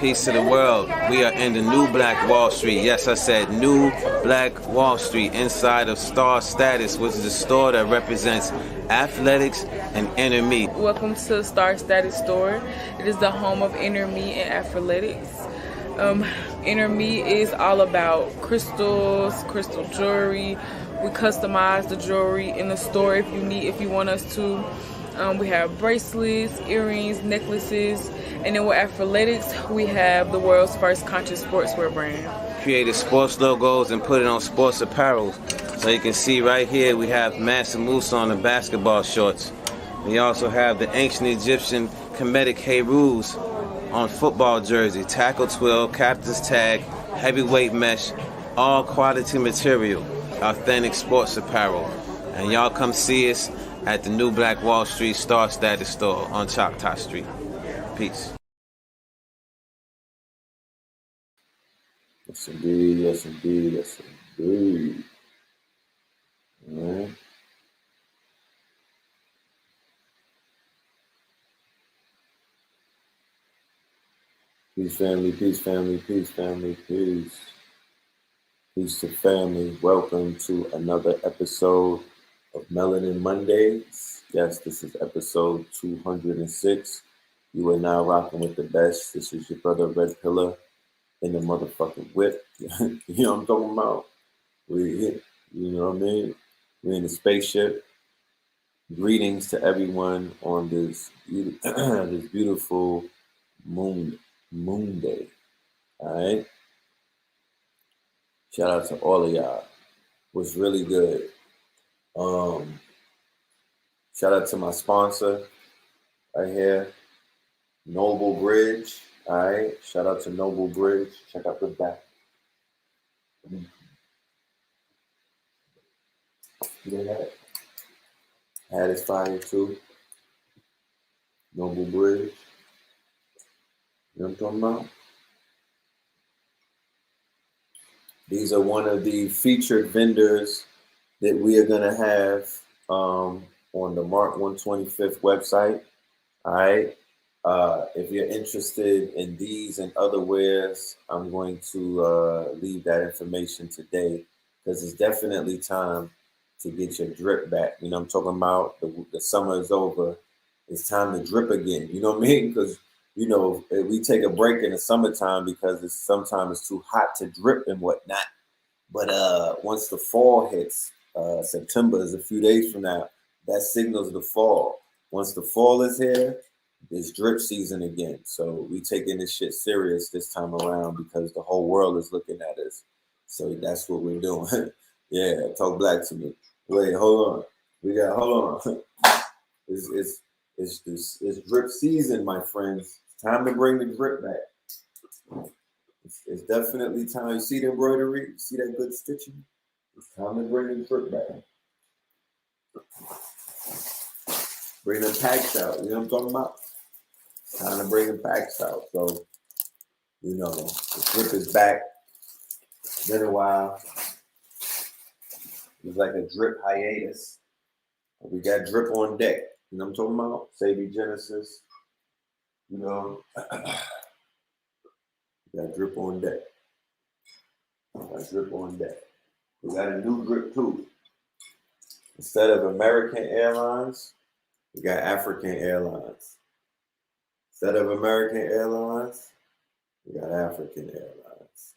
Peace to the world. We are in the new Black Wall Street. Yes, I said new Black Wall Street inside of Star Status, which is a store that represents athletics and inner me. Welcome to Star Status Store. It is the home of inner me and athletics. Inner me is all about crystals, crystal jewelry. We customize the jewelry in the store if you want us to. We have bracelets, earrings, necklaces, and then with athletics, we have the world's first conscious sportswear brand. Created sports logos and put it on sports apparel. So you can see right here we have Mansa Musa on the basketball shorts. We also have the ancient Egyptian Kemetic Herus on football jersey, tackle twill, captain's tag, heavyweight mesh, all quality material, authentic sports apparel. And y'all come see us at the new Black Wall Street Star Status Store on Choctaw Street. Peace. Yes, indeed. Yes, indeed. Yes, indeed. All right. Peace, family. Peace, family. Peace, family. Peace. Peace to family. Welcome to another episode of Melanin Mondays. Yes, this is episode 206. You are now rocking with the best. This is your brother Red Pillar in the motherfucking whip. You know what I'm talking about? You know what I mean? We're in the spaceship. Greetings to everyone on this this beautiful moon day. All right. Shout out to all of y'all. Was really good. Shout out to my sponsor right here, Noble Bridge. All right. Shout out to Noble Bridge. Check out the back. You know that? Had his fire too. Noble Bridge. You know what I'm talking about? These are one of the featured vendors that we are going to have on the Mart 125th website. All right. If you're interested in these and other wares, I'm going to leave that information today because it's definitely time to get your drip back. You know what I'm talking about? The summer is over. It's time to drip again. You know what I mean? Because, you know, we take a break in the summertime because sometimes it's too hot to drip and whatnot. But once the fall hits, September is a few days from now, that signals the fall. Once the fall is here, it's drip season again. So we taking this shit serious this time around because the whole world is looking at us. So that's what we're doing. Yeah, talk black to me. Wait, hold on. Hold on. It's drip season, my friends. It's time to bring the drip back. It's definitely time. You see the embroidery? You see that good stitching? It's time to bring the drip back. Bring the packs out. You know what I'm talking about? It's time to bring the packs out. So, you know, the drip is back. It's been a while. It's like a drip hiatus. We got drip on deck. You know what I'm talking about? Savvy Genesis. You know, we got drip on deck. Got drip on deck. We got a new drip too. Instead of American Airlines, we got African Airlines. Instead of American Airlines, we got African Airlines.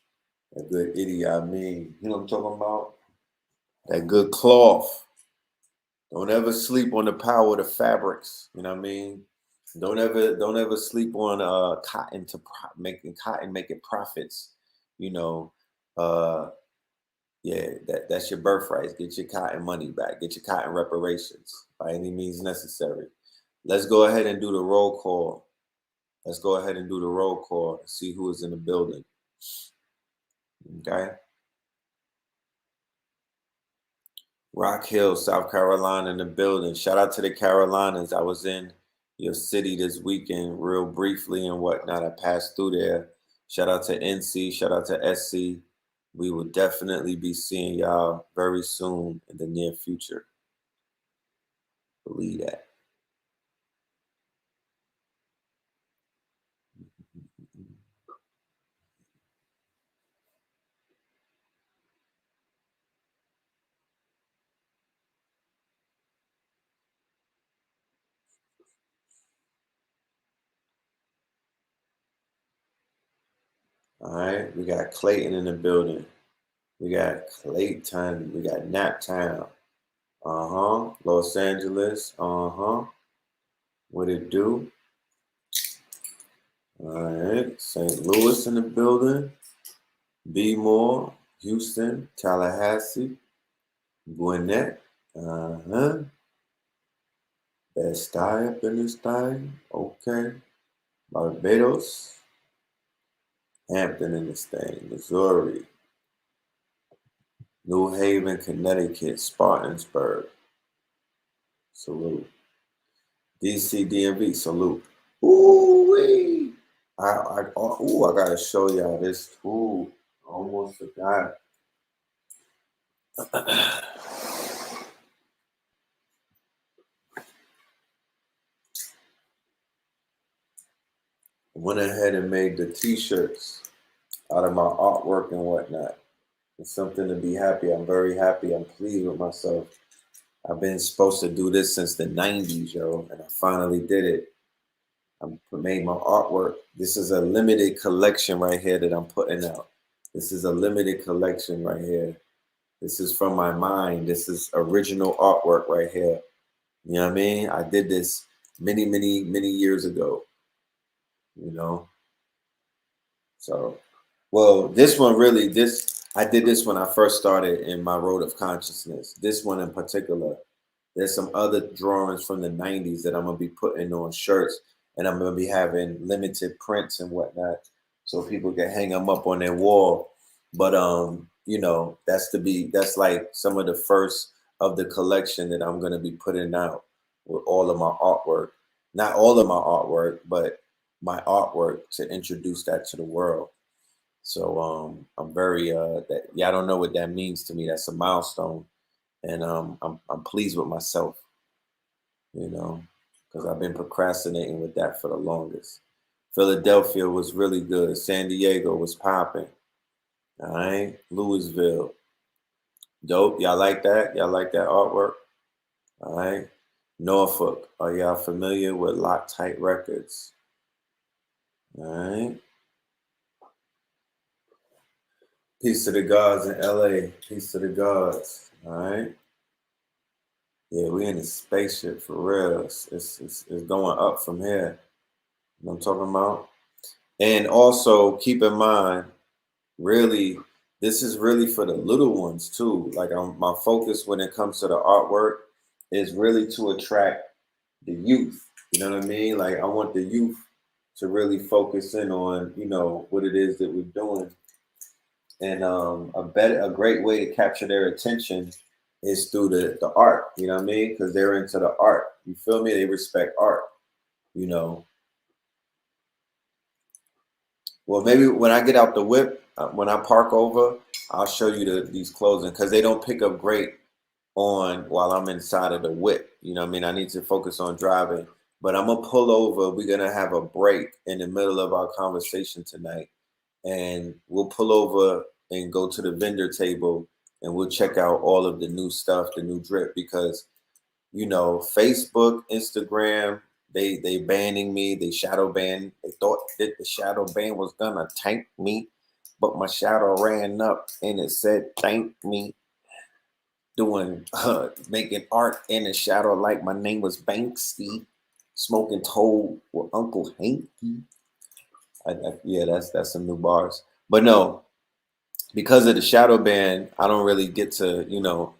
That good Idi Amin. You know what I'm talking about? That good cloth. Don't ever sleep on the power of the fabrics. You know what I mean? Don't ever sleep on cotton making profits. You know, yeah, that's your birthright. Get your cotton money back. Get your cotton reparations by any means necessary. Let's go ahead and do the roll call. Let's go ahead and do the roll call and see who is in the building. Okay. Rock Hill, South Carolina in the building. Shout out to the Carolinas. I was in your city this weekend real briefly and whatnot. I passed through there. Shout out to NC. Shout out to SC. We will definitely be seeing y'all very soon in the near future. Believe that. All right, we got Clayton in the building. We got Clayton. We got Naptown. Los Angeles. What it do? All right, St. Louis in the building. B-More, Houston, Tallahassee, Gwinnett. Best Eye up in this thing. Okay. Barbados. Hampton in this thing. Missouri. New Haven, Connecticut. Spartansburg. Salute. DC, DMV. Salute. Ooh-wee. I gotta show y'all this. Ooh, I almost forgot. I went ahead and made the t-shirts out of my artwork and whatnot. It's something to be happy. I'm very happy. I'm pleased with myself. I've been supposed to do this since the 90s, yo, and I finally did it. I made my artwork. This is a limited collection right here that I'm putting out. This is a limited collection right here. This is from my mind. This is original artwork right here. You know what I mean? I did this many, many, many years ago. You know? So, well, this one really, I did this when I first started in my road of consciousness. This one in particular. There's some other drawings from the 90s that I'm going to be putting on shirts, and I'm going to be having limited prints and whatnot so people can hang them up on their wall. But, you know, that's like some of the first of the collection that I'm going to be putting out with all of my artwork. Not all of my artwork, but my artwork to introduce that to the world. So I'm very that y'all don't know what that means to me. That's a milestone. And I'm pleased with myself, you know, because I've been procrastinating with that for the longest. Philadelphia was really good. San Diego was popping. All right. Louisville. Dope. Y'all like that? Y'all like that artwork? All right. Norfolk. Are y'all familiar with Loctite Records? All right. Peace to the gods in LA. Peace to the gods. All right. Yeah, we in a spaceship for real. It's going up from here. You know what I'm talking about? And also keep in mind, really, this is really for the little ones too. Like my focus when it comes to the artwork is really to attract the youth. You know what I mean? Like I want the youth to really focus in on, you know, what it is that we're doing. And a great way to capture their attention is through the art, you know what I mean? Because they're into the art. You feel me? They respect art, you know. Well, maybe when I get out the whip, when I park over, I'll show you these clothing because they don't pick up great on while I'm inside of the whip. You know what I mean? I need to focus on driving, but I'm gonna pull over. We're gonna have a break in the middle of our conversation tonight, and we'll pull over and go to the vendor table and we'll check out all of the new stuff, the new drip, because you know, Facebook, Instagram, they banning me, they shadow ban. They thought that the shadow ban was gonna tank me, but my shadow ran up and it said thank me. Doing making art in the shadow like my name was Banksy, smoking toad with Uncle Hanky. Yeah, that's some new bars. But no, because of the shadow ban, I don't really get to, you know,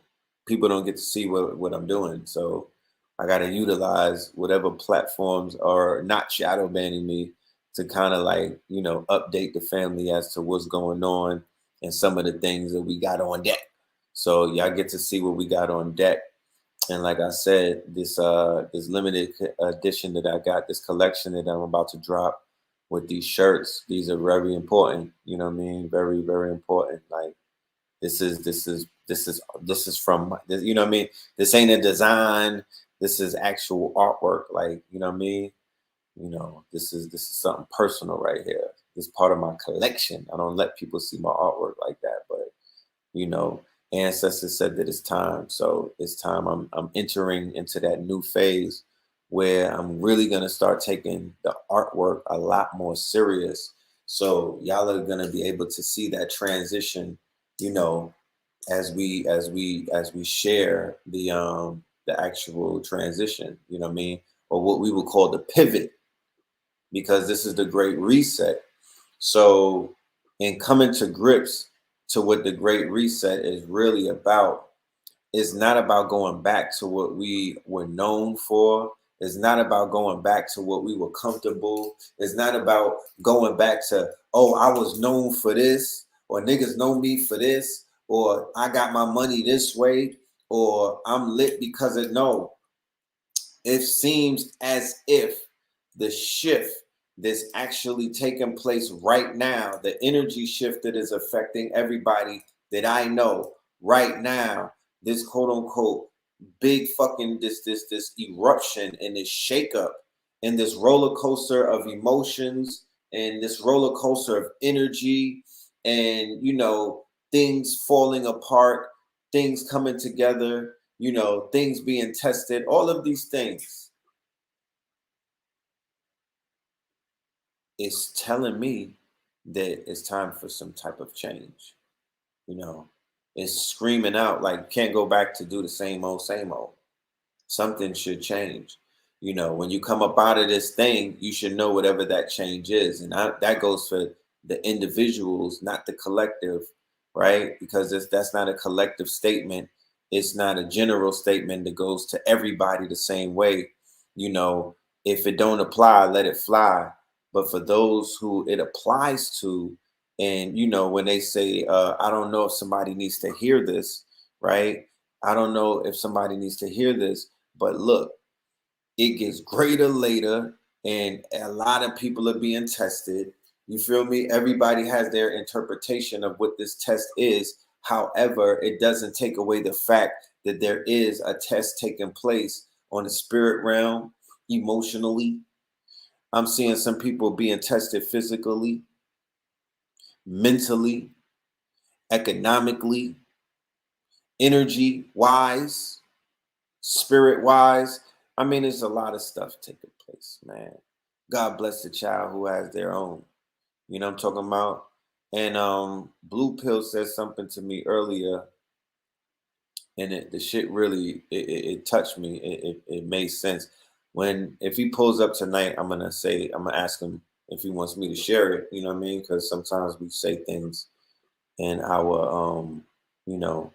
people don't get to see what I'm doing. So I got to utilize whatever platforms are not shadow banning me to kind of like, you know, update the family as to what's going on and some of the things that we got on deck. So y'all get to see what we got on deck. And like I said, this limited edition that I got, this collection that I'm about to drop with these shirts, these are very important. You know what I mean? Very, very important. Like this is from, you know what I mean? This ain't a design. This is actual artwork. Like, you know what I mean? You know, this is something personal right here. This part of my collection. I don't let people see my artwork like that, but you know, ancestors said that it's time. So it's time. I'm entering into that new phase where I'm really gonna start taking the artwork a lot more serious So y'all are gonna be able to see that transition, you know, as we share the actual transition, you know what I mean, or what we would call the pivot, because this is the great reset. So in coming to grips to what the great reset is really about, it's not about going back to what we were known for. It's not about going back to what we were comfortable. It's not about going back to, oh, I was known for this, or niggas know me for this, or I got my money this way, or I'm lit because of no. It seems as if the shift that's actually taking place right now, the energy shift that is affecting everybody that I know right now, this quote unquote big fucking this eruption and this shakeup and this roller coaster of emotions and this roller coaster of energy, and things falling apart, things coming together, things being tested, all of these things is telling me that it's time for some type of change. It's screaming out like, can't go back to do the same old, same old. Something should change. When you come up out of this thing, you should know whatever that change is. And that goes for the individuals, not the collective, right? Because that's not a collective statement. It's not a general statement that goes to everybody the same way. If it don't apply, let it fly. But for those who it applies to, and when they say, I don't know if somebody needs to hear this, right? I don't know if somebody needs to hear this, but look, it gets greater later, and a lot of people are being tested. You feel me? Everybody has their interpretation of what this test is. However, it doesn't take away the fact that there is a test taking place on the spirit realm, emotionally. I'm seeing some people being tested physically, mentally, economically, energy wise, spirit wise. I mean, there's a lot of stuff taking place, man. God bless the child who has their own. You know what I'm talking about? And Blue Pill said something to me earlier, and the shit really it touched me. It made sense. If he pulls up tonight, I'm gonna ask him if he wants me to share it. You know what I mean? Because sometimes we say things in our you know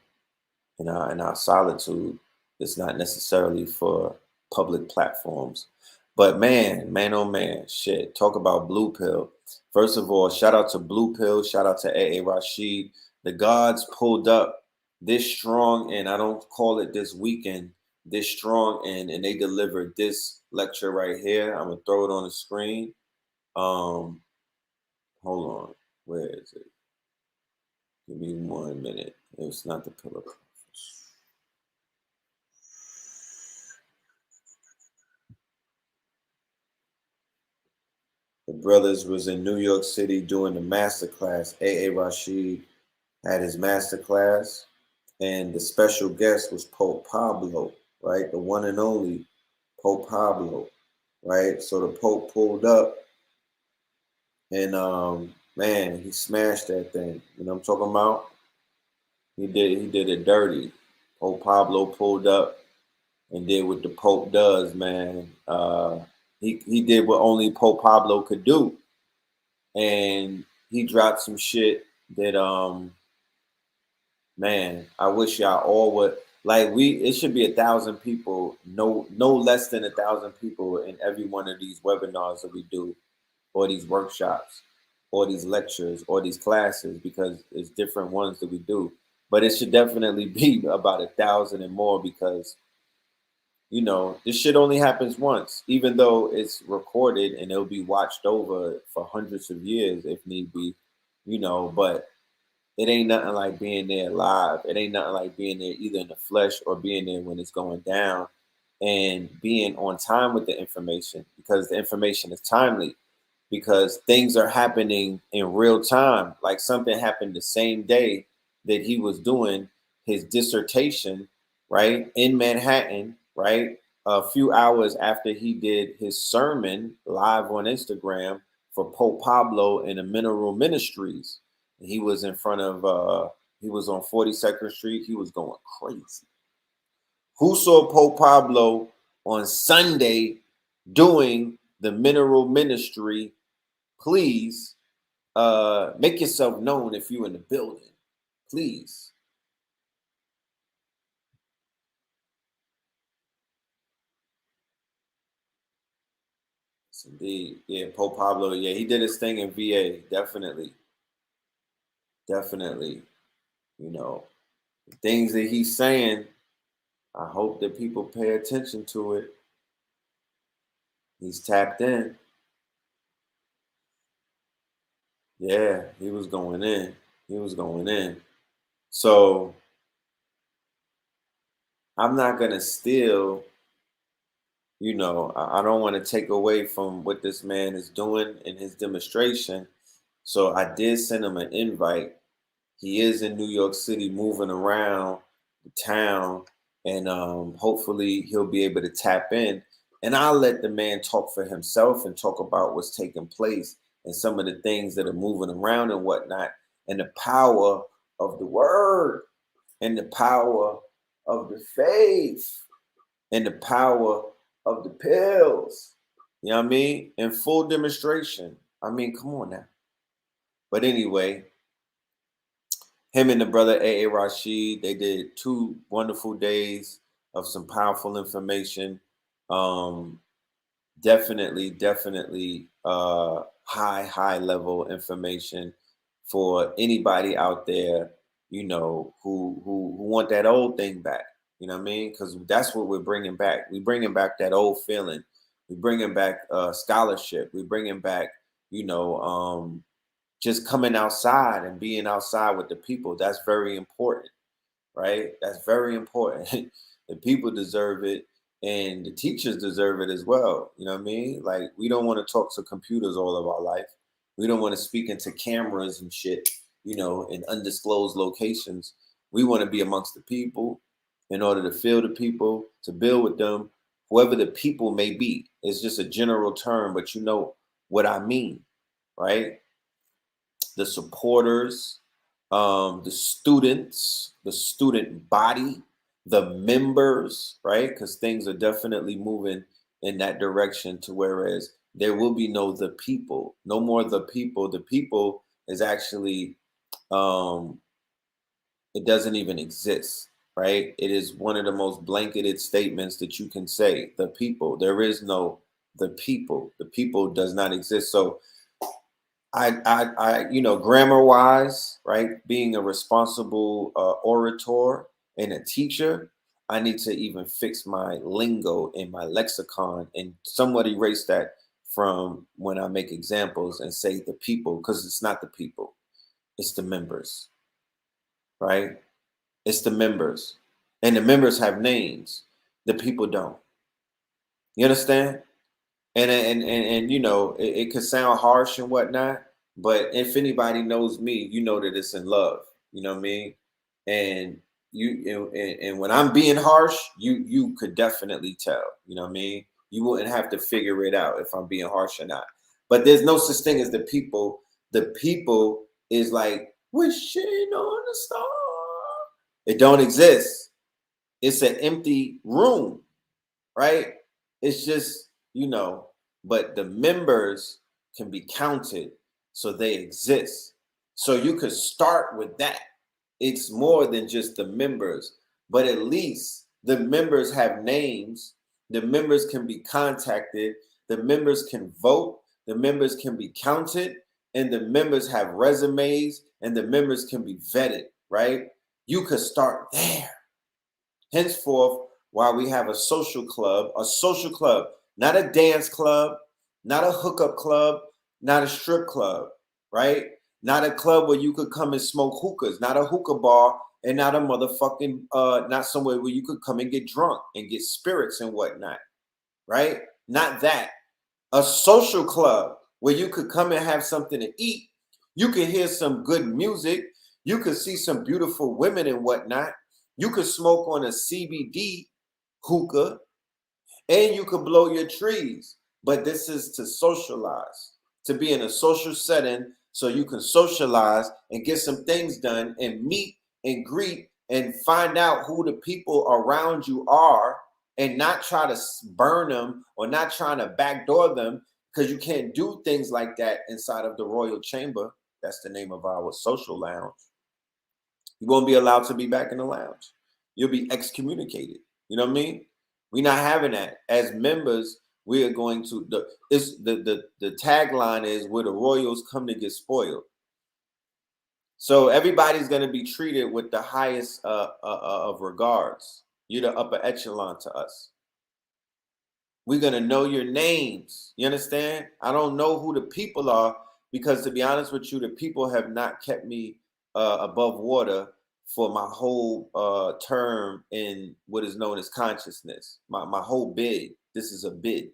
in our solitude. It's not necessarily for public platforms. But man, oh man, shit. Talk about Blue Pill. First of all, shout out to Blue Pill. Shout out to A.A. Rashid. The gods pulled up this strong, and I don't call it this weekend, this strong, and they delivered this lecture right here. I'm gonna throw it on the screen. Hold on. Where is it? Give me 1 minute. It's not the pillar. The brothers was in New York City doing the master class. A.A. Rashid had his master class, and the special guest was Pope Pablo, right? The one and only Pope Pablo, right? So the Pope pulled up, and man, he smashed that thing. You know what I'm talking about? He did it dirty. Pope Pablo pulled up and did what the Pope does, man. He did what only Pope Pablo could do. And he dropped some shit that man, I wish y'all all would like. It should be 1,000 people, no less than 1,000 people in every one of these webinars that we do, or these workshops, or these lectures, or these classes, because it's different ones that we do. But it should definitely be about 1,000 and more, because this shit only happens once, even though it's recorded and it'll be watched over for hundreds of years if need be, but it ain't nothing like being there live. It ain't nothing like being there either in the flesh or being there when it's going down, and being on time with the information, because the information is timely, because things are happening in real time. Like something happened the same day that he was doing his dissertation, right, in Manhattan, right? A few hours after he did his sermon live on Instagram, for Pope Pablo in the Mineral Ministries. And he was in front of, he was on 42nd Street. He was going crazy. Who saw Pope Pablo on Sunday doing the Mineral Ministry? Please make yourself known if you're in the building. Please. Yes, indeed. Yeah, Pope Pablo. Yeah, he did his thing in VA. Definitely. Definitely. You know, the things that he's saying, I hope that people pay attention to it. He's tapped in. Yeah, he was going in. He was going in. So I'm not going to steal, you know, I don't want to take away from what this man is doing in his demonstration. So I did send him an invite. He is in New York City moving around the town, and hopefully he'll be able to tap in. And I'll let the man talk for himself and talk about what's taking place and some of the things that are moving around and whatnot, and the power of the word and the power of the faith and the power of the pills. You know what I mean? In full demonstration. I mean, come on now. But anyway, him and the brother A.A. Rashid, they did 2 wonderful days of some powerful information. Definitely high level information for anybody out there, you know, who want that old thing back. You know what I mean? Because that's what we're bringing back. We're bringing back that old feeling. We're bringing back scholarship. We're bringing back, you know, just coming outside and being outside with the people. That's very important, right? That's very important. The people deserve it, and the teachers deserve it as well. You know what I mean? Like, we don't want to talk to computers all of our life. We don't want to speak into cameras and shit, you know, in undisclosed locations. We want to be amongst the people in order to feel the people, to build with them, whoever the people may be. It's just a general term, but you know what I mean, right? The supporters, the students, the student body, the members, right? Because things are definitely moving in that direction, to whereas there will be the people, no more the people. The people is actually, it doesn't even exist, right? It is one of the most blanketed statements that you can say. The people, there is no the people. The people does not exist. So I, you know, grammar wise, right, being a responsible orator and a teacher, I need to even fix my lingo in my lexicon and somewhat erase that from when I make examples and say the people, because it's not the people, it's the members, right? It's the members, and the members have names. The people don't. You understand? And you know, it could sound harsh and whatnot, but if anybody knows me, you know that it's in love. You know what I mean? And and when I'm being harsh, you could definitely tell. You know what I mean? You wouldn't have to figure it out if I'm being harsh or not. But there's no such thing as the people. The people is like wishing on a star. It don't exist. It's an empty room, right? It's just, you know, but the members can be counted, so they exist. So you could start with that. It's more than just the members, but at least the members have names. The members can be contacted. The members can vote. The members can be counted, and the members have resumes, and the members can be vetted, right? You could start there. Henceforth, while we have a social club, not a dance club, not a hookup club, not a strip club, right? Not a club where you could come and smoke hookahs, not a hookah bar, and not a motherfucking, not somewhere where you could come and get drunk and get spirits and whatnot, right? Not that. A social club where you could come and have something to eat. You could hear some good music. You could see some beautiful women and whatnot. You could smoke on a CBD hookah, and you could blow your trees. But this is to socialize. to be in a social setting so you can socialize and get some things done and meet and greet and find out who the people around you are and not try to burn them or not trying to backdoor them, because you can't do things like that inside of the royal chamber. That's the name of our social lounge. You won't be allowed to be back in the lounge. You'll be excommunicated. You know what I mean? We're not having that. As members, we are going to the tagline is where the royals come to get spoiled. So everybody's going to be treated with the highest of regards. You're the upper echelon to us. We're going to know your names. You understand? I don't know who the people are because, to be honest with you, the people have not kept me above water for my whole term in what is known as consciousness. My whole bid. This is a bid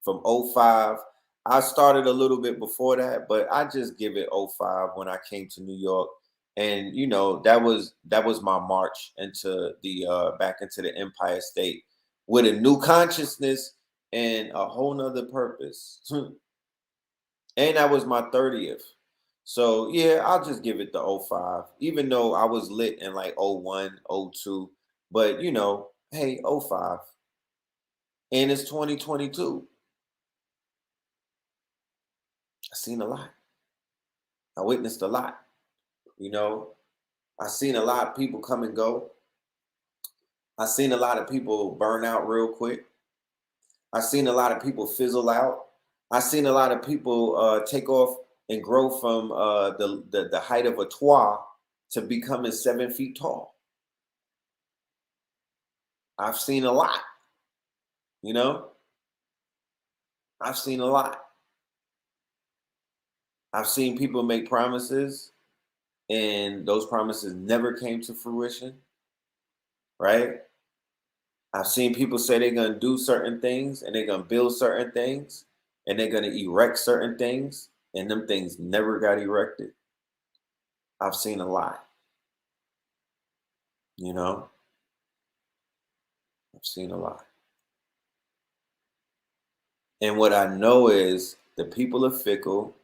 from '05. I started a little bit before that, but I just give it '05 when I came to New York. And you know, that was my march into the back into the Empire State with a new consciousness and a whole nother purpose. And that was my 30th. So yeah, I'll just give it the '05, even though I was lit in like '01, '02. But you know, hey, '05. And it's 2022. I've seen a lot. I witnessed a lot. You know, I've seen a lot of people come and go. I've seen a lot of people burn out real quick. I've seen a lot of people fizzle out. I've seen a lot of people take off and grow from the height of a toit to becoming 7 feet tall. I've seen a lot, you know? I've seen a lot. I've seen people make promises and those promises never came to fruition, right? I've seen people say they're going to do certain things and they're going to build certain things and they're going to erect certain things, and them things never got erected. I've seen a lot, you know? I've seen a lot. And what I know is the people are fickle,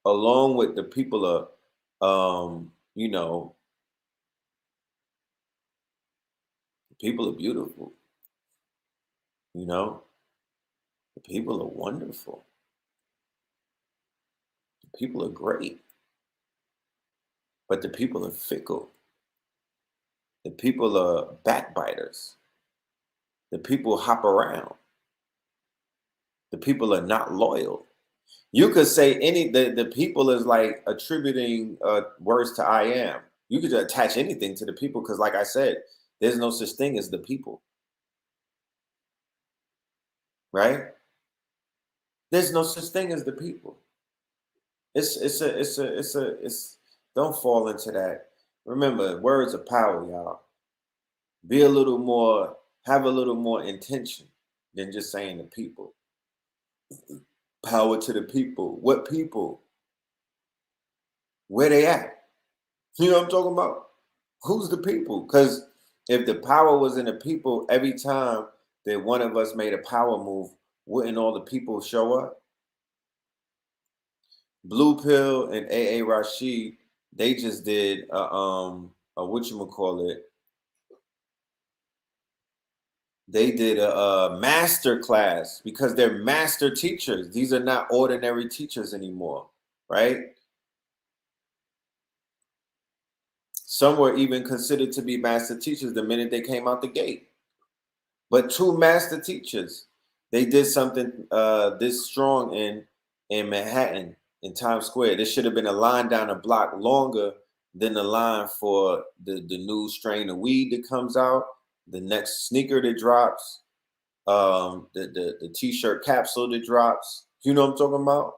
along with the people are, you know, people are beautiful, you know? The people are wonderful. The people are great. But the people are fickle. The people are backbiters. The people hop around. The people are not loyal. You could say the people is like attributing words to I am. You could attach anything to the people because, like I said, there's no such thing as the people, right? There's no such thing as the people. It's don't fall into that. Remember, words are power, y'all. Be a little more, have a little more intention than just saying the people. Power to the people. What people? Where they at? You know what I'm talking about? Who's the people? Because if the power was in the people, every time that one of us made a power move, wouldn't all the people show up? Blue Pill and AA Rashid, they just did a whatchamacallit. They did a master class because they're master teachers. These are not ordinary teachers anymore, right? Some were even considered to be master teachers the minute they came out the gate. But two master teachers, they did something this strong in Manhattan, in Times Square. There should have been a line down a block longer than the line for the new strain of weed that comes out, the next sneaker that drops, the t-shirt capsule that drops. You know what I'm talking about?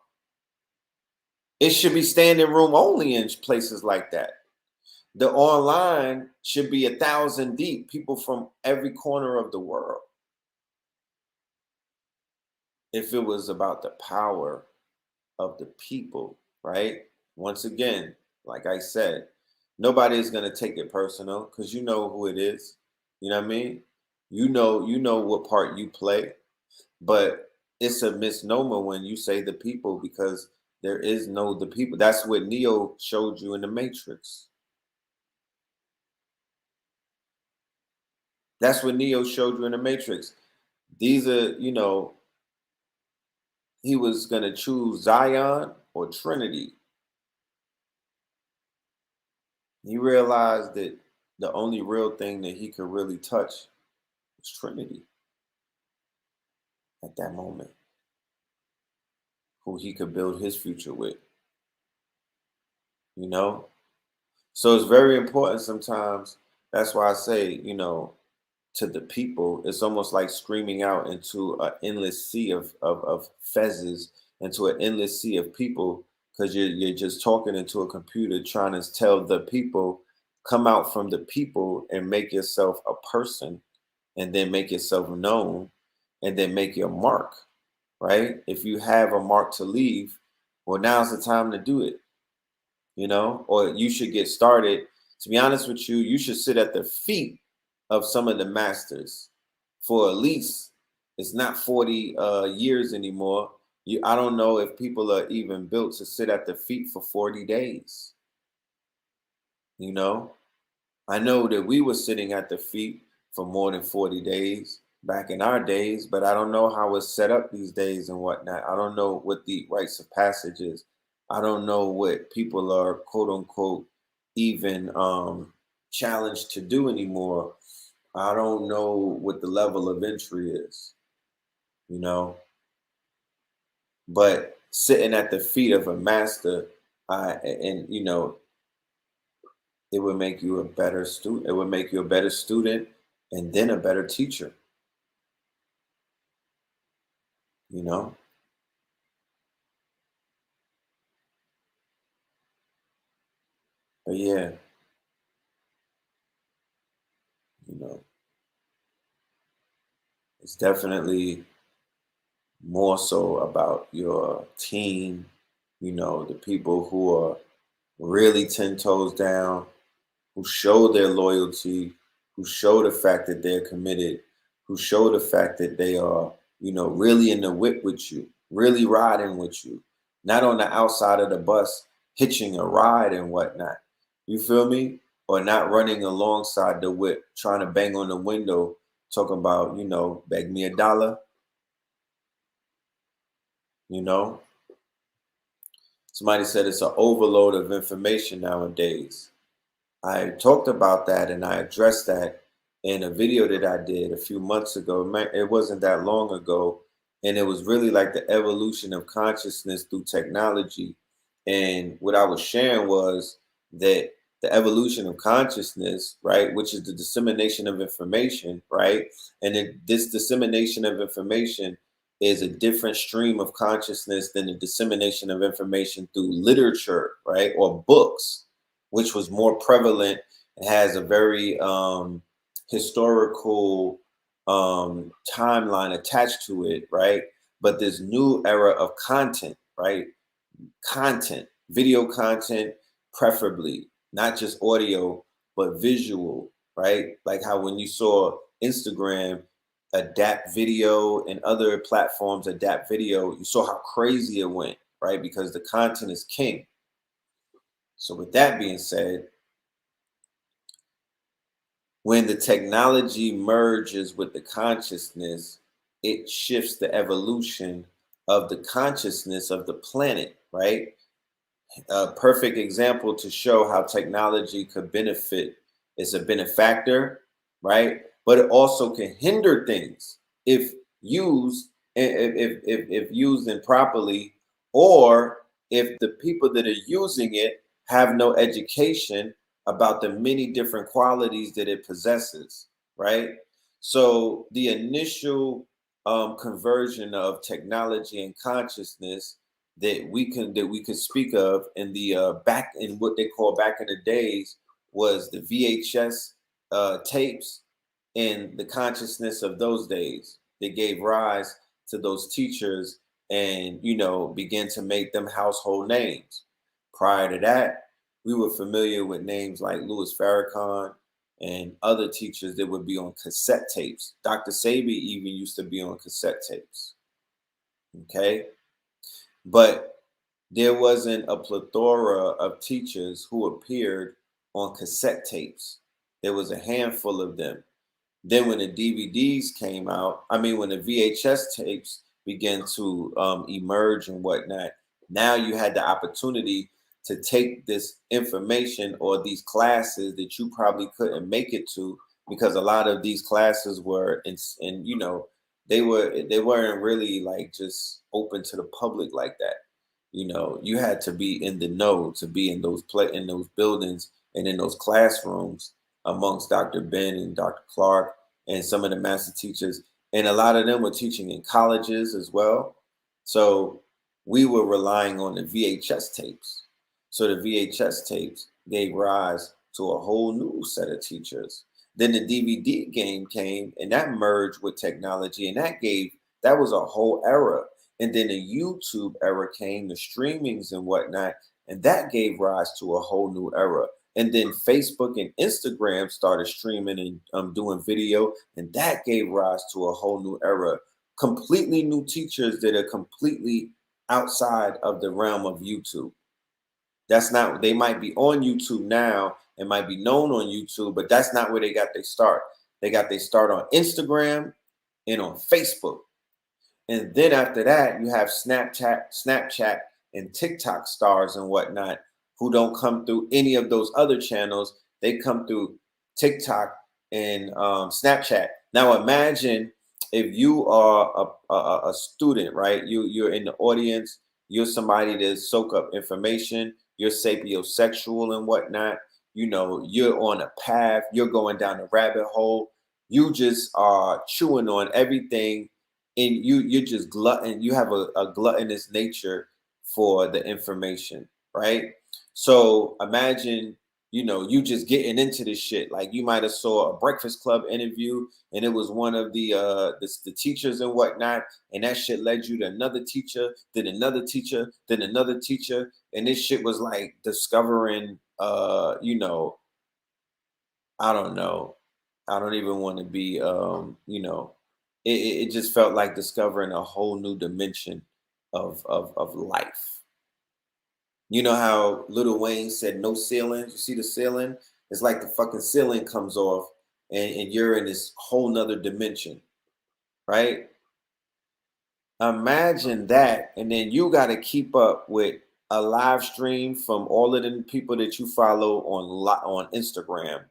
It should be standing room only in places like that. The online should be 1,000 deep, people from every corner of the world. If it was about the power of the people, right? Once again, like I said, nobody is going to take it personal because you know who it is. You know what I mean? You know what part you play, but it's a misnomer when you say the people because There is no the people. That's what Neo showed you in the Matrix. That's what Neo showed you in the Matrix. These are, he was going to choose Zion or Trinity. He realized that the only real thing that he could really touch was Trinity at that moment, who he could build his future with, So it's very important sometimes. That's why I say, to the people, it's almost like screaming out into an endless sea of fezzes, into an endless sea of people, because you're just talking into a computer trying to tell the people, come out from the people and make yourself a person, and then make yourself known, and then make your mark, right? If you have a mark to leave, well, now's the time to do it, or you should get started. To be honest with you, you should sit at the feet of some of the masters for at least, it's not 40 years anymore. I don't know if people are even built to sit at the feet for 40 days. I know that we were sitting at the feet for more than 40 days back in our days, but I don't know how it's set up these days and whatnot. I don't know what the rites of passage is. I don't know what people are, quote unquote, even challenged to do anymore. I don't know what the level of entry is, but sitting at the feet of a master, it would make you a better student. It would make you a better student and then a better teacher, But yeah, it's definitely more so about your team, the people who are really 10 toes down, who show their loyalty, who show the fact that they're committed, who show the fact that they are, really in the whip with you, really riding with you, not on the outside of the bus, hitching a ride and whatnot. You feel me? Or not running alongside the whip, trying to bang on the window, talking about, beg me $1, Somebody said it's an overload of information nowadays. I talked about that and I addressed that in a video that I did a few months ago. It wasn't that long ago. And it was really like the evolution of consciousness through technology. And what I was sharing was that the evolution of consciousness, right, which is the dissemination of information, right? And this dissemination of information is a different stream of consciousness than the dissemination of information through literature, right, or books, which was more prevalent and has a very historical timeline attached to it, right? But this new era of content, right? Content, video content, preferably, not just audio, but visual, right? Like how when you saw Instagram adapt video and other platforms adapt video, you saw how crazy it went, right? Because the content is king. So with that being said, when the technology merges with the consciousness, it shifts the evolution of the consciousness of the planet, right? A perfect example to show how technology could benefit is a benefactor, right? But it also can hinder things if used if used improperly, or if the people that are using it have no education about the many different qualities that it possesses, right? So the initial conversion of technology and consciousness that we could speak of in the back in what they call back in the days was the VHS tapes, and the consciousness of those days that gave rise to those teachers and began to make them household names. Prior to that, we were familiar with names like Louis Farrakhan and other teachers that would be on cassette tapes. Dr. Sabi even used to be on cassette tapes. Okay. But there wasn't a plethora of teachers who appeared on cassette tapes. There was a handful of them. Then when the DVDs came out, I mean, when the VHS tapes began to emerge and whatnot, now you had the opportunity to take this information or these classes that you probably couldn't make it to, because a lot of these classes were and you know, they weren't really like just open to the public like that. You know, you had to be in the know to be in in those buildings and in those classrooms amongst Dr. Ben and Dr. Clark and some of the master teachers. And a lot of them were teaching in colleges as well. So we were relying on the VHS tapes. So the VHS tapes gave rise to a whole new set of teachers. Then the DVD game came and that merged with technology, and that was a whole era. And then the YouTube era came, the streamings and whatnot, and that gave rise to a whole new era. And then Facebook and Instagram started streaming and doing video, and that gave rise to a whole new era. Completely new teachers that are completely outside of the realm of YouTube. That's not, they might be on YouTube now and might be known on YouTube, but that's not where they got their start. They got their start on Instagram and on Facebook. And then after that, you have Snapchat, and TikTok stars and whatnot who don't come through any of those other channels. They come through TikTok and Snapchat. Now imagine if you are a student, right? You're in the audience. You're somebody to soak up information. You're sapiosexual and whatnot. You know, you're on a path. You're going down a rabbit hole. You just are chewing on everything, and you're just glutton. You have a gluttonous nature for the information, right? So imagine, you know, you just getting into this shit. Like you might have saw a Breakfast Club interview, and it was one of the teachers and whatnot, and that shit led you to another teacher, then another teacher, then another teacher, and this shit was like discovering, you know, I don't know, I don't even want to be, you know, it just felt like discovering a whole new dimension of life. You know how Lil Wayne said no ceiling? You see the ceiling? It's like the fucking ceiling comes off, and you're in this whole nother dimension, right? Imagine that. And then you got to keep up with a live stream from all of the people that you follow on Instagram.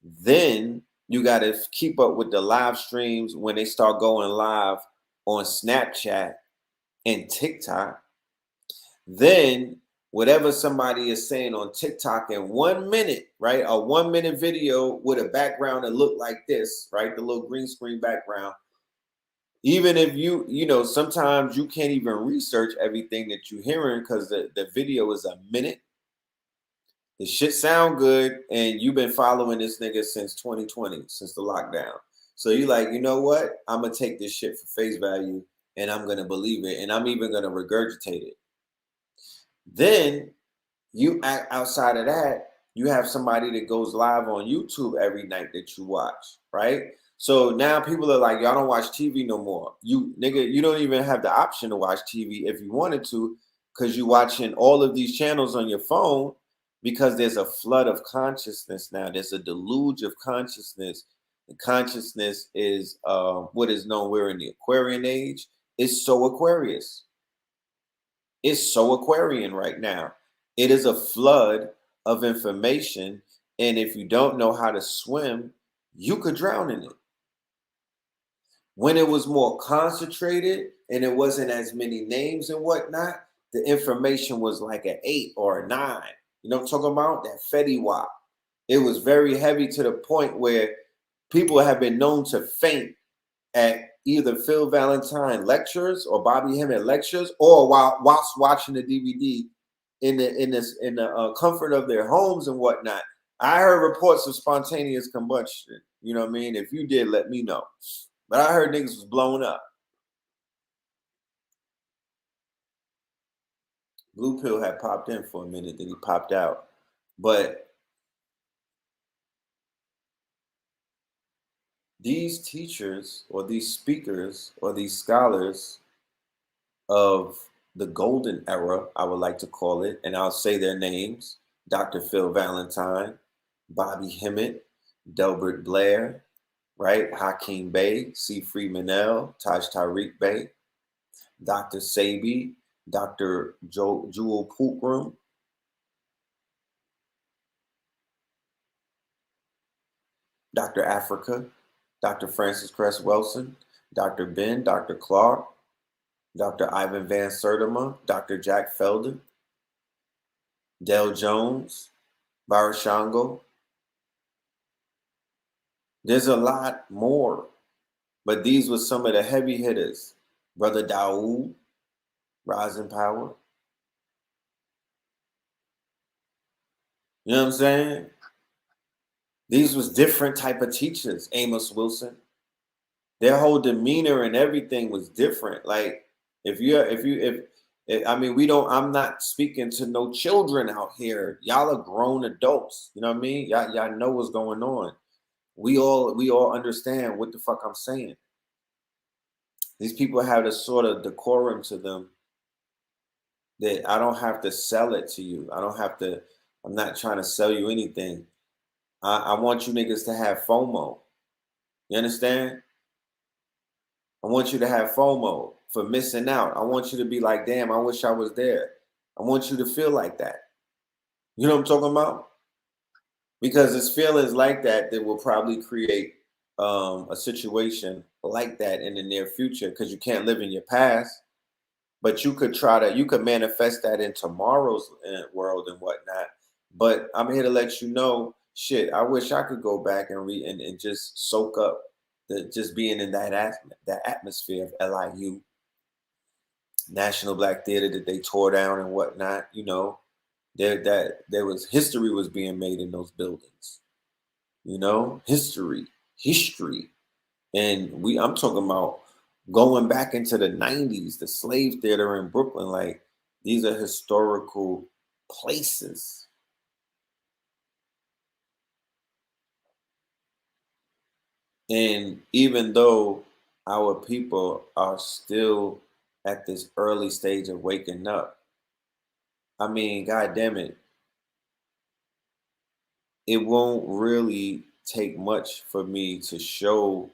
Then you got to keep up with the live streams when they start going live on Snapchat and TikTok. Then whatever somebody is saying on TikTok in 1 minute, right? A 1 minute video with a background that looked like this, right? The little green screen background. Even if you know, sometimes you can't even research everything that you're hearing because the video is a minute. The shit sound good, and you've been following this nigga since 2020, since the lockdown. So you like, you know what? I'm gonna take this shit for face value, and I'm gonna believe it, and I'm even gonna regurgitate it. Then you act outside of that, you have somebody that goes live on YouTube every night that you watch, right? So now people are like, y'all don't watch TV no more. You nigga, you don't even have the option to watch TV if you wanted to, because you're watching all of these channels on your phone, because there's a flood of consciousness now. There's a deluge of consciousness. And consciousness is what is known, we're in the Aquarian age. It's so Aquarius. It's so Aquarian right now. It is a flood of information. And if you don't know how to swim, you could drown in it. When it was more concentrated and it wasn't as many names and whatnot, the information was like an 8 or a 9. You know what I'm talking about? That Fetty Wap. It was very heavy to the point where people have been known to faint at either Phil Valentine lectures or Bobby Hemmett lectures, or whilst watching the DVD in the comfort of their homes and whatnot. I heard reports of spontaneous combustion. You know what I mean? If you did, let me know. But I heard niggas was blown up. Blue Pill had popped in for a minute, then he popped out. But these teachers or these speakers or these scholars of the golden era, I would like to call it, and I'll say their names: Dr. Phil Valentine, Bobby Hemmett, Delbert Blair, right? Hakeem Bey, C. Freeman L., Taj Tariq Bey, Dr. Sabi, Dr. Jewel Pookrum, Dr. Africa, Dr. Francis Cress Wilson, Dr. Ben, Dr. Clark, Dr. Ivan Van Sertima, Dr. Jack Felder, Del Jones, Barashango. There's a lot more, but these were some of the heavy hitters. Brother Daoud, Rising Power. You know what I'm saying? These was different type of teachers. Amos Wilson. Their whole demeanor and everything was different. Like if I mean, we don't, I'm not speaking to no children out here. Y'all are grown adults. You know what I mean? Y'all know what's going on. We all understand what the fuck I'm saying. These people have this sort of decorum to them that I don't have to sell it to you. I'm not trying to sell you anything. I want you niggas to have FOMO. You understand? I want you to have FOMO for missing out. I want you to be like, damn, I wish I was there. I want you to feel like that. You know what I'm talking about? Because it's feelings like that that will probably create a situation like that in the near future, because you can't live in your past, but you could manifest that in tomorrow's world and whatnot. But I'm here to let you know, shit, I wish I could go back and read and just soak up just being in that atmosphere of LIU, National Black Theater, that they tore down and whatnot. You know, there was history was being made in those buildings. You know, history, and I'm talking about going back into the 90s, the slave theater in Brooklyn. Like, these are historical places. And even though our people are still at this early stage of waking up, I mean, God damn it, it won't really take much for me to show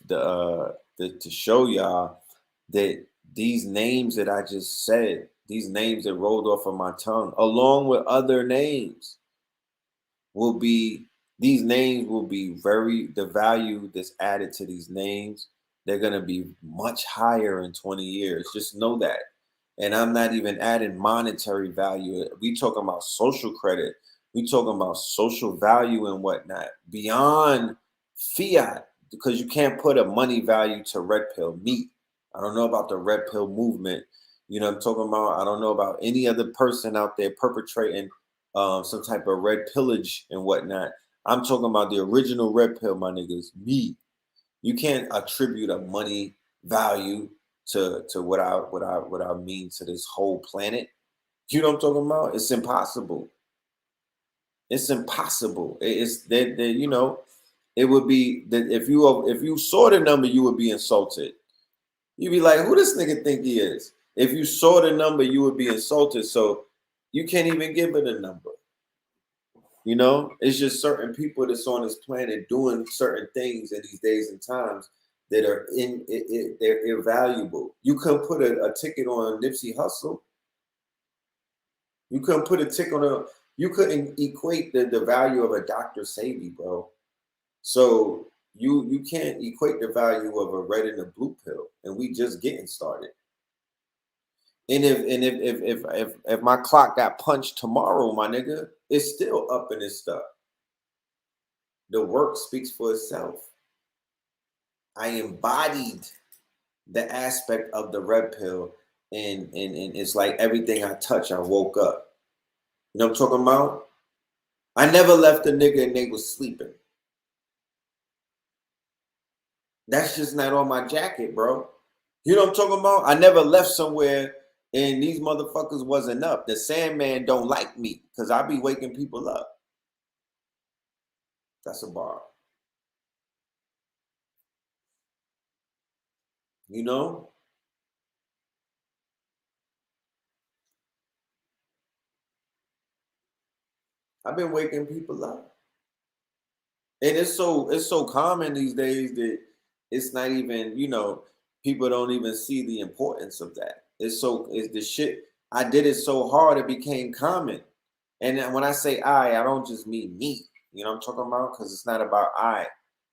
to show y'all that these names that I just said, these names that rolled off of my tongue, along with other names, will be these names will be the value that's added to these names, they're going to be much higher in 20 years. Just know that. And I'm not even adding monetary value. We talking about social credit. We talking about social value and whatnot beyond fiat, because you can't put a money value to red pill meat. I don't know about the red pill movement. You know what I'm talking about? I don't know about any other person out there perpetrating some type of red pillage and whatnot. I'm talking about the original red pill, my niggas. Me. You can't attribute a money value to what I mean to this whole planet. You know what I'm talking about? It's impossible. It's impossible. It's that you know, it would be that if you saw the number, you would be insulted. You'd be like, who this nigga think he is? If you saw the number, you would be insulted. So you can't even give it a number. You know, it's just certain people that's on this planet doing certain things in these days and times that are they're invaluable. You couldn't put a ticket on Nipsey Hussle. You couldn't put a ticket on you couldn't equate the value of a Dr. Sabi, bro. So you can't equate the value of a red and a blue pill, and we just getting started. And if my clock got punched tomorrow, my nigga, it's still up in this stuff. The work speaks for itself. I embodied the aspect of the red pill, and it's like everything I touch, I woke up. You know what I'm talking about? I never left a nigga and they was sleeping. That's just not on my jacket, bro. You know what I'm talking about? I never left somewhere and these motherfuckers wasn't up. The Sandman don't like me because I be waking people up. That's a bar. You know? I've been waking people up. And it's so common these days that it's not even, people don't even see the importance of that. It's the shit. I did it so hard it became common. And then when I say I don't just mean me. You know what I'm talking about? Because it's not about I,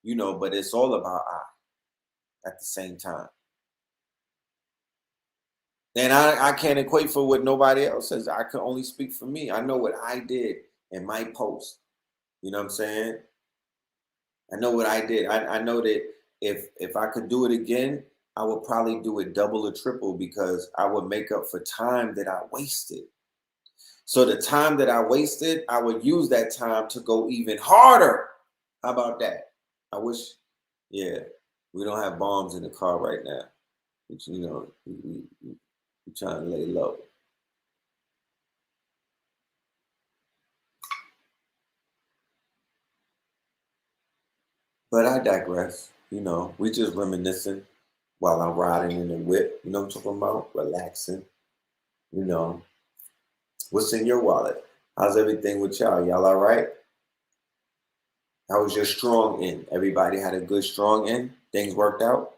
but it's all about I at the same time. And I can't equate for what nobody else says. I can only speak for me. I know what I did in my post. You know what I'm saying? I know what I did. I know that if I could do it again, I would probably do it double or triple because I would make up for time that I wasted. So the time that I wasted, I would use that time to go even harder. How about that? I wish, yeah, we don't have bombs in the car right now. But we trying to lay low. But I digress. We just reminiscing while I'm riding in the whip. You know what I'm talking about? Relaxing. You know, what's in your wallet? How's everything with y'all? Y'all all right? How was your strong end? Everybody had a good strong end? Things worked out?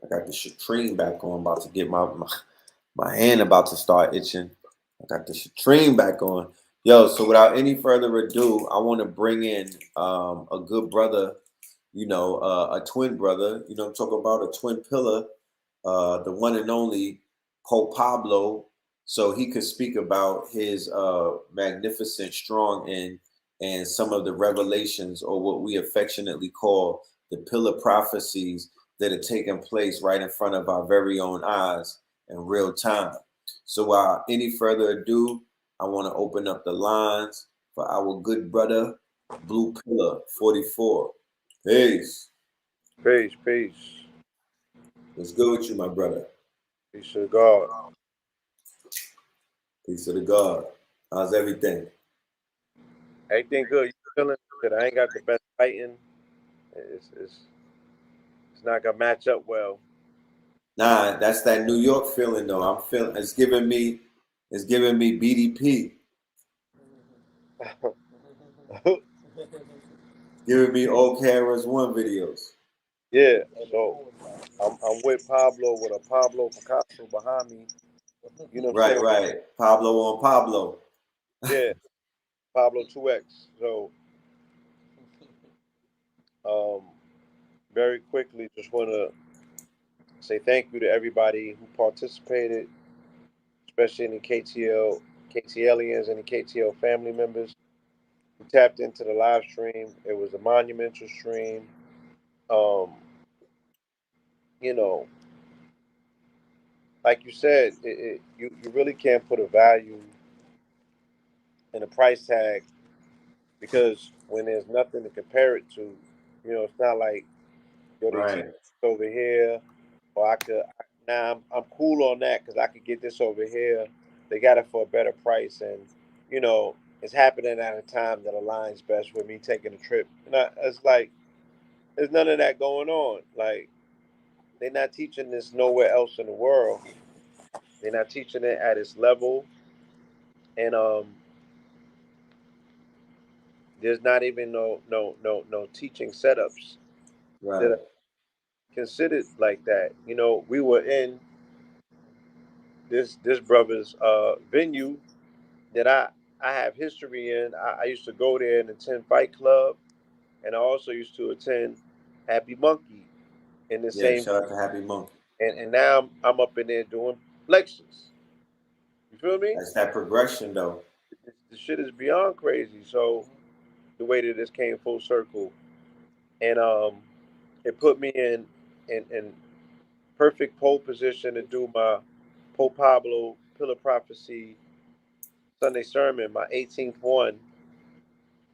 I got the Shatrine back on, about to get my hand about to start itching. I got the Shatrine back on. Yo, so without any further ado, I want to bring in a good brother, a twin brother. I'm talking about a twin pillar, the one and only Pope Pablo, so he could speak about his magnificent strong end and some of the revelations, or what we affectionately call the pillar prophecies that are taking place right in front of our very own eyes in real time. So without any further ado, I want to open up the lines for our good brother, Blue Pillar 44. Peace. Peace, peace. What's good with you, my brother? Peace to God. Peace to the God. How's everything? Everything good. You feeling good? I ain't got the best fighting. It's not gonna match up well. Nah, that's that New York feeling though. I'm feeling it's giving me BDP, giving me old Kara's One videos. Yeah. So I'm with Pablo with a Pablo Picasso behind me. You know what I'm Right, saying? right. Pablo on Pablo. Yeah. Pablo 2X. So um very quickly just wanna say thank you to everybody who participated, especially in the KTLians and the KTL family members who tapped into the live stream. It was a monumental stream. Um, you know, like you said, you really can't put a value and a price tag because when there's nothing to compare it to, it's not like, yo, they teach Right, over here, or now I'm cool on that because I could get this over here. They got it for a better price, and you know, it's happening at a time that aligns best with me taking a trip. It's like there's none of that going on. Like they're not teaching this nowhere else in the world. They're not teaching it at its level, and there's not even no teaching setups that right. are considered like that. We were in this brother's venue that I have history in. I used to go there and attend Fight Club, and I also used to attend Happy Monkey in the Yeah, same. shout out to Happy Monkey. And now I'm up in there doing lectures. You feel me? That's that progression though. The shit is beyond crazy. So the way that this came full circle, and it put me in perfect pole position to do my Pope Pablo Pillar Prophecy Sunday sermon, my 18th one,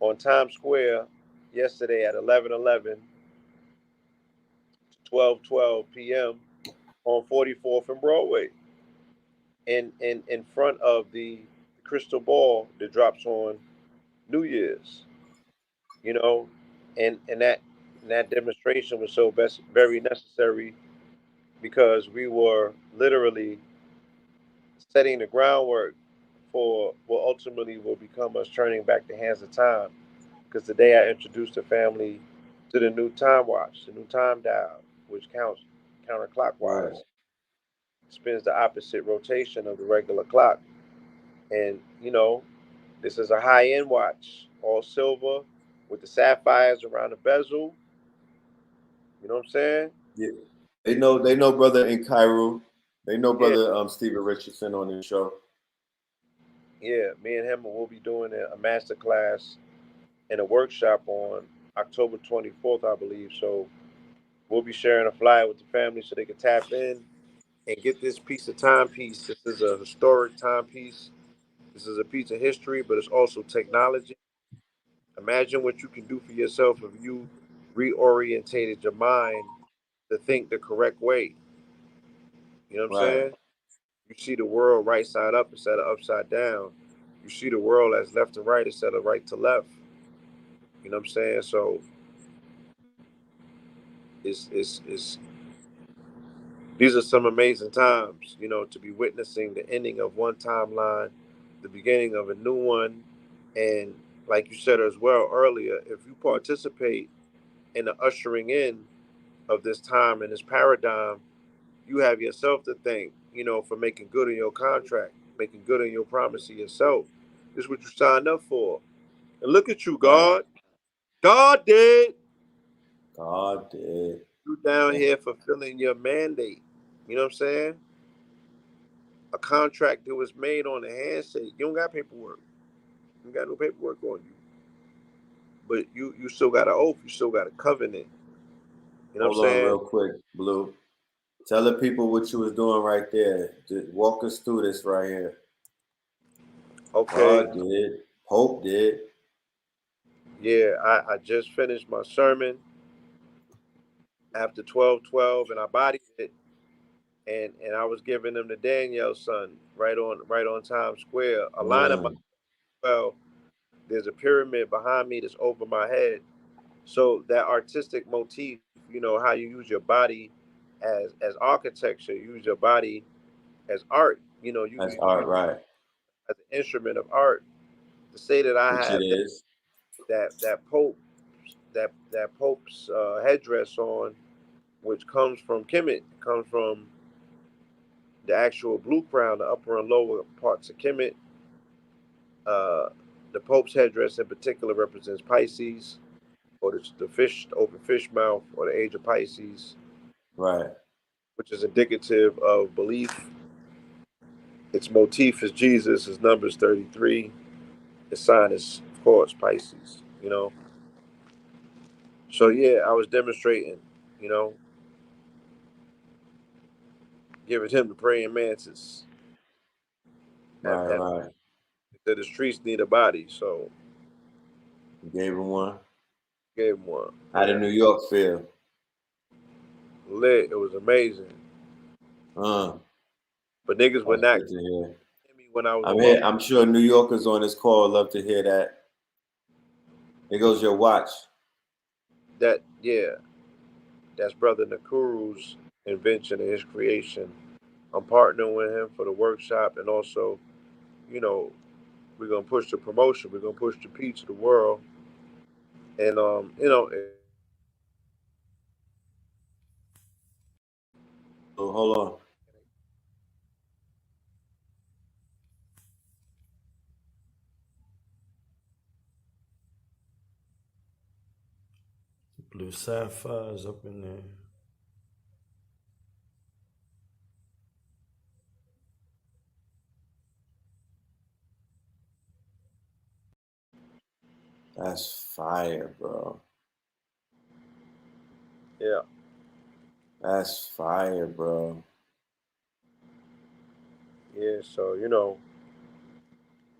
on Times Square yesterday at 11:11 to 12:12 p.m. on 44th and Broadway, in front of the crystal ball that drops on New Year's. You know, and that demonstration was very necessary because we were literally setting the groundwork for what ultimately will become us turning back the hands of time. Because today I introduced the family to the new time watch, the new time dial, which counts Right. counterclockwise, spins the opposite rotation of the regular clock. And, this is a high end watch, all silver with the sapphires around the bezel. You know what I'm saying? Yeah. They know brother in Cairo. They know Yeah, brother Steven Richardson on his show. yeah. Me and him will be doing a master class and a workshop on October 24th, I believe. So we'll be sharing a flyer with the family so they can tap in and get this piece of timepiece. This is a historic timepiece. This is a piece of history, but it's also technology. Imagine what you can do for yourself if you reorientated your mind to think the correct way. You know what I'm Right. saying? You see the world right side up instead of upside down. You see the world as left to right instead of right to left. You know what I'm saying? So it's these are some amazing times, to be witnessing the ending of one timeline, the beginning of a new one. And like you said as well earlier, if you participate in the ushering in of this time and this paradigm, you have yourself to thank, for making good on your contract, making good on your promise to yourself. This is what you signed up for. And look at you, Right. God. God did. God did. You down Yeah. here fulfilling your mandate. You know what I'm saying? A contract that was made on a handshake. You don't got paperwork. You got no paperwork on you. But you still got an oath. You still got a covenant. You know what I'm Hold on saying? real quick, Blue. Tell the people what you was doing right there. Just walk us through this right here. Okay. God did. Hope did. Yeah, I just finished my sermon after 12:12, and I bodied it, and I was giving them the Daniel son right on Times Square. A line of my Mm, 12. There's a pyramid behind me that's over my head. So that artistic motif, how you use your body as architecture, use your body as art. that's You art, right. as an instrument of art. To say that I Which it have is. that pope's headdress on, which comes from Kemet, comes from the actual blue crown, the upper and lower parts of Kemet. Uh, the pope's headdress in particular represents Pisces, or the fish, the open fish mouth, or the age of Pisces, Right. which is indicative of belief. Its motif is Jesus, his number is 33. His sign is, of course, Pisces, So, yeah, I was demonstrating, you know, giving him the praying mantis. Right, Have right. that the streets need a body, so You gave him one. gave him one. How did Yeah. New York feel? Lit. It was amazing. Uh, But niggas would that's not good to hear. hear me when I was I'm above here. I'm sure New Yorkers on this call love to hear that. Here goes your watch. that. Yeah, that's Brother Nakuru's invention and his creation. I'm partnering with him for the workshop, and also, you know, we're gonna push the promotion. We're gonna push the P to the world, and So hold on. Blue sapphires up in there. That's fire, bro. yeah, That's fire, bro. yeah. So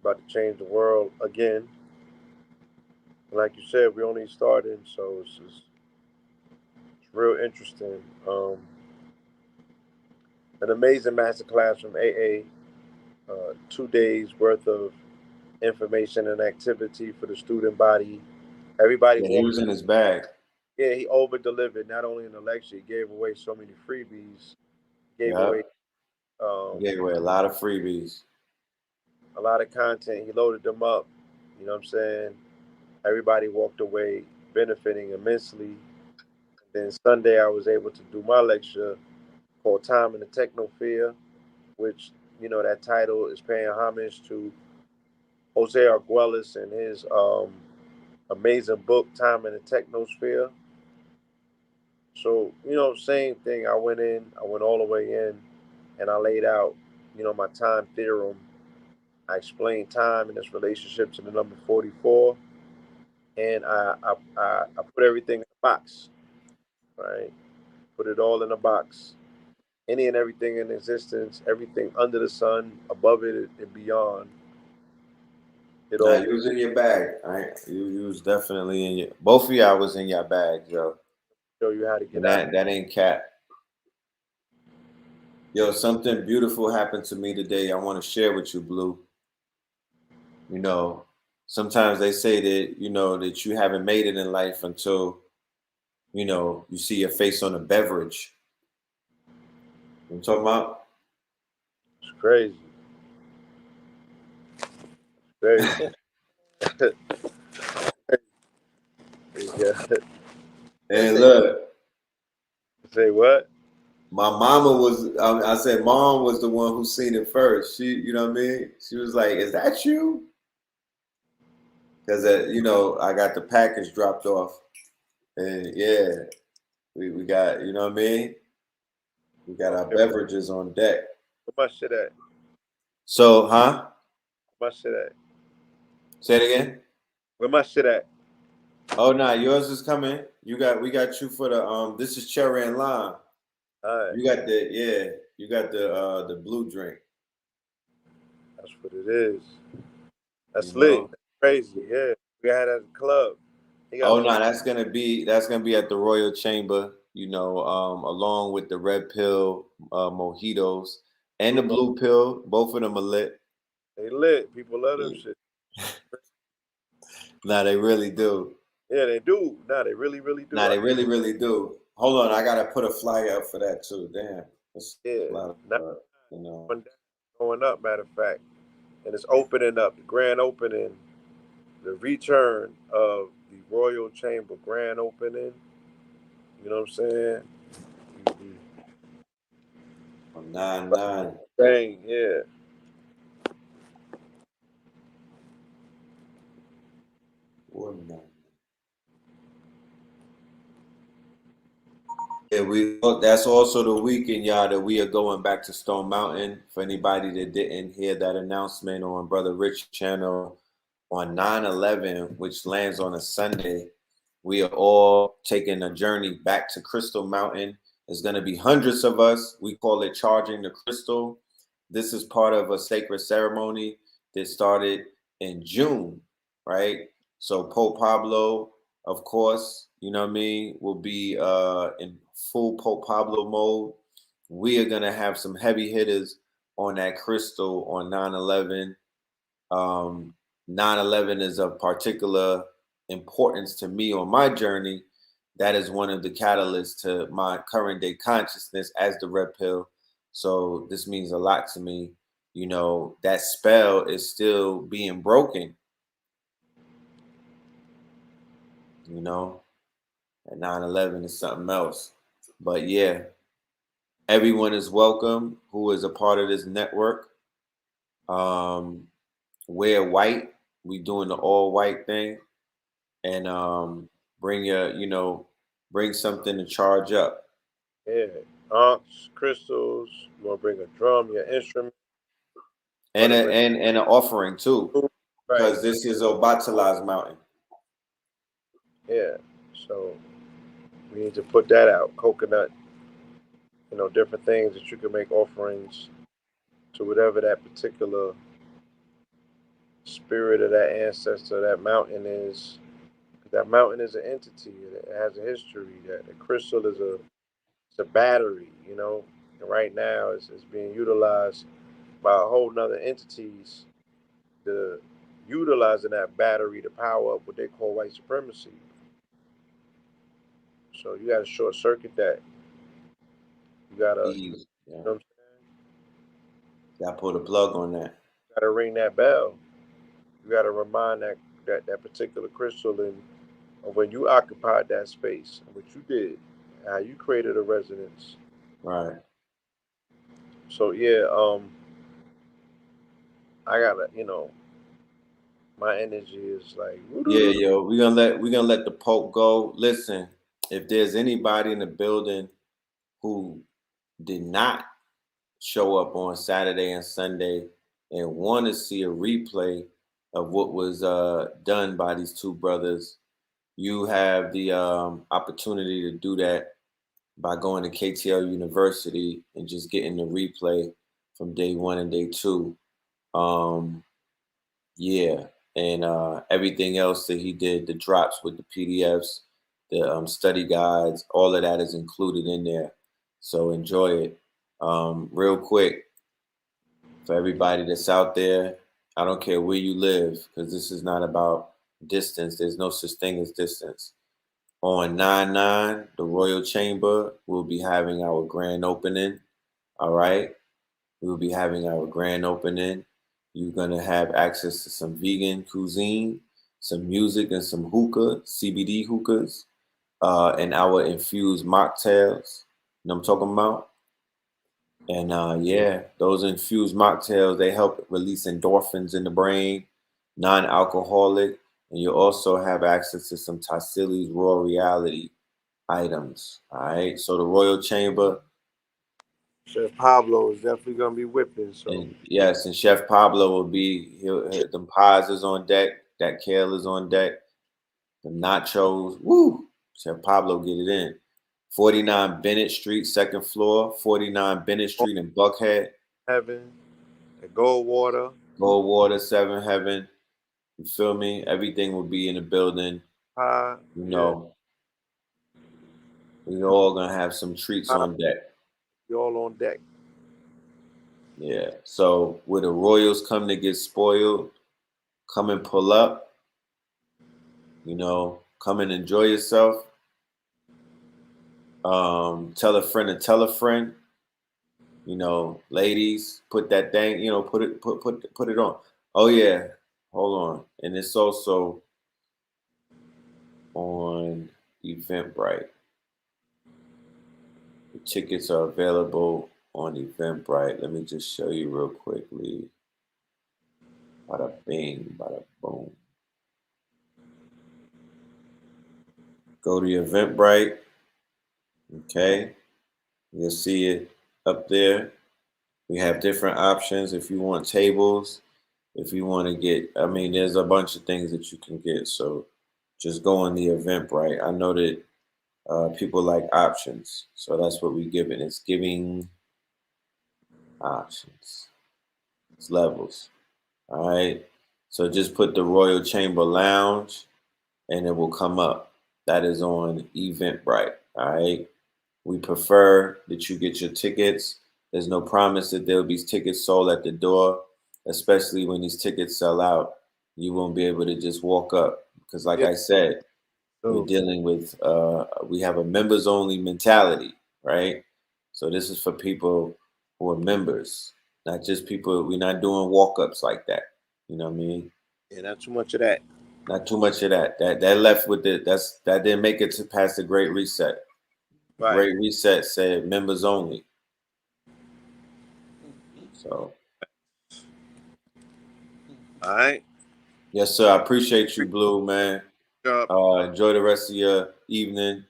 about to change the world again. Like you said, we only started, so it's real interesting. An amazing masterclass from AA. 2 days worth of information and activity for the student body. Everybody Yeah, he walked was out. in his bag. Yeah, he over delivered. Not only in the lecture, he gave away so many freebies. Gave Yeah. away He um, gave away a lot of freebies. a lot of content. He loaded them up. You know what I'm saying? Everybody walked away benefiting immensely. Then Sunday, I was able to do my lecture called "Time in the Technosphere," which that title is paying homage to Jose Arguelles and his amazing book "Time in the Technosphere." So same thing. I went all the way in, and I laid out my time theorem. I explained time and its relationship to the number 44, and I put everything in a box, right? Put it all in a box. Any and everything in existence, everything under the sun, above it and beyond. It Nah, all you was in your bag. You was definitely in your. Both of y'all was in your bag, yo. show you how to get And out. that ain't cap. Yo, something beautiful happened to me today. I want to share with you, Blue. You know, sometimes they say that that you haven't made it in life until you see your face on a beverage. You know what I'm talking It's crazy. Crazy. Yeah. about? And look, Say what? my mama was. I said, mom was the one who seen it first. She, you know what I mean? She was like, "Is that you?" Because I got the package dropped off, and yeah, we got, you know what I mean? We got our Okay. beverages on deck. Where my shit at? So, huh? Where my shit at? Say it again. Where my shit at? Oh no, yours is coming. We got you for the This is cherry and lime. All right. You got the You got the blue drink. That's what it is. You That's lit. know. That's crazy. Yeah. We had at the club. He got Oh some. no, that's gonna be at the Royal Chamber. Along with the red pill mojitos and the blue pill. Both of them are lit. They lit. People love them shit. Nah, they really do. Yeah, they do. Nah, they really, really do. Nah, they really, really do. Hold on, I gotta put a flyer up for that too. Damn, it's Yeah. a lot Now of you know. going up, matter of fact. And it's opening up, the grand opening, the return of the Royal Chamber grand opening. You know what I'm saying? Mhm. 9-9. Bang, yeah. Yeah, that's also the weekend, y'all, that we are going back to Stone Mountain. For anybody that didn't hear that announcement on Brother Rich channel on 9/11, which lands on a Sunday, we are all taking a journey back to Crystal Mountain. There's going to be hundreds of us. We call it Charging the Crystal. This is part of a sacred ceremony that started in June, right? So Pope Pablo, of course, you know what I mean, will be in full Pope Pablo mode. We are gonna have some heavy hitters on that crystal on 9/11. 9/11 is of particular importance to me on my journey. That is one of the catalysts to my current day consciousness as the red pill. So this means a lot to me. That spell is still being broken, you know, and 9/11 is something else. But yeah, everyone is welcome who is a part of this network. Um, wear white. We doing the all white thing. And bring bring something to charge up. Yeah. Ankhs, crystals, you wanna bring a drum, your instrument, And wanna a, bring and an offering too, food. Right. because this is Obatala's mountain. Yeah. So we need to put that out. Coconut, different things that you can make offerings to whatever that particular spirit of that ancestor, that mountain is. That mountain is an entity. It has a history. That the crystal is it's a battery, and right now it's being utilized by a whole nother entities to utilizing that battery to power up what they call white supremacy. So you got to short circuit that. You got to, Ease. Yeah. what I'm saying? Got to pull the plug on that. gotta ring that bell. You gotta remind that particular crystal and when you occupied that space, and what you did, how you created a resonance. Right. So yeah, I gotta, my energy is like, Yeah, yo, we're gonna let the Pope go. Listen, if there's anybody in the building who did not show up on Saturday and Sunday and want to see a replay of what was done by these two brothers, you have the opportunity to do that by going to KTL University and just getting the replay from day one and day two. Um, yeah, and everything else that he did, the drops with the PDFs, the study guides, all of that is included in there. So enjoy it. Real quick, for everybody that's out there, I don't care where you live, because this is not about distance. There's no such thing as distance. On 9/9, the Royal Chamber will be having our grand opening. All right. We'll be having our grand opening. You're going to have access to some vegan cuisine, some music, and some hookah, CBD hookahs, and our infused mocktails. You know what I'm talking about? And yeah, those infused mocktails, they help release endorphins in the brain, non-alcoholic, and you also have access to some Tassili's Raw Reality items. All right. So the Royal Chamber, Chef Pablo is definitely gonna be whipping. So and yes, and Chef Pablo will be, them pies is on deck, that kale is on deck, the nachos, woo! Chef Pablo get it in. 49 Bennett Street, second floor, 49 Bennett Street in Buckhead. heaven, the gold water, Goldwater, Seven Heaven. You feel me? Everything will be in the building. pie, You yeah, know, we're all gonna have some treats pie, on deck. you all on deck. Yeah. So where the Royals come to get spoiled, come and pull up. Come and enjoy yourself. Tell a friend to tell a friend. Ladies, put that thing. Put it on. Oh yeah, hold on. And it's also on Eventbrite. The tickets are available on Eventbrite. Let me just show you real quickly. Bada bing, bada boom. Go to Eventbrite. Okay. You'll see it up there. We have different options if you want tables. If you want to get, there's a bunch of things that you can get. So just go on the Eventbrite. I know that people like options. So that's what we give it. It's giving options. It's levels. All right. So just put the Royal Chamber Lounge and it will come up. That is on Eventbrite. All right. We prefer that you get your tickets. There's no promise that there'll be tickets sold at the door, especially when these tickets sell out. You won't be able to just walk up because, like Yeah. I said, we're So dealing with, we have a members only mentality, right? So this is for people who are members, not just people. We're not doing walk ups like that. You know what I mean? yeah, not too much of that. Not too much of that. That left with it. That didn't make it to past the Great Reset. Right. Great Reset said members only. So, All right. yes, sir. I appreciate you, Blue, man. Up. Enjoy the rest of your evening,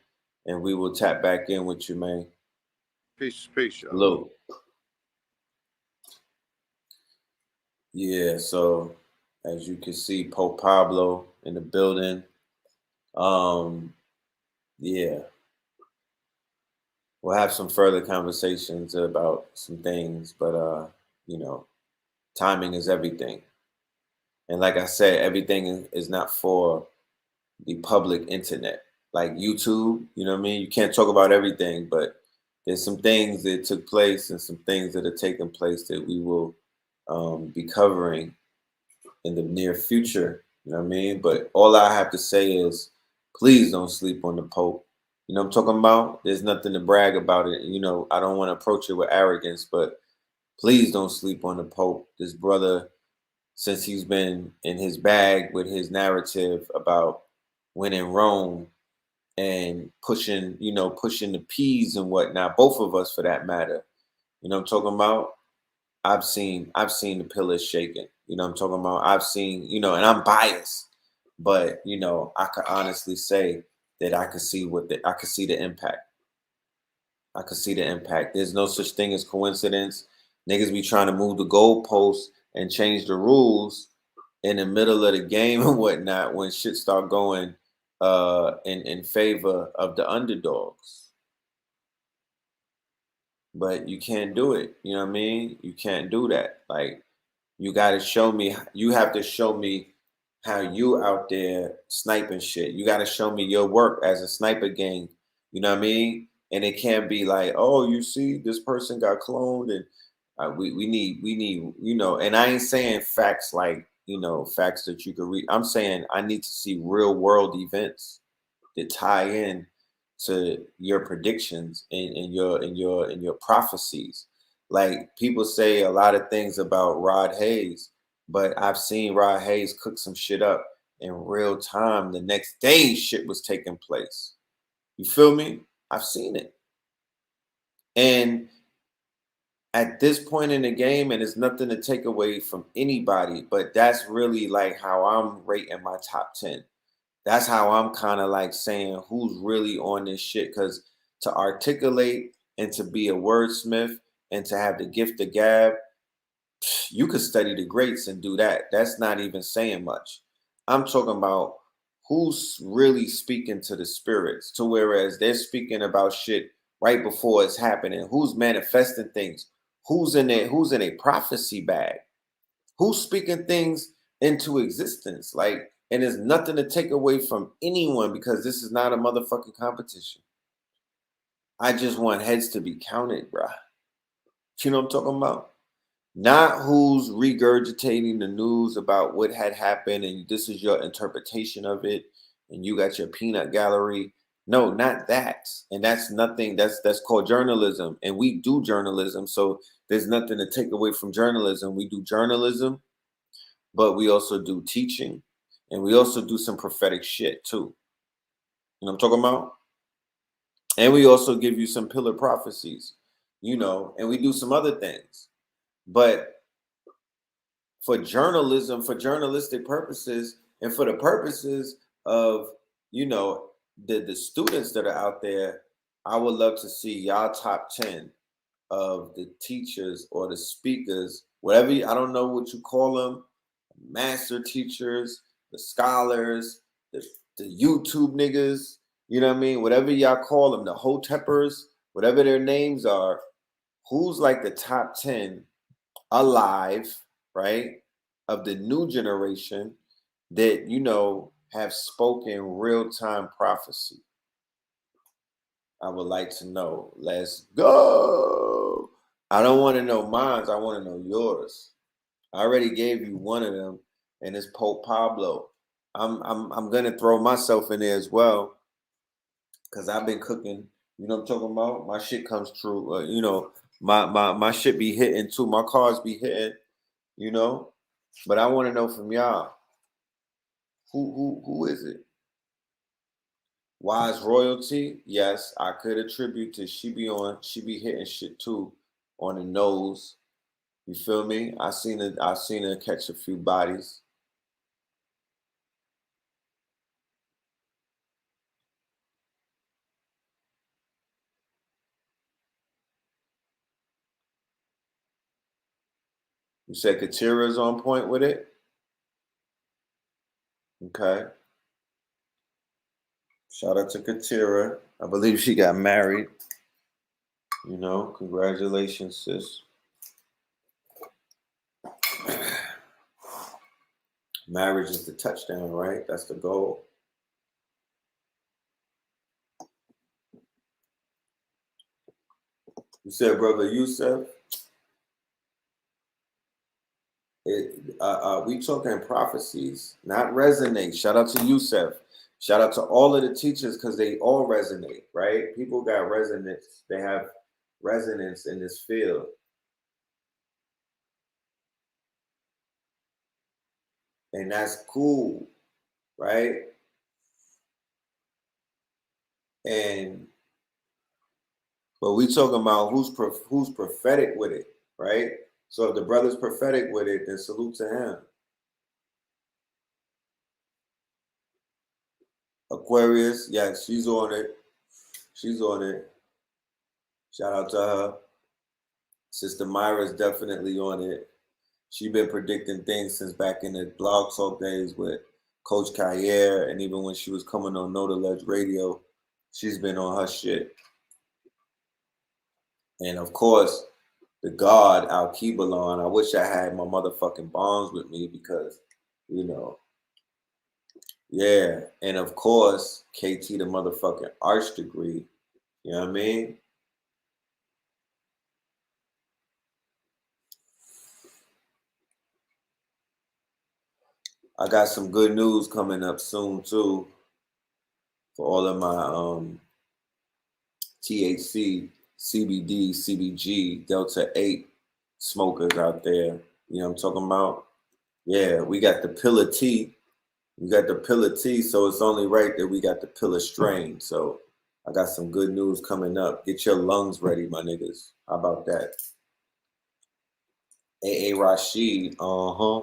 and we will tap back in with you, man. Peace, y'all. Blue. Yeah, so as you can see, Pope Pablo in the building. Yeah, we'll have some further conversations about some things, but timing is everything. And like I said, everything is not for the public internet, like YouTube. You know what I mean? You can't talk about everything, but there's some things that took place and some things that are taking place that we will be covering in the near future. You know what I mean? But all I have to say is, please don't sleep on the Pope. You know what I'm talking about? There's nothing to brag about it. I don't want to approach it with arrogance, but please don't sleep on the Pope. This brother since he's been in his bag with his narrative about winning Rome and pushing, pushing the P's and whatnot. Both of us, for that matter. You know what I'm talking about? I've seen the pillars shaken. You know what I'm talking about? I've seen, and I'm biased, but I could honestly say that I could see I could see the impact. I could see the impact. There's no such thing as coincidence. Niggas be trying to move the goalposts and change the rules in the middle of the game and whatnot when shit start going in favor of the underdogs. But you can't do it. You know what I mean? You can't do that. Like, you gotta show me, you have to show me how you out there sniping shit. You gotta show me your work as a sniper gang. You know what I mean? And it can't be like, oh, you see, this person got cloned, and we need, and I ain't saying facts like, facts that you could read. I'm saying I need to see real world events that tie in to your predictions and your prophecies. Like, people say a lot of things about Rod Hayes, but I've seen Rod Hayes cook some shit up in real time. The next day, shit was taking place. You feel me? I've seen it. And at this point in the game, and it's nothing to take away from anybody, but that's really like how I'm rating my top 10. That's how I'm kind of like saying who's really on this shit. Because to articulate and to be a wordsmith and to have the gift of gab, you could study the greats and do that. That's not even saying much. I'm talking about who's really speaking to the spirits, to whereas they're speaking about shit right before it's happening. Who's manifesting things? Who's in a prophecy bag? Who's speaking things into existence? Like, and there's nothing to take away from anyone because this is not a motherfucking competition. I just want heads to be counted, bruh. You know what I'm talking about? Not who's regurgitating the news about what had happened and this is your interpretation of it and you got your peanut gallery. No, not that. And that's nothing. That's called journalism. And we do journalism. So there's nothing to take away from journalism. We do journalism, but we also do teaching, and we also do some prophetic shit too. You know what I'm talking about? And we also give you some pillar prophecies, and we do some other things. But for journalism, for journalistic purposes, and for the purposes of, the students that are out there, I would love to see y'all top 10 of the teachers or the speakers, whatever, I don't know what you call them, master teachers, the scholars, the YouTube niggas, you know what I mean? Whatever y'all call them, the hoteppers, whatever their names are, who's like the top 10 alive, right, of the new generation that, have spoken real-time prophecy. I would like to know. Let's go. I don't want to know mine. I want to know yours. I already gave you one of them, and it's Pope Pablo. I'm gonna throw myself in there as well because I've been cooking. You know what I'm talking about? My shit comes true. My shit be hitting too. My cars be hitting. But I want to know from y'all, who is it? Wise royalty? Yes, I could attribute to she be hitting shit too on the nose. You feel me? I've seen her catch a few bodies. You said Katira's on point with it? Okay. Shout out to Katira. I believe she got married. Congratulations, sis. Marriage is the touchdown, right? That's the goal. You said, Brother Yusef, we talking prophecies, not resonate. Shout out to Yusef. Shout out to all of the teachers because they all resonate, right? People got resonance. They have resonance in this field. And that's cool, right? But we talking about who's prophetic with it, right? So if the brother's prophetic with it, then salute to him. Aquarius, yes, she's on it. She's on it. Shout out to her. Sister Myra's definitely on it. She's been predicting things since back in the blog talk days with Coach Kayer, and even when she was coming on Know the Ledge Radio, she's been on her shit. And of course, the God, Al Kibalon. I wish I had my motherfucking bonds with me because, you know, yeah. And of course, KT, the motherfucking arch degree. You know what I mean? I got some good news coming up soon too for all of my THC, CBD, CBG, Delta 8 smokers out there. You know what I'm talking about? Yeah, we got the Pillar T. We got the Pillar T, so it's only right that we got the Pillar strain. So I got some good news coming up. Get your lungs ready, my niggas. How about that? AA Rashid, uh-huh.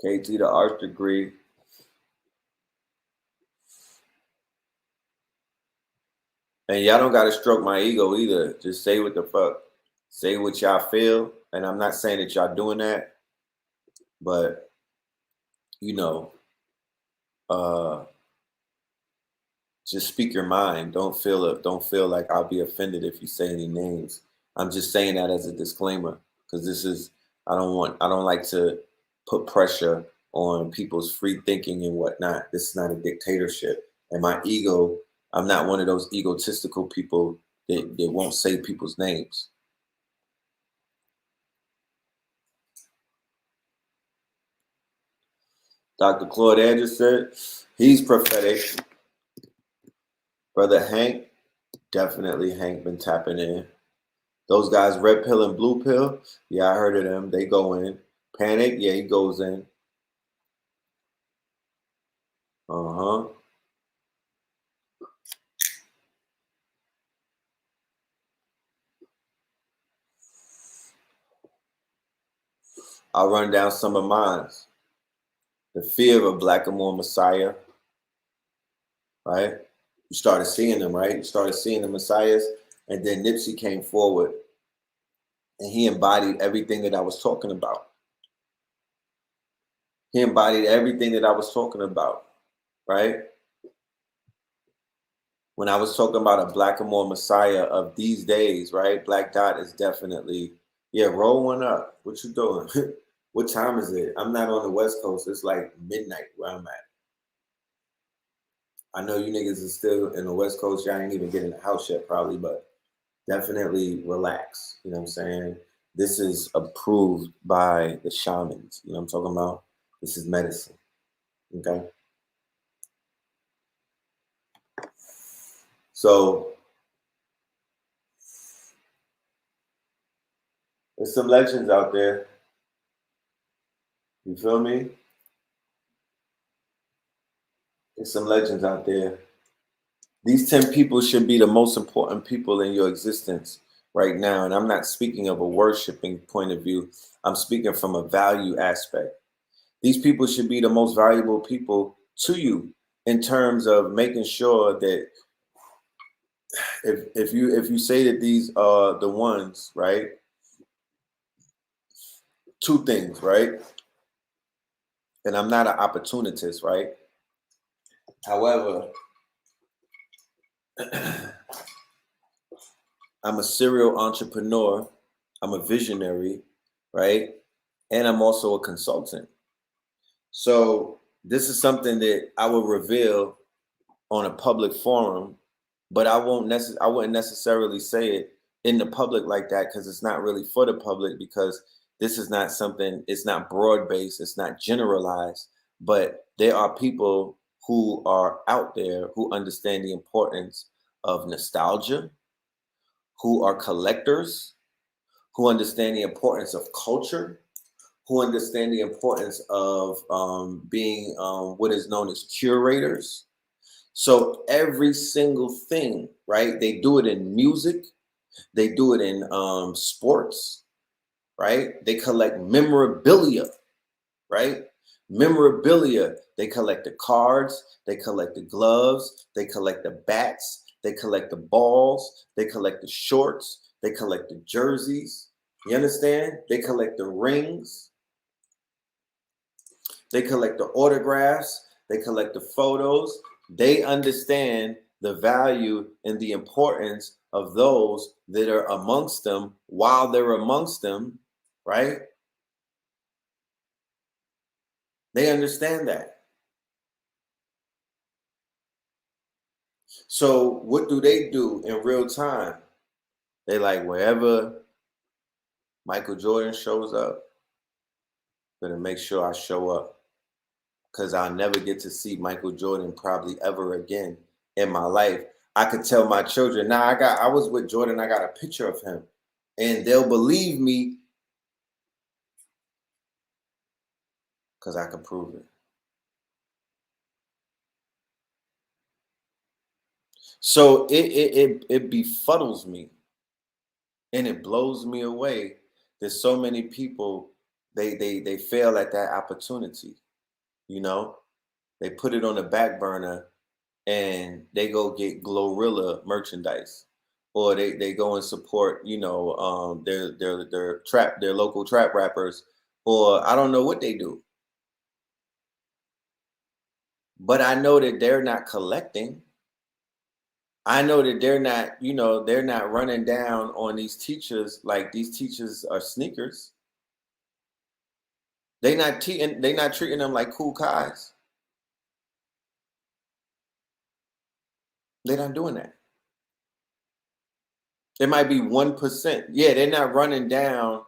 KT, the arch degree. And y'all don't gotta stroke my ego either. Just say what the fuck. Say what y'all feel. And I'm not saying that y'all doing that, but you know, just speak your mind. Don't feel like I'll be offended if you say any names. I'm just saying that as a disclaimer because this is I don't like to put pressure on people's free thinking and whatnot. This is not a dictatorship. And my ego, I'm not one of those egotistical people that won't say people's names. Dr. Claude Andrews said he's prophetic. Brother Hank, definitely Hank been tapping in. Those guys, Red Pill and Blue Pill, yeah, I heard of them. They go in. Panic, yeah, he goes in. Uh-huh. I'll run down some of mine. The Fear of a Blackamoor Messiah, right? You started seeing them, right? You started seeing the Messiahs, and then Nipsey came forward, and he embodied everything that I was talking about. He embodied everything that I was talking about, right? When I was talking about a Blackamoor Messiah of these days, right? Black Dot is definitely, yeah, roll one up. What you doing? What time is it? I'm not on the West Coast. It's like midnight where I'm at. I know you niggas are still in the West Coast. Y'all ain't even getting the house yet probably, but definitely relax. You know what I'm saying? This is approved by the shamans. You know what I'm talking about? This is medicine. Okay? So there's some legends out there. You feel me? There's some legends out there. These 10 people should be the most important people in your existence right now. And I'm not speaking of a worshiping point of view. I'm speaking from a value aspect. These people should be the most valuable people to you in terms of making sure that if you say that these are the ones, right? Two things, right? And I'm not an opportunist, right? However, I'm a serial entrepreneur. I'm a visionary, right? And I'm also a consultant. So this is something that I will reveal on a public forum, but I wouldn't necessarily say it in the public like that because it's not really for the public because this is not something, it's not broad-based, it's not generalized, but there are people who are out there who understand the importance of nostalgia, who are collectors, who understand the importance of culture, who understand the importance of being what is known as curators. So every single thing, right? They do it in music, they do it in sports, right? They collect memorabilia, right? Memorabilia. They collect the cards, they collect the gloves, they collect the bats, they collect the balls, they collect the shorts, they collect the jerseys. You understand? They collect the rings, they collect the autographs, they collect the photos. They understand the value and the importance of those that are amongst them while they're amongst them, right? They understand that. So what do they do in real time? They like, wherever Michael Jordan shows up, gonna make sure I show up, because I'll never get to see Michael Jordan probably ever again in my life. I could tell my children, nah, I was with Jordan, I got a picture of him. And they'll believe me because I can prove it. So it befuddles me and it blows me away that so many people they fail at that opportunity. You know, they put it on the back burner and they go get Glorilla merchandise, or they go and support, you know, their local trap rappers, or I don't know what they do. But I know that they're not collecting. I know that they're not, you know, they're not running down on these teachers like these teachers are sneakers. They not treating them like cool guys. They're not doing that. It might be 1%. Yeah, they're not running down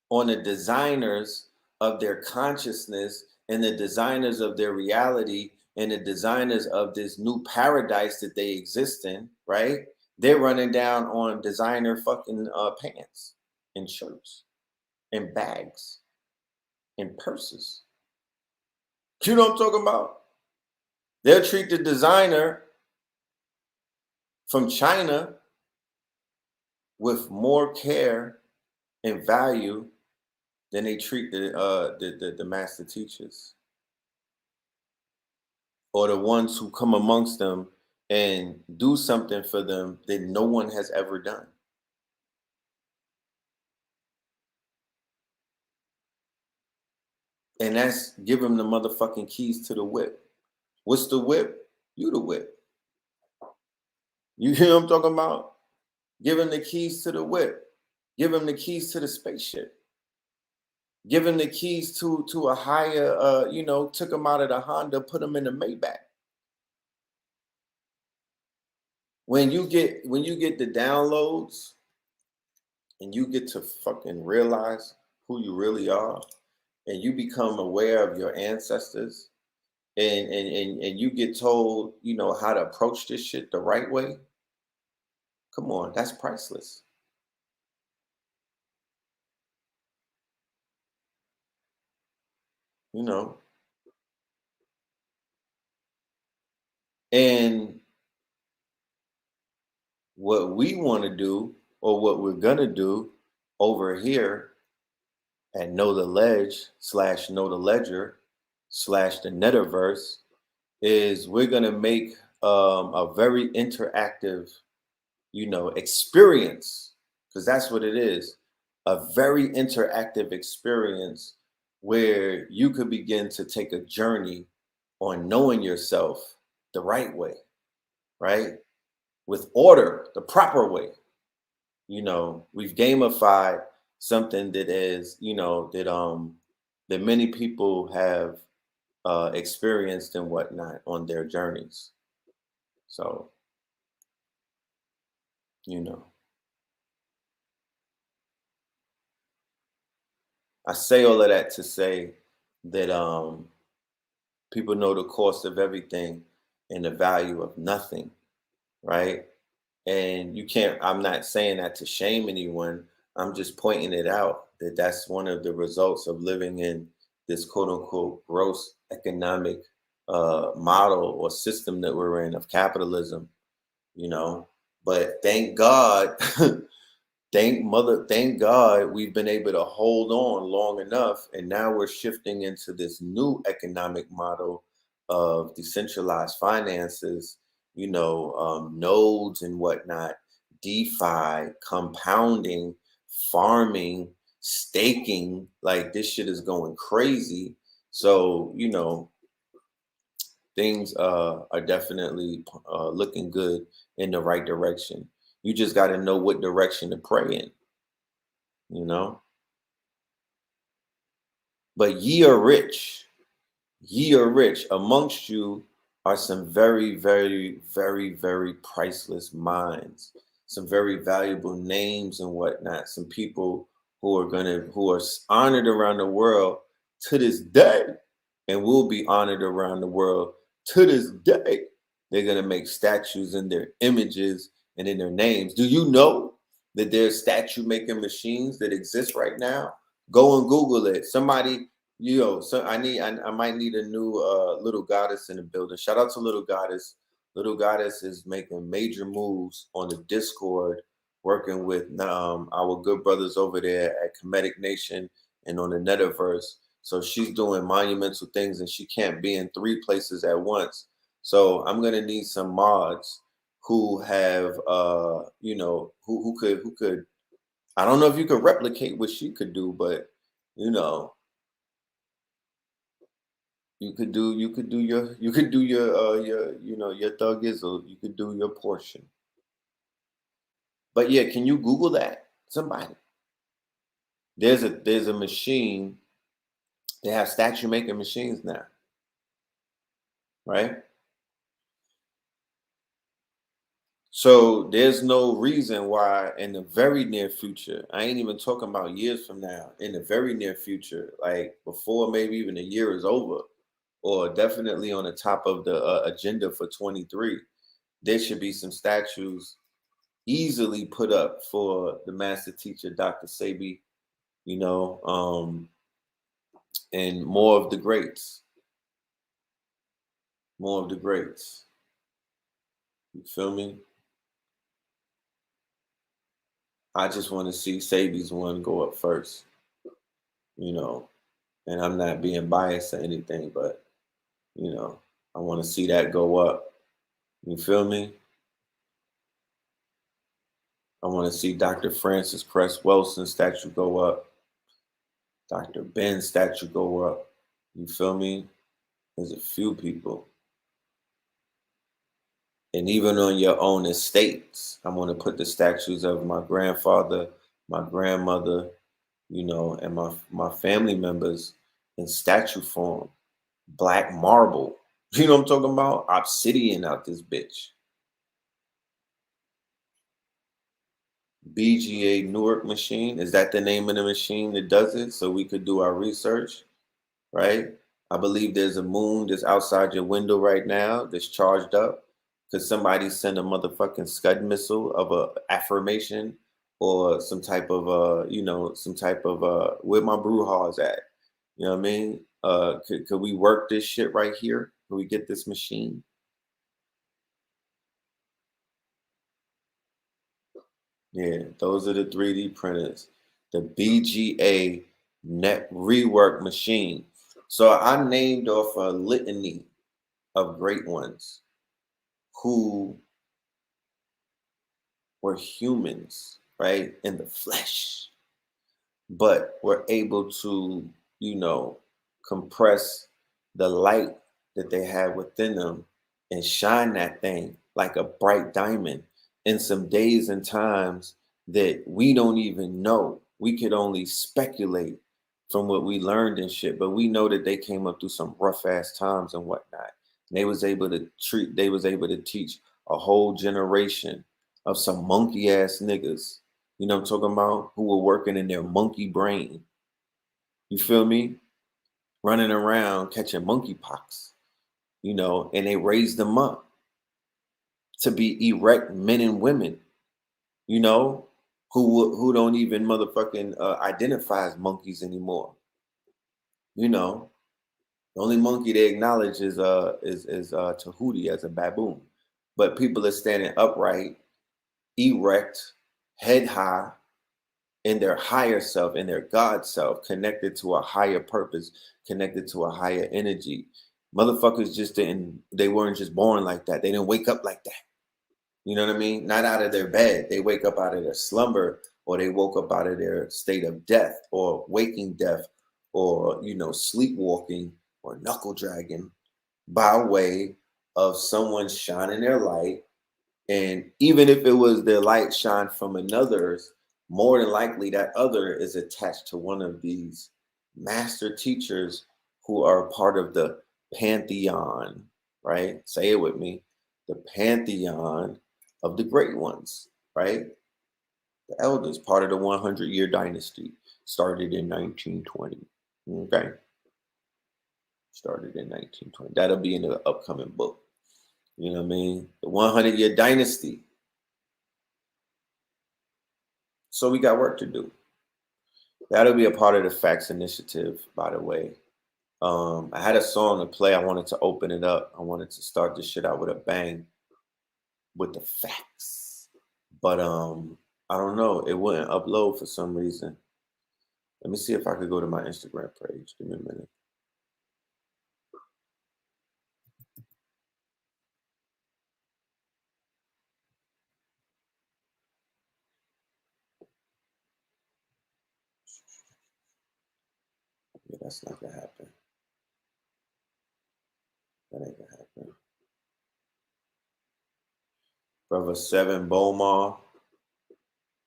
on the designers of their consciousness and the designers of their reality and the designers of this new paradise that they exist in, right? They're running down on designer fucking pants and shirts and bags and purses. You know what I'm talking about? They'll treat the designer from China with more care and value than they treat the master teachers, or the ones who come amongst them and do something for them that no one has ever done. And that's give them the motherfucking keys to the whip. What's the whip? You the whip. You hear what I'm talking about? Give him the keys to the whip. Give him the keys to the spaceship. Give him the keys to a higher, you know, took him out of the Honda, put him in the Maybach. When you get the downloads and you get to fucking realize who you really are, and you become aware of your ancestors, and you get told, you know, how to approach this shit the right way, come on, that's priceless. You know. And what we want to do, or what we're gonna do over here at Know the Ledge / Know the Ledger / the Netaverse, is we're gonna make a very interactive, you know, experience, because that's what it is, a very interactive experience where you could begin to take a journey on knowing yourself the right way, right? With order, the proper way. You know, we've gamified something that is, you know, that many people have experienced and whatnot on their journeys. So, you know, I say all of that to say that people know the cost of everything and the value of nothing, right? And you can't, I'm not saying that to shame anyone. I'm just pointing it out that that's one of the results of living in this quote unquote gross economic model or system that we're in of capitalism, you know. But thank God, thank God we've been able to hold on long enough. And now we're shifting into this new economic model of decentralized finances, you know, nodes and whatnot, DeFi, compounding, farming, staking. Like this shit is going crazy. So, you know, things are definitely looking good in the right direction. You just got to know what direction to pray in, you know. But ye are rich. Amongst you are some very, very, very, very priceless minds, some very valuable names and whatnot. Some people who are honored around the world to this day, and will be honored around the world to this day. They're gonna make statues in their images and in their names. Do you know that there's statue making machines that exist right now? Go and Google it. Somebody, you know, so I might need a new little goddess in the building. Shout out to little goddess. Little goddess is making major moves on the Discord, working with our good brothers over there at Comedic Nation and on the Netaverse. So she's doing monumental things, and she can't be in 3 places at once. So I'm gonna need some mods who have you know, who could, I don't know if you could replicate what she could do, but you know, you could do your you know, your thuggizzle, you could do your portion. But yeah, can you Google that? Somebody. There's a machine. They have statue making machines now, right? So there's no reason why in the very near future, I ain't even talking about years from now, in the very near future, like before maybe even a year is over, or definitely on the top of the agenda for 23, there should be some statues easily put up for the master teacher, Dr. Sebi, you know, and more of the greats, more of the greats. You feel me? I just want to see Sabi's one go up first, you know, and I'm not being biased or anything, but, you know, I want to see that go up. You feel me? I want to see Dr. Francis Cress Wilson statue go up, Dr. Ben statue go up. You feel me? There's a few people. And even on your own estates, I'm going to put the statues of my grandfather, my grandmother, you know, and my family members in statue form. Black marble. You know what I'm talking about? Obsidian out this bitch. BGA Newark machine. Is that the name of the machine that does it? So we could do our research, right? I believe there's a moon that's outside your window right now that's charged up. Could somebody send a motherfucking Scud missile of a affirmation or some type of you know, some type of where my brouhahas at? You know what I mean? Could we work this shit right here? Could we get this machine? Yeah, those are the 3D printers. The BGA net rework machine. So I named off a litany of great ones who were humans, right, in the flesh, but were able to, you know, compress the light that they had within them and shine that thing like a bright diamond in some days and times that we don't even know. We could only speculate from what we learned and shit, but we know that they came up through some rough ass times and whatnot. And they was able to teach a whole generation of some monkey ass niggas, you know what I'm talking about, who were working in their monkey brain. You feel me? Running around catching monkeypox, you know, and they raised them up to be erect men and women, you know, who don't even motherfucking identify as monkeys anymore. You know, the only monkey they acknowledge is Tahuti as a baboon. But people are standing upright, erect, head high, in their higher self, in their God self, connected to a higher purpose, connected to a higher energy. Motherfuckers they weren't just born like that. They didn't wake up like that. You know what I mean? Not out of their bed. They wake up out of their slumber, or they woke up out of their state of death, or waking death, or, sleepwalking, or knuckle dragging by way of someone shining their light. And even if it was their light shine from another's, more than likely that other is attached to one of these master teachers who are part of the pantheon, right? Say it with me. The pantheon of the great ones, right? The elders, part of the 100-year dynasty, started in 1920. Okay. Started in 1920. That'll be in the upcoming book. You know what I mean? The 100-year dynasty. So we got work to do. That'll be a part of the Facts Initiative, by the way. I had a song to play. I wanted to open it up. I wanted to start this shit out with a bang with the facts. But I don't know. It wouldn't upload for some reason. Let me see if I could go to my Instagram page. Give me a minute. Yeah, that's not gonna happen. That ain't gonna happen. Brother 7 Bomar.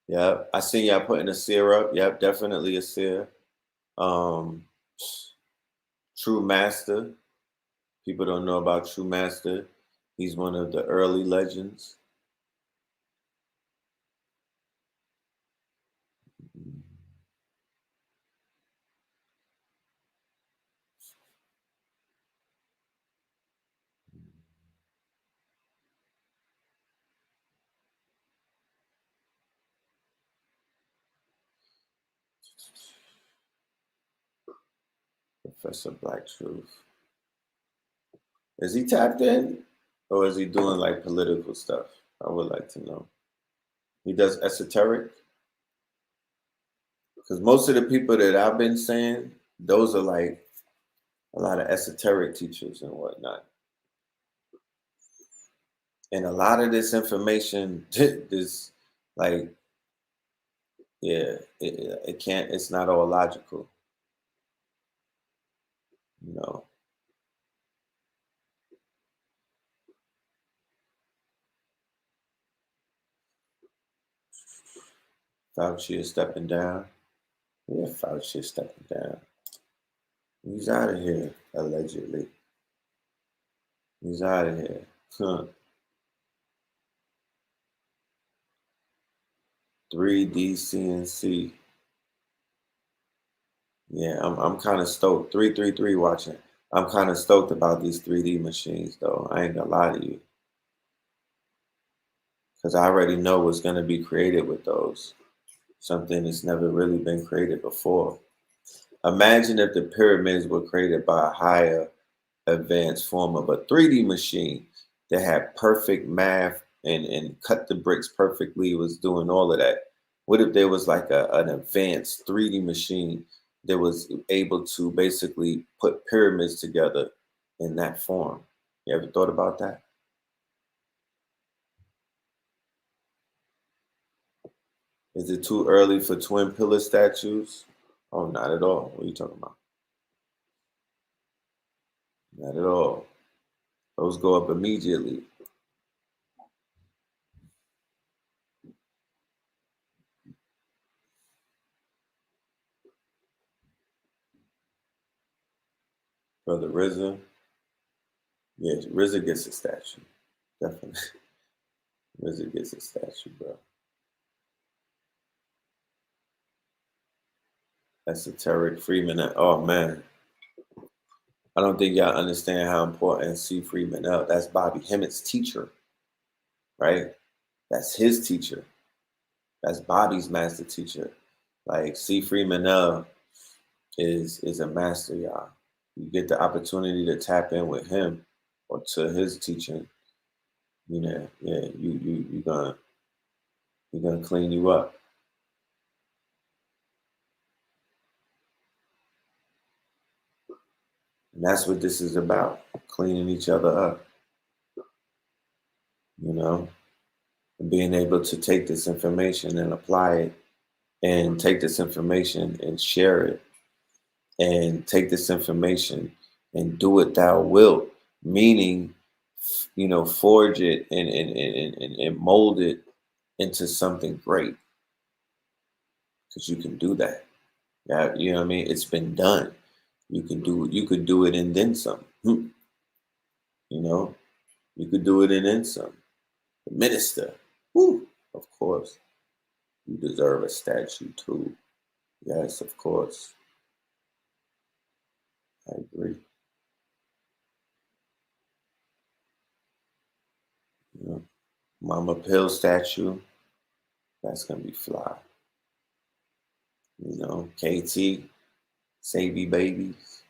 Yep. I seen y'all putting a seer up. Yep, definitely a seer. True Master. People don't know about True Master. He's one of the early legends. Professor Black Truth. Is he tapped in? Or is he doing like political stuff? I would like to know. He does esoteric? Because most of the people that I've been saying, those are like a lot of esoteric teachers and whatnot. And a lot of this information, this like, yeah, it can't, it's not all logical. No. Fauci is stepping down. Yeah, Fauci is stepping down. He's out of here, allegedly. He's out of here. Huh. 3D CNC. Yeah, I'm kind of stoked. 333 watching. I'm kind of stoked about these 3D machines, though. I ain't gonna lie to you. Because I already know what's going to be created with those. Something that's never really been created before. Imagine if the pyramids were created by a higher advanced form of a 3D machine that had perfect math and cut the bricks perfectly, was doing all of that. What if there was like an advanced 3D machine that was able to basically put pyramids together in that form? You ever thought about that? Is it too early for twin pillar statues? Oh, not at all. What are you talking about? Not at all. Those go up immediately. Brother RZA. Yeah, RZA gets a statue. Definitely. RZA gets a statue, bro. Esoteric Freeman. Oh, man. I don't think y'all understand how important C. Freeman is. That's Bobby Hemmett's teacher, right? That's his teacher. That's Bobby's master teacher. Like C. Freeman is a master, y'all. You get the opportunity to tap in with him or to his teaching. You know, yeah, you're gonna clean you up. And that's what this is about, cleaning each other up, you know, and being able to take this information and apply it and take this information and share it and take this information and do it thou wilt, meaning, you know, forge it and mold it into something great because you can do that. Yeah, you know what I mean? It's been done. You could do it and then some. You know, you could do it and then some. The minister, woo, of course, you deserve a statue too. Yes, of course. I agree. You know, Mama Pill statue, that's gonna be fly. You know, KT, Savvy Babies,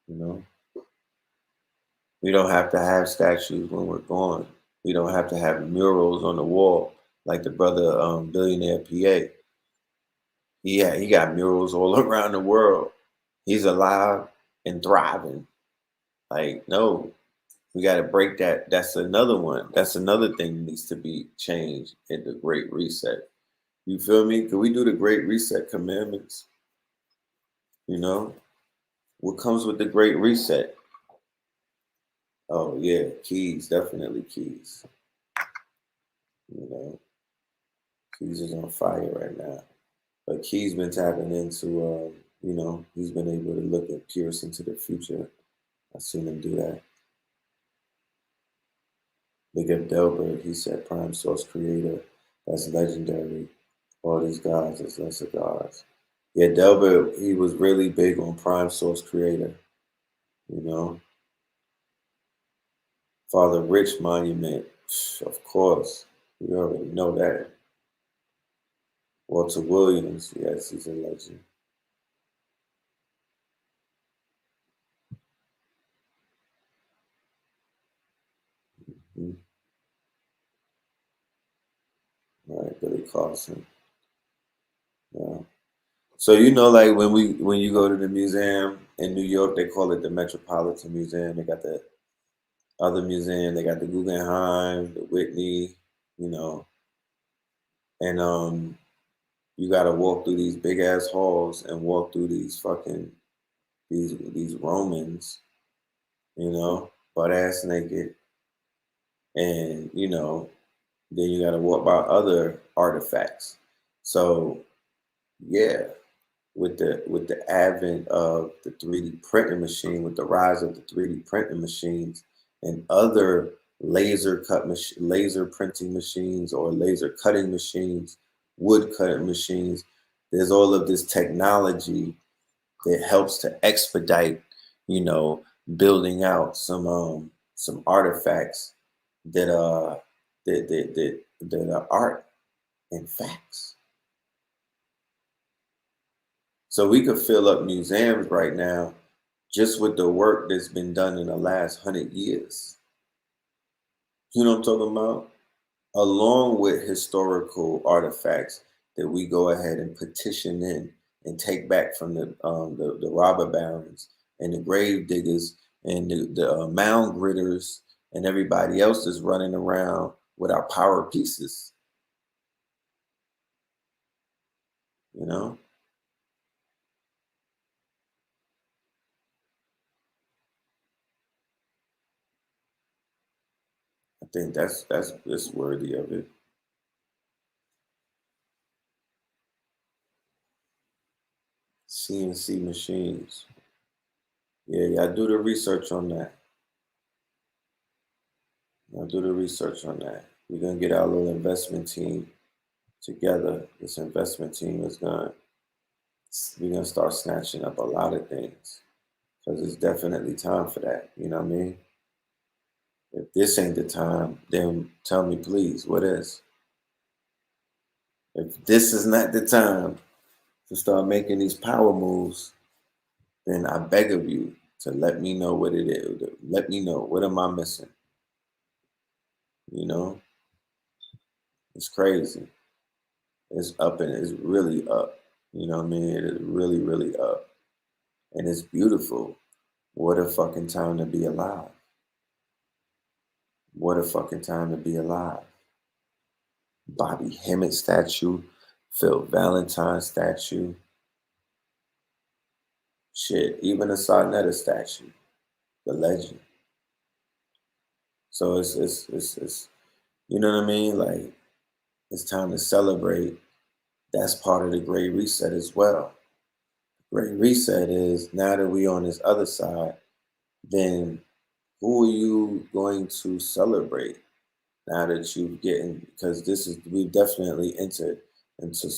you know. We don't have to have statues when we're gone. We don't have to have murals on the wall like the brother Billionaire PA. Yeah, he got murals all around the world. He's alive and thriving. Like, no, we got to break that. That's another one. That's another thing that needs to be changed in the Great Reset. You feel me? Can we do the Great Reset commandments? You know, what comes with the Great Reset? Oh yeah, keys, definitely keys. You know, keys is on fire right now. But Key's been tapping into, you know, he's been able to look and pierce into the future. I've seen him do that. Big up Delbert, he said prime source creator. That's legendary. All these gods is lesser gods. Yeah, Delbert, he was really big on prime source creator. You know, Father Rich Monument, of course. You already know that. Walter Williams, yes, he's a legend. Mm-hmm. All right, Billy Carson. Yeah. So you know, like when you go to the museum in New York, they call it the Metropolitan Museum. They got the other museum, they got the Guggenheim, the Whitney, you know, and you gotta walk through these big ass halls and walk through these fucking these Romans, you know, butt ass naked, and you know, then you gotta walk by other artifacts. So yeah, with the advent of the 3D printing machine, with the rise of the 3D printing machines and other laser printing machines or laser cutting machines, wood cutting machines, there's all of this technology that helps to expedite, you know, building out some artifacts that that are art and facts. So we could fill up museums right now just with the work that's been done in the last 100 years. You know what I'm talking about? Along with historical artifacts that we go ahead and petition in and take back from the robber barons and the grave diggers and the mound gritters and everybody else that's running around with our power pieces. You know? I think that's worthy of it. CNC machines. Yeah, I do the research on that. I'll do the research on that. We're gonna get our little investment team together. This investment team is we're gonna start snatching up a lot of things because it's definitely time for that. You know what I mean? If this ain't the time, then tell me please, what is? If this is not the time to start making these power moves, then I beg of you to let me know what it is. Let me know, what am I missing? You know, it's crazy. It's up and it's really up. You know what I mean? It is really, really up. And it's beautiful. What a fucking time to be alive. What a fucking time to be alive. Bobby Hemmett statue, Phil Valentine statue. Shit, even a Sarnetta statue, the legend. So it's you know what I mean? Like, it's time to celebrate. That's part of the Great Reset as well. Great Reset is, now that we on this other side, then who are you going to celebrate now that you've getting, because we've definitely entered into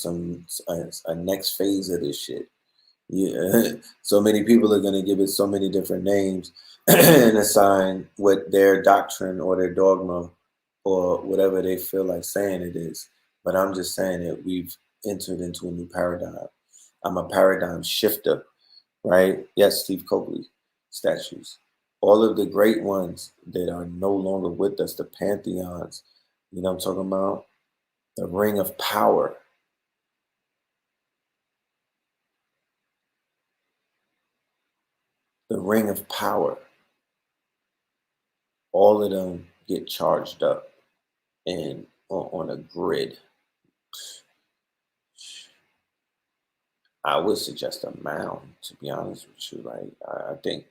a next phase of this shit. Yeah, so many people are going to give it so many different names and assign what their doctrine or their dogma or whatever they feel like saying it is. But I'm just saying that we've entered into a new paradigm. I'm a paradigm shifter, right? Yes, Steve Copley statues. All of the great ones that are no longer with us, the pantheons, you know what I'm talking about? The ring of power. The ring of power. All of them get charged up and on a grid. I would suggest a mound, to be honest with you. Like, I think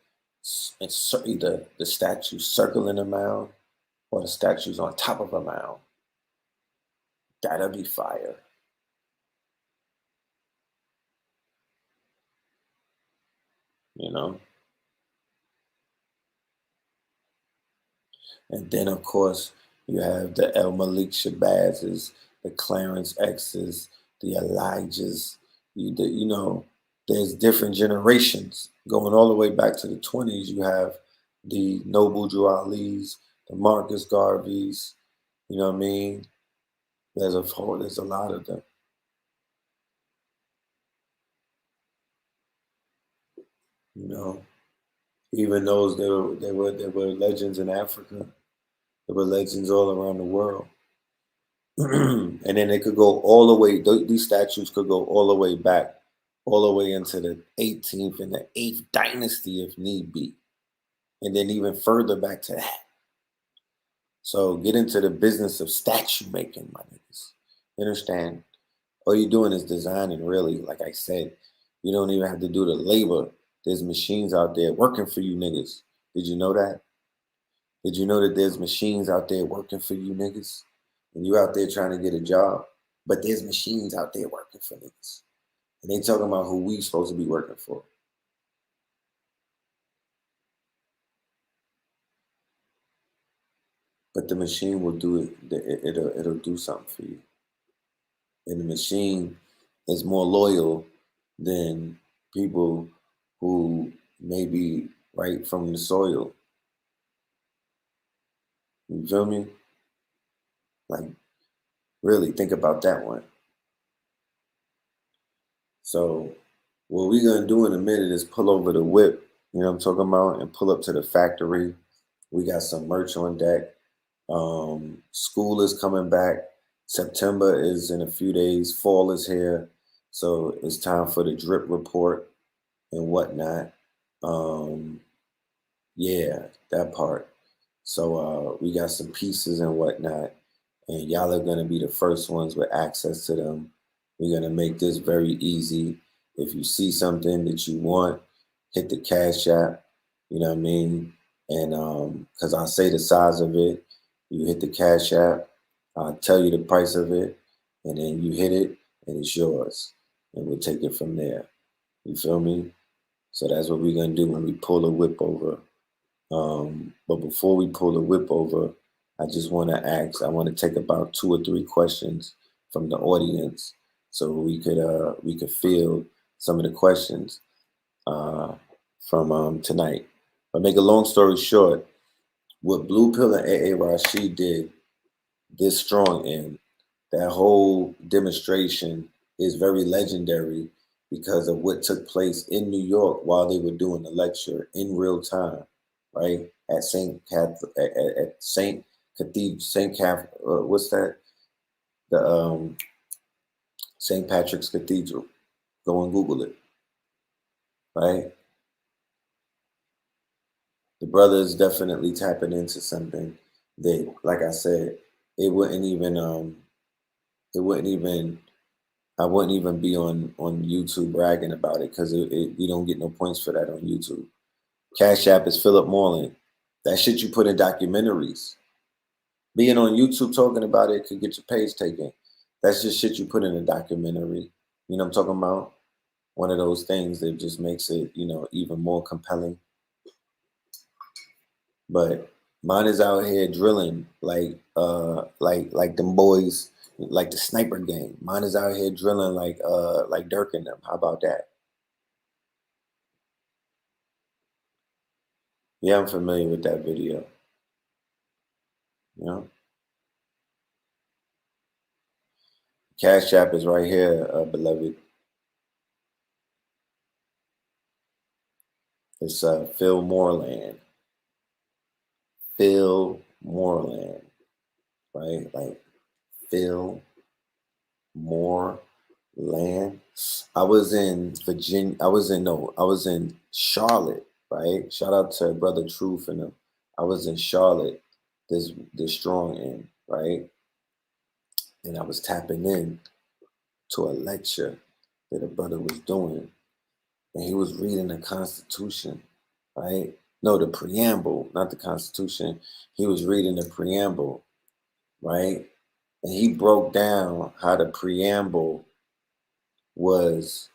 it's either the statue circling a mound or the statues on top of a mound. That'll be fire. You know? And then, of course, you have the El Malik Shabazz, the Clarence X's, the Elijahs. You know, there's different generations going all the way back to the 20s. You have the Noble Drew Ali's, the Marcus Garveys. You know what I mean? There's a lot of them. You know, even those that were legends in Africa. There were legends all around the world. And then it could go all the way, these statues could go all the way back, all the way into the 18th and the 8th dynasty if need be. And then even further back to that. So get into the business of statue making, my niggas. You understand? All you're doing is designing, really. Like I said, you don't even have to do the labor. There's machines out there working for you niggas. Did you know that? Did you know that there's machines out there working for you niggas? And you out there trying to get a job, but there's machines out there working for niggas. And they talking about who we supposed to be working for. But the machine will do it. It'll do something for you. And the machine is more loyal than people who may be right from the soil. You feel me? Like, really think about that one. So what we're going to do in a minute is pull over the whip, you know what I'm talking about, and pull up to the factory. We got some merch on deck. School is coming back. September is in a few days. Fall is here. So it's time for the drip report and whatnot. Yeah, that part. So we got some pieces and whatnot. And y'all are going to be the first ones with access to them. We're going to make this very easy. If you see something that you want, hit the Cash App, you know what I mean? And because I'll say the size of it, you hit the Cash App, I'll tell you the price of it, and then you hit it, and it's yours. And we'll take it from there. You feel me? So that's what we're going to do when we pull the whip over. But before we pull the whip over, I just want to ask, I want to take about 2 or 3 questions from the audience so we could field some of the questions from tonight. But make a long story short, what Blue Pill and AA Rashid did this strong in That whole demonstration is very legendary because of what took place in New York while they were doing the lecture in real time, right? At Saint Catholic, at Saint Cathedral, Saint Catholic, what's that? The St. Patrick's Cathedral. Go and Google it, right? The brother is definitely tapping into something that, like I said, it wouldn't even I wouldn't even be on YouTube bragging about it because we don't get no points for that on YouTube. Cash App is Philip Moreland. That shit you put in documentaries. Being on YouTube talking about it could get your page taken. That's just shit you put in a documentary. You know what I'm talking about? One of those things that just makes it, even more compelling. But mine is out here drilling like them boys, like the sniper gang. Mine is out here drilling like Dirk and them. How about that? Yeah, I'm familiar with that video. You know? Cash App is right here, beloved. It's Phil Moreland. Phil Moreland. Right? Like Phil Moreland. I was in Virginia. I was in Charlotte, right? Shout out to Brother Truth and them. I was in Charlotte this strong end, right? And I was tapping in to a lecture that a brother was doing. And he was reading the Constitution, right? No, the preamble, not the Constitution. He was reading the preamble, right? And he broke down how the preamble was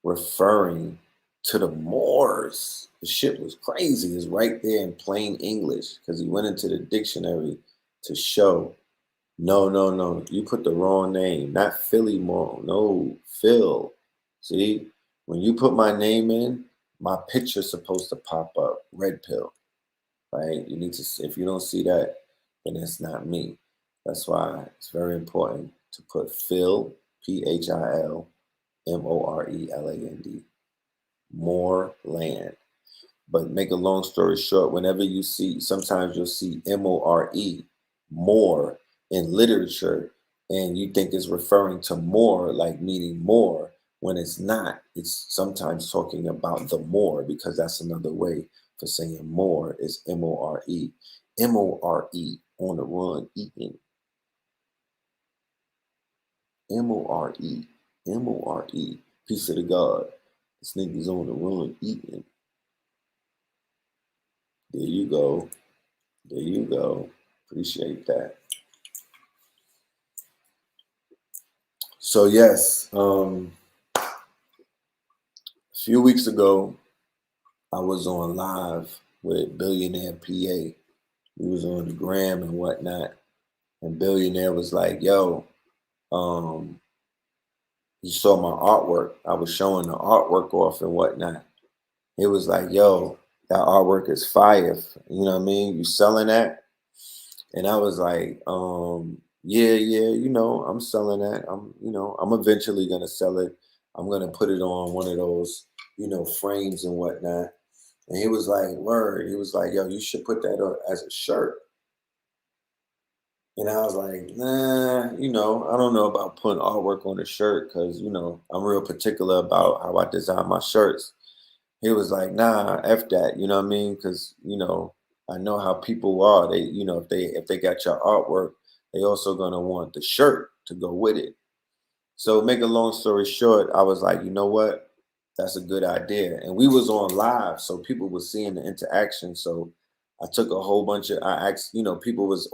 referring to the Moors. The shit was crazy. It's right there in plain English because he went into the dictionary to show, no, you put the wrong name, not Philly Moore, no, Phil. See, when you put my name in, my picture's supposed to pop up, red pill, right? You need to, if you don't see that, then it's not me. That's why it's very important to put Phil, PHIL, Moreland, Moreland. But make a long story short, whenever you see, sometimes you'll see More, more in literature, and you think it's referring to more, like meaning more, when it's not. It's sometimes talking about the more, because that's another way for saying more is More. More, on the run, eating. More, More, peace of the God. This nigga's on the run, eating. There you go. There you go. Appreciate that. So yes, a few weeks ago, I was on live with Billionaire PA. He was on the gram and whatnot. And Billionaire was like, yo, he saw my artwork. I was showing the artwork off and whatnot. It was like, yo, that artwork is fire. You know what I mean? You selling that? And I was like, yeah, I'm selling that. I'm eventually gonna sell it. I'm gonna put it on one of those, frames and whatnot. And he was like, word. He was like, yo, you should put that on as a shirt. And I was like, nah, I don't know about putting artwork on a shirt because, I'm real particular about how I design my shirts. He was like, nah, F that, you know what I mean? Because, I know how people are. They, if they got your artwork, they also gonna want the shirt to go with it. So make a long story short, I was like, you know what? That's a good idea. And we was on live, so people were seeing the interaction. So I took a whole bunch of, I asked, people was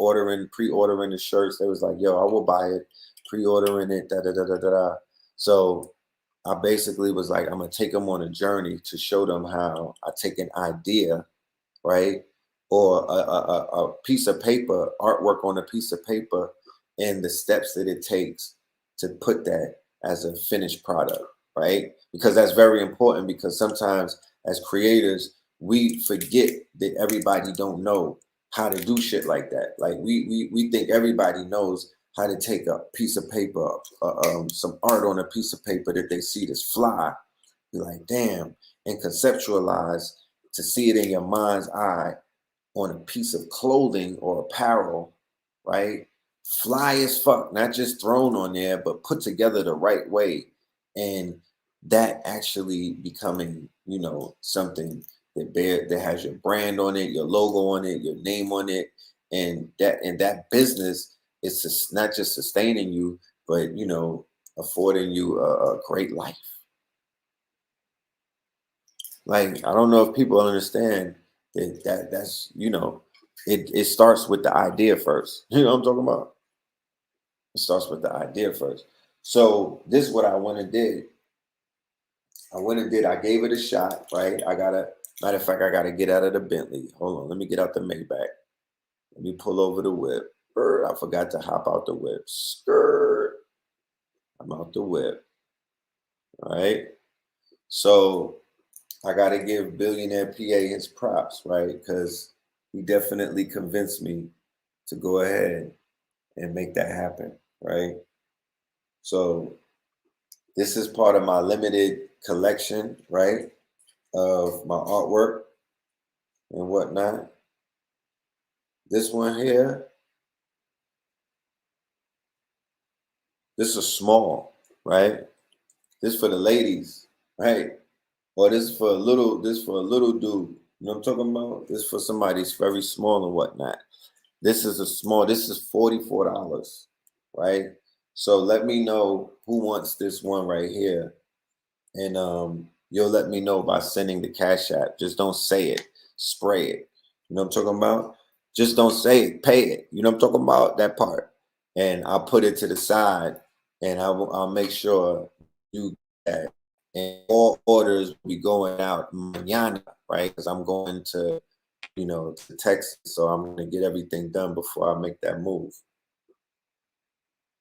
pre-ordering the shirts. They was like, yo, I will buy it, pre-ordering it, da. So I basically was like, I'm gonna take them on a journey to show them how I take an idea, right? Or a piece of paper, artwork on a piece of paper, and the steps that it takes to put that as a finished product, right? Because that's very important, because sometimes as creators, we forget that everybody don't know how to do shit like that. Like we think everybody knows how to take a piece of paper, some art on a piece of paper that they see that's fly, be like, damn, and conceptualize to see it in your mind's eye on a piece of clothing or apparel, right? Fly as fuck, not just thrown on there, but put together the right way. And that actually becoming, you know, something that has your brand on it, your logo on it, your name on it. And that business is not just sustaining you, but, you know, affording you a great life. Like, I don't know if people understand that's, you know, it starts with the idea first. You know what I'm talking about? It starts with the idea first. So this is what I went and did. I gave it a shot, right? Matter of fact, I gotta get out of the Bentley. Hold on, let me get out the Maybach. Let me pull over the whip. I forgot to hop out the whip. Skirt. I'm out the whip. All right. So I got to give Billionaire PA his props, right? Because he definitely convinced me to go ahead and make that happen, right? So this is part of my limited collection, right, of my artwork and whatnot. This one here, this is small, right? This for the ladies, right? Or this for a little dude. You know what I'm talking about? This for somebody that's very small and whatnot. This is $44, right? So let me know who wants this one right here. And you'll let me know by sending the Cash App. Just don't say it. Spray it. You know what I'm talking about? Just don't say it. Pay it. You know what I'm talking about? That part. And I'll put it to the side and I'll make sure you get that. And all orders will be going out mañana, right? Because I'm going to, you know, to Texas. So I'm going to get everything done before I make that move.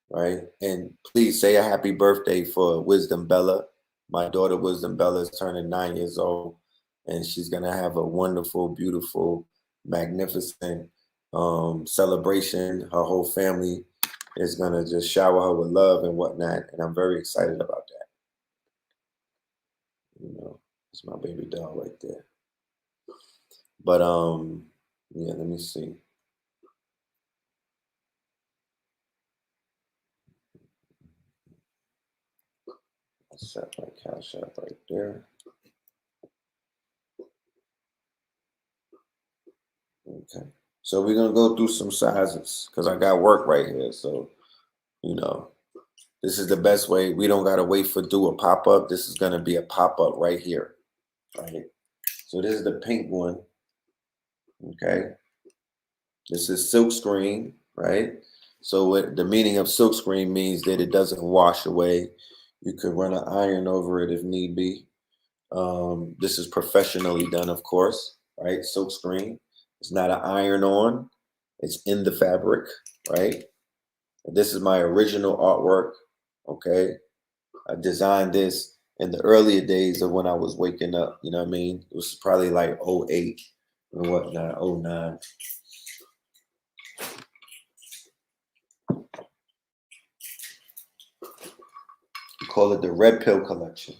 Right. And please say a happy birthday for Wisdom Bella. My daughter, Wisdom Bella, is turning 9 years old. And she's going to have a wonderful, beautiful, magnificent celebration. Her whole family is going to just shower her with love and whatnot. And I'm very excited about that. You know, it's my baby doll right there. But yeah, let me see. I set my Cash App right there. Okay. So we're gonna go through some sizes because I got work right here. So, you know, this is the best way. We don't gotta wait for do a pop-up. This is gonna be a pop-up right here. Right. So this is the pink one. Okay. This is silk screen, right? So what the meaning of silk screen means that it doesn't wash away. You could run an iron over it if need be. This is professionally done, of course, right? Silk screen. It's not an iron on. It's in the fabric, right? This is my original artwork, okay? I designed this in the earlier days of when I was waking up, you know what I mean? It was probably like 08 and whatnot, 09. We call it the Red Pill Collection.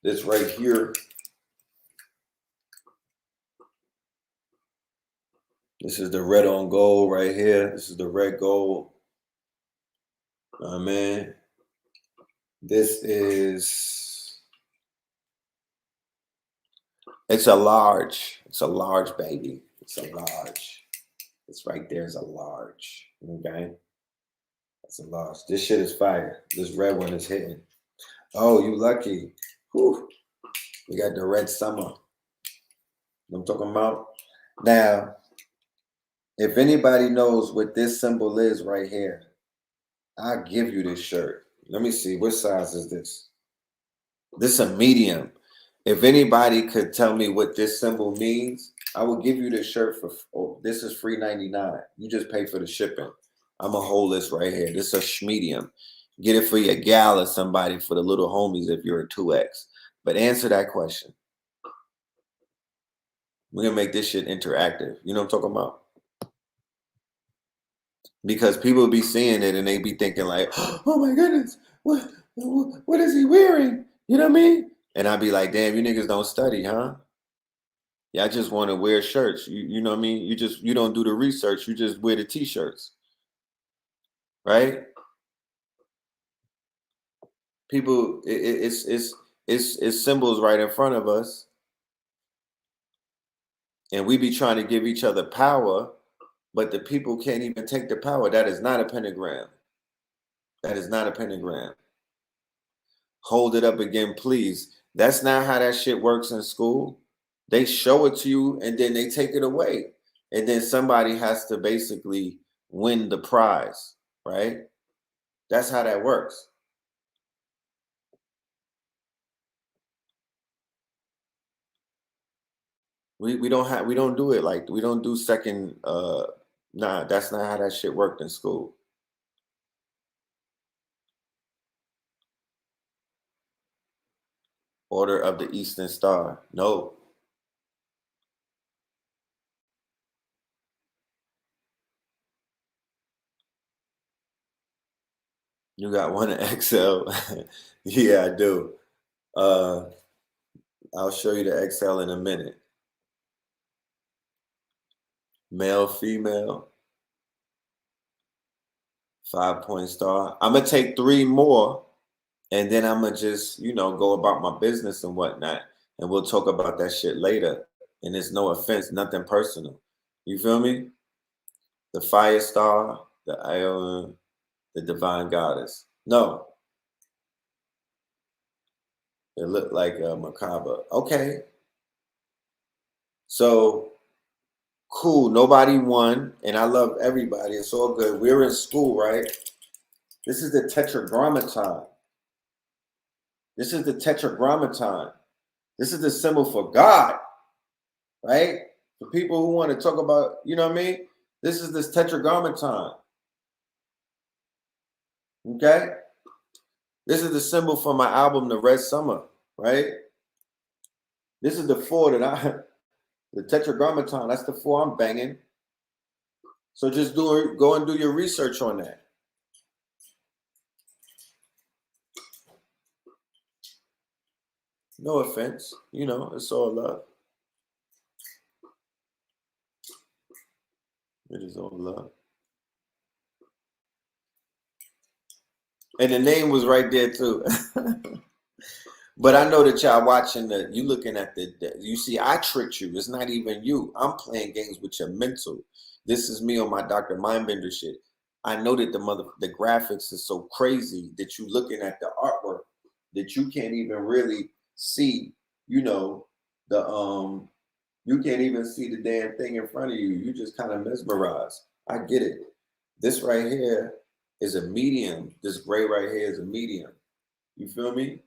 This right here, this is the red on gold right here. This is the red gold. Oh, man. This is, it's a large baby. It's a large. It's right there is a large, okay? That's a large. This shit is fire. This red one is hitting. Oh, you lucky. Whew. We got the red summer. You know what I'm talking about? Now, if anybody knows what this symbol is right here, I'll give you this shirt. Let me see. What size is this? This is a medium. If anybody could tell me what this symbol means, I will give you this shirt for, oh, this is free $99. You just pay for the shipping. I'm going to hold this right here. This is a medium. Get it for your gal or somebody, for the little homies if you're a 2X. But answer that question. We're going to make this shit interactive. You know what I'm talking about? Because people be seeing it and they be thinking like, oh my goodness, what is he wearing? You know what I mean? And I be like, damn, you niggas don't study, huh? Y'all just want to wear shirts. You know what I mean? You don't do the research. You just wear the t-shirts. Right? People, it's symbols right in front of us. And we be trying to give each other power, but the people can't even take the power. That is not a pentagram. That is not a pentagram. Hold it up again, please. That's not how that shit works in school. They show it to you and then they take it away. And then somebody has to basically win the prize, right? That's how that works. We don't do it like, we don't do second, nah, that's not how that shit worked in school. Order of the Eastern Star. No. You got one in XL. Yeah, I do. I'll show you the XL in a minute. Male, female, 5-point star. I'm gonna take 3 more, and then I'm gonna just, go about my business and whatnot, and we'll talk about that shit later. And it's no offense, nothing personal. You feel me? The fire star, the Ion, the divine goddess. No, it looked like a macabre. Okay, so cool. Nobody won, and I love everybody. It's all good. We're in school, right? This is the tetragrammaton. This is the tetragrammaton. This is the symbol for God, right? For people who want to talk about, you know what I mean? This is this tetragrammaton. Okay? This is the symbol for my album, The Red Summer, right? This is the 4 the tetragrammaton, that's the 4 I'm banging. So just go and do your research on that. No offense, it's all love. It is all love. And the name was right there too. But I know that y'all watching you looking at you see, I tricked you. It's not even you. I'm playing games with your mental. This is me on my Dr. Mindbender shit. I know that the graphics is so crazy that you looking at the artwork that you can't even really see, you can't even see the damn thing in front of you. You just kind of mesmerized. I get it. This right here is a medium. This gray right here is a medium. You feel me?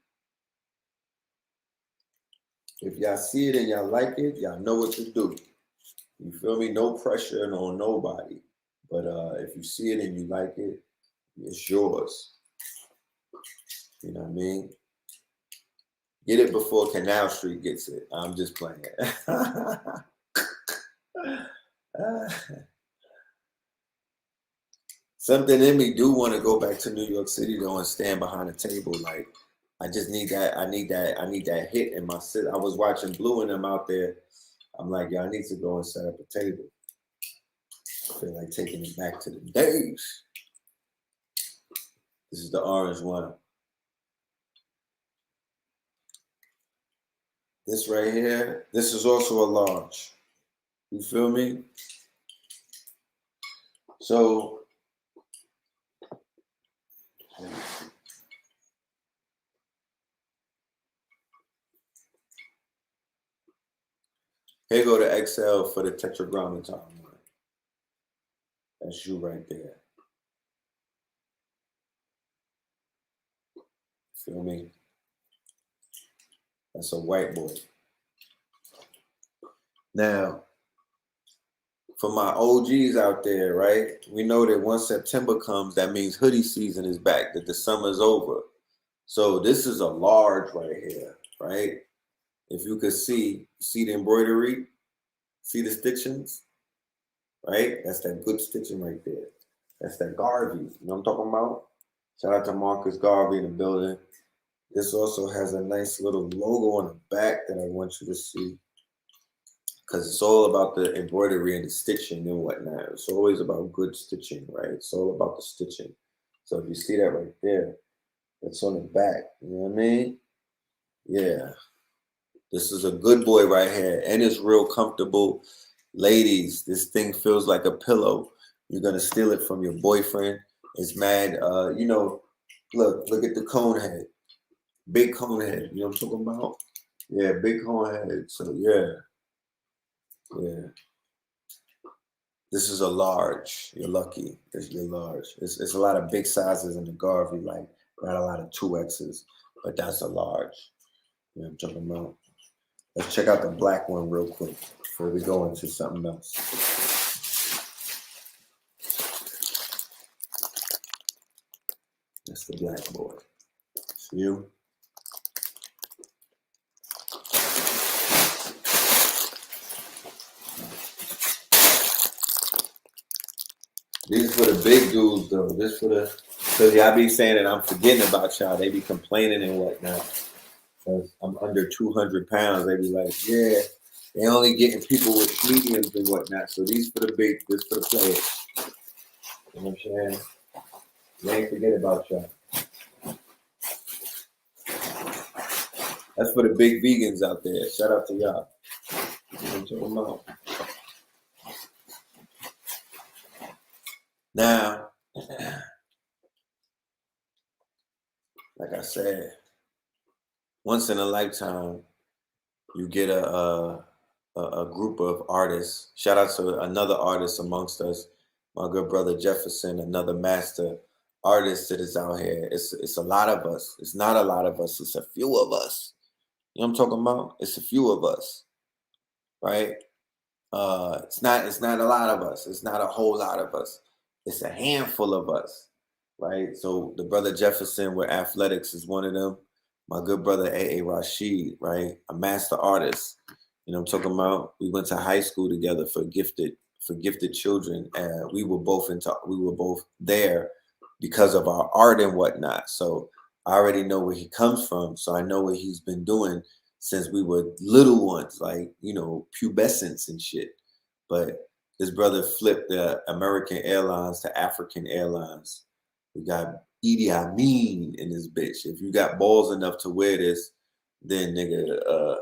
If y'all see it and y'all like it, y'all know what to do. You feel me? No pressure on nobody. But if you see it and you like it, it's yours. You know what I mean? Get it before Canal Street gets it. I'm just playing. Something in me do want to go back to New York City though and stand behind a table. Like, I just need that. I need that hit in my city. I was watching Blue and them out there. I'm like, yeah, I need to go and set up a table. I feel like taking it back to the days. This is the orange one. This right here, this is also a large. You feel me? So, here go the XL for the tetragrammaton one. That's you right there. Feel me? That's a white boy. Now, for my OGs out there, right? We know that once September comes, that means hoodie season is back, that the summer's over. So this is a large right here, right? If you could see the embroidery, see the stitchings, right? That's that good stitching right there. That's that Garvey. You know what I'm talking about? Shout out to Marcus Garvey in the building. This also has a nice little logo on the back that I want you to see, because it's all about the embroidery and the stitching and whatnot. It's always about good stitching, right? It's all about the stitching. So if you see that right there, it's on the back. You know what I mean? Yeah. This is a good boy right here, and it's real comfortable. Ladies, this thing feels like a pillow. You're gonna steal it from your boyfriend. It's mad. You know, look at the cone head, big cone head. You know what I'm talking about? Yeah, big cone head. So yeah. This is a large. You're lucky. You're large. It's a lot of big sizes in the Garvey, like not a lot of 2X's, but that's a large. You know what I'm talking about? Let's check out the black one real quick before we go into something else. That's the black boy. See you? These for the big dudes though. This for the, because y'all be saying that I'm forgetting about y'all. They be complaining and whatnot. Because I'm under 200 pounds. They be like, yeah, they only getting people with mediums and whatnot. So these for the big, this for the players. You know what I'm saying? They ain't forget about y'all. That's for the big vegans out there. Shout out to y'all. You know what I'm talking about? Now, like I said, once in a lifetime, you get a group of artists. Shout out to another artist amongst us, my good brother Jefferson, another master artist that is out here. It's a lot of us. It's not a lot of us. It's a few of us. You know what I'm talking about? It's a few of us, right? It's not a lot of us. It's not a whole lot of us. It's a handful of us, right? So the brother Jefferson with athletics is one of them. My good brother A.A. Rashid, right? A master artist. You know what I'm talking about? We went to high school together for gifted children, and we were both there because of our art and whatnot. So I already know where he comes from. So I know what he's been doing since we were little ones, like, you know, pubescence and shit. But this brother flipped the American Airlines to African Airlines. We got Idi Amin in this bitch. If you got balls enough to wear this, then nigga,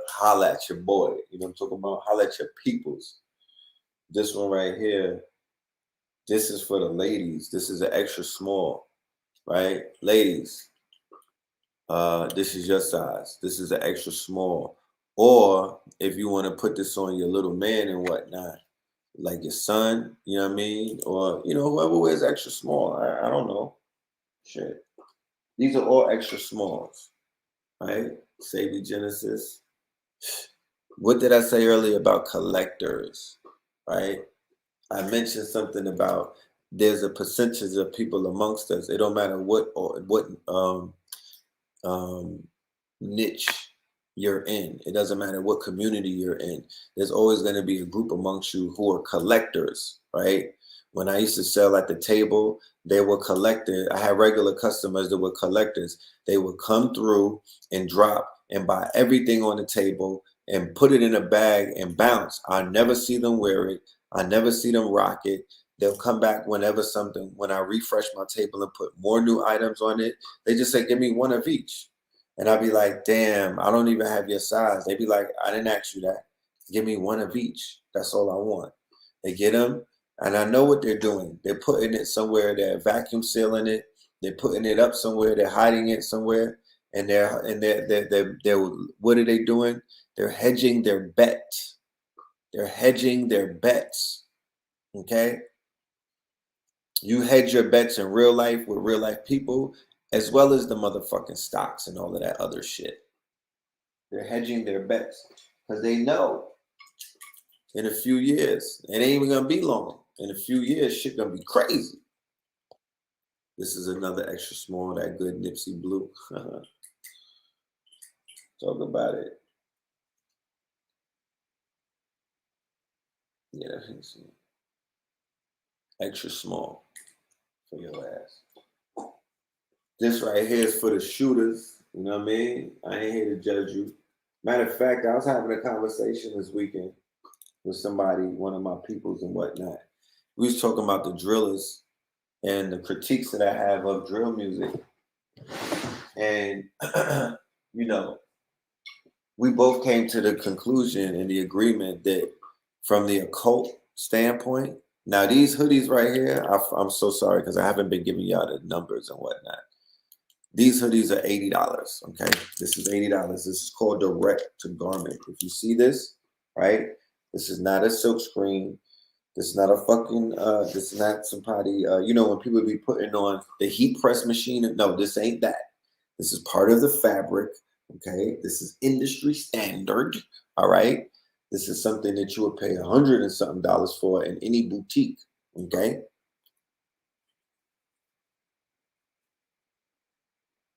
holla at your boy. You know what I'm talking about? Holla at your peoples. This one right here, this is for the ladies. This is an extra small, right? Ladies, this is your size. This is an extra small. Or if you want to put this on your little man and whatnot, like your son, you know what I mean? Or, you know, whoever wears extra small. I don't know. Shit. These are all extra smalls, right? Savvy Genesis. What did I say earlier about collectors, right? I mentioned something about there's a percentage of people amongst us. It don't matter what niche you're in. It doesn't matter what community you're in. There's always going to be a group amongst you who are collectors, right? When I used to sell at the table, they were collectors. I had regular customers that were collectors. They would come through and drop and buy everything on the table and put it in a bag and bounce. I never see them wear it. I never see them rock it. They'll come back when I refresh my table and put more new items on it. They just say, give me one of each. And I'd be like, damn, I don't even have your size. They'd be like, I didn't ask you that. Give me one of each. That's all I want. They get them, and I know what they're doing. They're putting it somewhere. They're vacuum sealing it. They're putting it up somewhere. They're hiding it somewhere. And they're what are they doing? They're hedging their bets. They're hedging their bets. Okay? You hedge your bets in real life with real life people, as well as the motherfucking stocks and all of that other shit. They're hedging their bets because they know in a few years. It ain't even gonna be long. In a few years, shit gonna be crazy. This is another extra small, that good Nipsey blue. Talk about it. Yeah, extra small for your ass. This right here is for the shooters. You know what I mean? I ain't here to judge you. Matter of fact, I was having a conversation this weekend with somebody, one of my peoples and whatnot. We was talking about the drillers and the critiques that I have of drill music. And, you know, we both came to the conclusion and the agreement that from the occult standpoint, now these hoodies right here, I'm so sorry because I haven't been giving y'all the numbers and whatnot. These hoodies are $80, okay? This is $80. This is called direct to garment. If you see this, right? This is not a silk screen. This is not a fucking, this is not somebody, you know, when people be putting on the heat press machine. No, this ain't that. This is part of the fabric, okay? This is industry standard, all right? This is something that you would pay $100 and something for in any boutique, okay?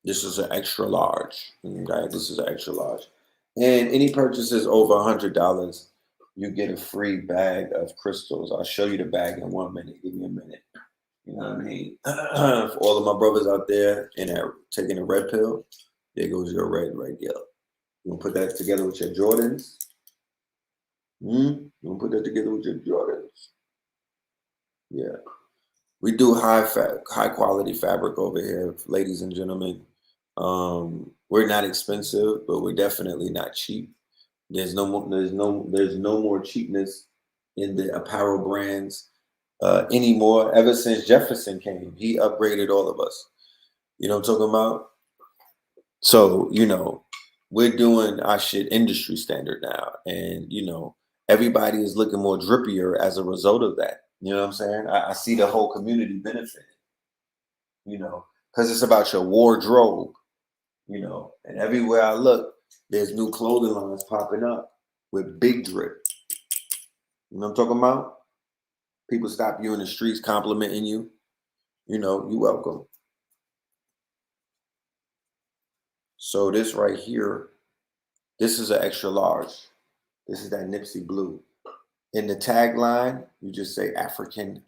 This is an extra large, okay? This is an extra large. And any purchases over $100, you get a free bag of crystals. I'll show you the bag in 1 minute. Give me a minute. You know what I mean? For all of my brothers out there and taking a red pill, there goes your red right there. You gonna put that together with your Jordans? You gonna put that together with your Jordans? Yeah. We do high quality fabric over here, ladies and gentlemen. We're not expensive, but we're definitely not cheap. There's no more cheapness in the apparel brands anymore. Ever since Jefferson came, he upgraded all of us. You know what I'm talking about? So, you know, we're doing our shit industry standard now. And, you know, everybody is looking more drippier as a result of that. You know what I'm saying? I see the whole community benefiting, you know, because it's about your wardrobe, you know, and everywhere I look, there's new clothing lines popping up with big drip. You know what I'm talking about? People stop you in the streets complimenting you. You know, you're welcome. So this right here, this is an extra large. This is that Nipsey blue. In the tagline, you just say African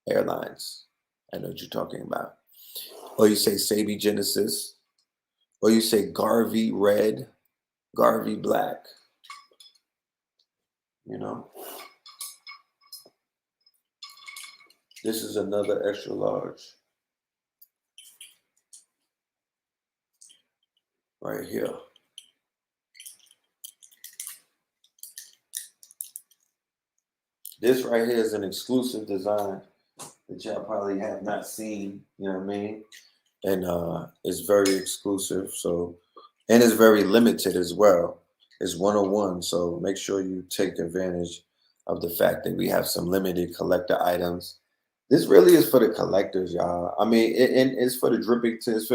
Airlines. I know what you're talking about. Or you say Sabi Genesis. Or you say Garvey Red, Garvey Black. You know? This is another extra large. Right here. This right here is an exclusive design that y'all probably have not seen, you know what I mean? And it's very exclusive, so, and it's very limited as well. It's 101, so make sure you take advantage of the fact that we have some limited collector items. This really is for the collectors, y'all. I mean, and it's for the dripping tits.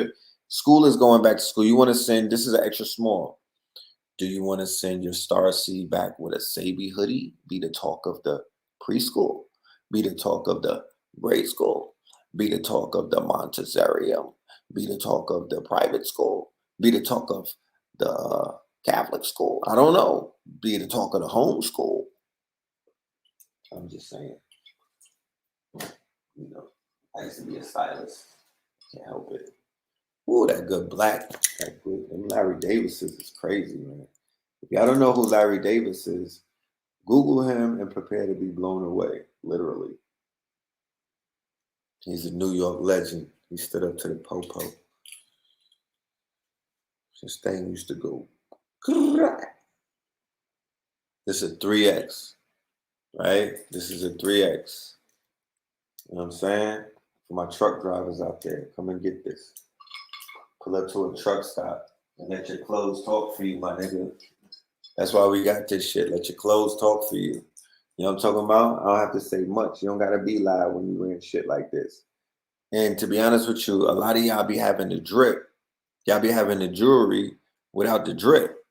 School is going back to school. You want to send, this is an extra small. Do you want to send your Star Seed back with a Sabi hoodie? Be the talk of the preschool. Be the talk of the grade school. Be the talk of the Montessorium. Be the talk of the private school. Be the talk of the Catholic school. I don't know. Be the talk of the home school. I'm just saying. You know, I used to be a stylist. Can't help it. Ooh, that good black. That good. Them Larry Davises is crazy, man. If y'all don't know who Larry Davis is, Google him and prepare to be blown away, literally. He's a New York legend. He stood up to the po-po. This thing used to go. This is a 3X, right? This is a 3X. You know what I'm saying? For my truck drivers out there, come and get this. Pull up to a truck stop and let your clothes talk for you, my nigga. That's why we got this shit. Let your clothes talk for you. You know what I'm talking about? I don't have to say much. You don't got to be loud when you wearing shit like this. And to be honest with you, a lot of y'all be having the drip. Y'all be having the jewelry without the drip.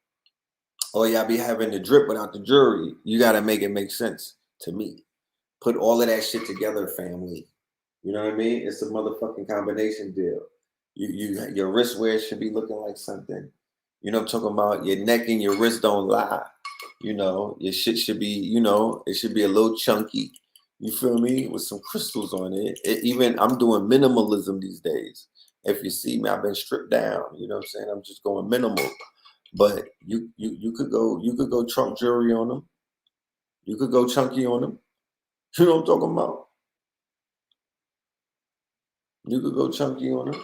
Or y'all be having the drip without the jewelry. You got to make it make sense to me. Put all of that shit together, family. You know what I mean? It's a motherfucking combination deal. Your wristwear should be looking like something. You know what I'm talking about? Your neck and your wrist don't lie. You know, your shit should be, you know, it should be a little chunky. You feel me? With some crystals on it. Even I'm doing minimalism these days. If you see me, I've been stripped down. You know what I'm saying? I'm just going minimal. But you could go trunk jewelry on them. You could go chunky on them. You know what I'm talking about? You could go chunky on them.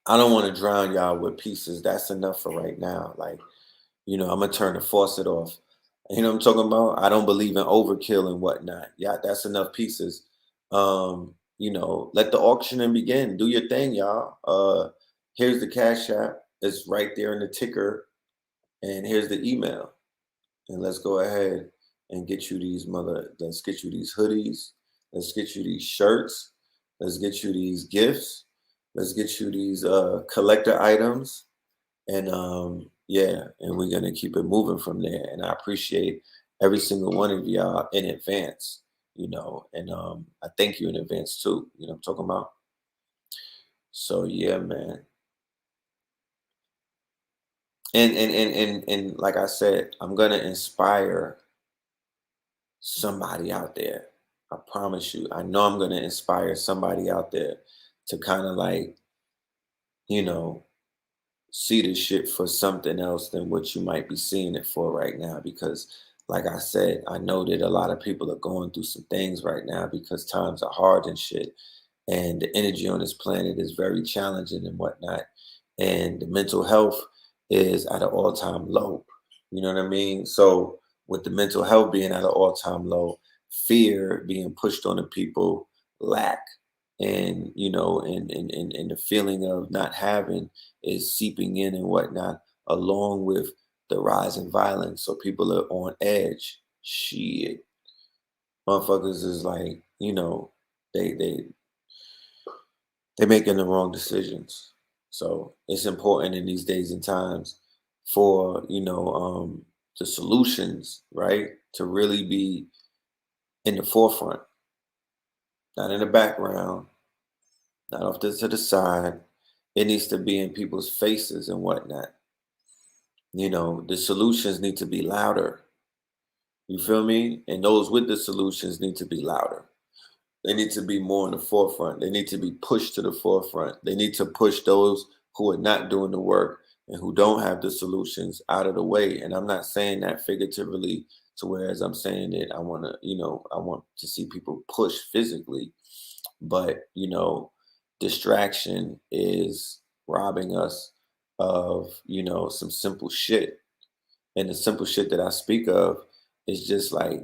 I don't want to drown y'all with pieces. That's enough for right now. Like, you know, I'm gonna turn the faucet off. You know what I'm talking about? I don't believe in overkill and whatnot. Yeah, that's enough pieces. You know, let the auctioning begin. Do your thing, y'all. Here's the Cash App. It's right there in the ticker. And here's the email. And let's go ahead and get you let's get you these hoodies. Let's get you these shirts. Let's get you these gifts. Let's get you these collector items. And yeah, and we're gonna keep it moving from there. And I appreciate every single one of y'all in advance, you know, and I thank you in advance too. You know what I'm talking about? So yeah, man. And like I said, I'm gonna inspire somebody out there. I promise you. I know I'm going to inspire somebody out there to kind of like, you know, see this shit for something else than what you might be seeing it for right now. Because, like I said, I know that a lot of people are going through some things right now because times are hard and shit. And the energy on this planet is very challenging and whatnot. And the mental health is at an all-time low. You know what I mean? So with the mental health being at an all-time low, fear being pushed on the people, lack, and you know, and the feeling of not having is seeping in and whatnot, along with the rise in violence. So people are on edge. Shit. Motherfuckers is like, you know, they're making the wrong decisions. So it's important in these days and times for, you know, the solutions, right, to really be in the forefront, not in the background, not off to the side. It needs to be in people's faces and whatnot. You know, the solutions need to be louder. You feel me? And those with the solutions need to be louder. They need to be more in the forefront. They need to be pushed to the forefront. They need to push those who are not doing the work and who don't have the solutions out of the way. And I'm not saying that figuratively to whereas I'm saying it, I want to, you know, I want to see people push physically. But, you know, distraction is robbing us of, you know, some simple shit. And the simple shit that I speak of is just like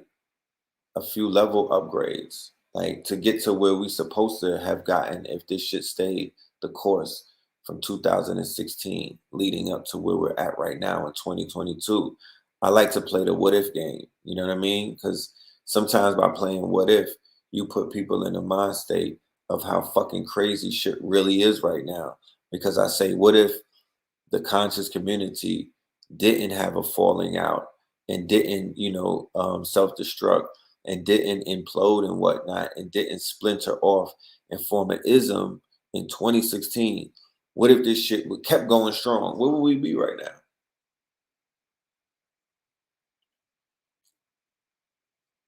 a few level upgrades, like to get to where we supposed to have gotten if this shit stayed the course from 2016 leading up to where we're at right now in 2022. I like to play the what if game, you know what I mean? Because sometimes by playing what if, you put people in a mind state of how fucking crazy shit really is right now. Because I say, what if the conscious community didn't have a falling out and didn't, you know, self-destruct and didn't implode and whatnot and didn't splinter off and form an ism in 2016? What if this shit would kept going strong? Where would we be right now?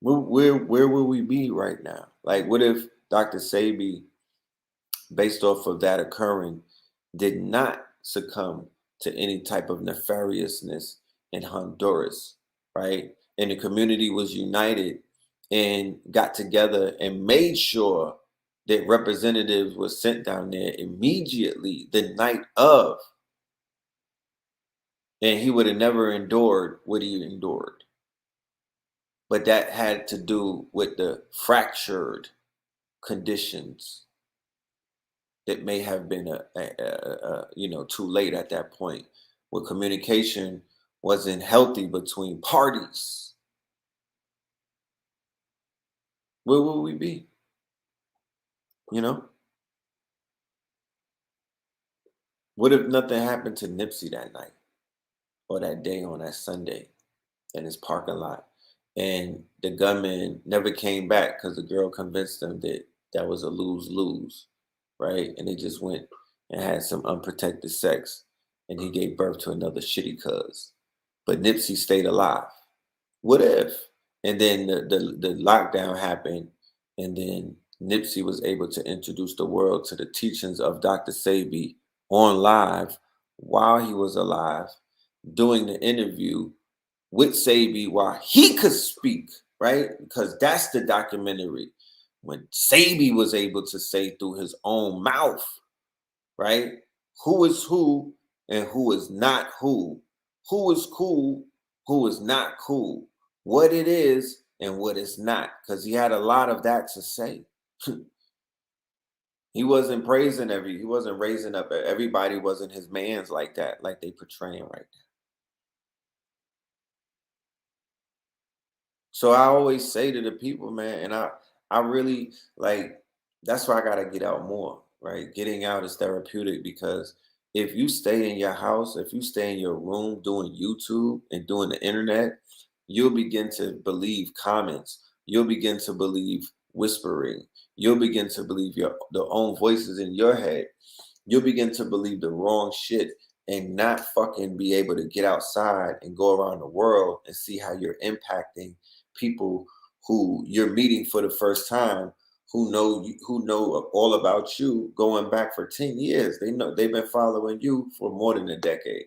Where would we be right now? Like, what if Dr. Sebi, based off of that occurring, did not succumb to any type of nefariousness in Honduras, right? And the community was united and got together and made sure that representatives were sent down there immediately the night of, and he would have never endured what he endured. But that had to do with the fractured conditions that may have been you know, too late at that point, where communication wasn't healthy between parties. Where would we be? You know, What if nothing happened to Nipsey that night or that day on that Sunday in his parking lot? And the gunman never came back because the girl convinced them that that was a lose-lose, right? And they just went and had some unprotected sex, and he gave birth to another shitty cuz. But Nipsey stayed alive. What if? And then the lockdown happened, and then Nipsey was able to introduce the world to the teachings of Dr. Sebi on live while he was alive, doing the interview with Sebi while he could speak, right? Because that's the documentary. When Sebi was able to say through his own mouth, right? Who is who and who is not who. Who is cool, who is not cool. What it is and what it's not. Because he had a lot of that to say. He wasn't he wasn't raising up everybody wasn't his mans like that, like they portraying right now. So I always say to the people, man, and I really like, that's why I gotta get out more, right? Getting out is therapeutic because if you stay in your house, if you stay in your room doing YouTube and doing the internet, you'll begin to believe comments. You'll begin to believe whispering. You'll begin to believe the own voices in your head. You'll begin to believe the wrong shit and not fucking be able to get outside and go around the world and see how you're impacting people who you're meeting for the first time, who know all about you going back for 10 years. They know, they've been following you for more than a decade.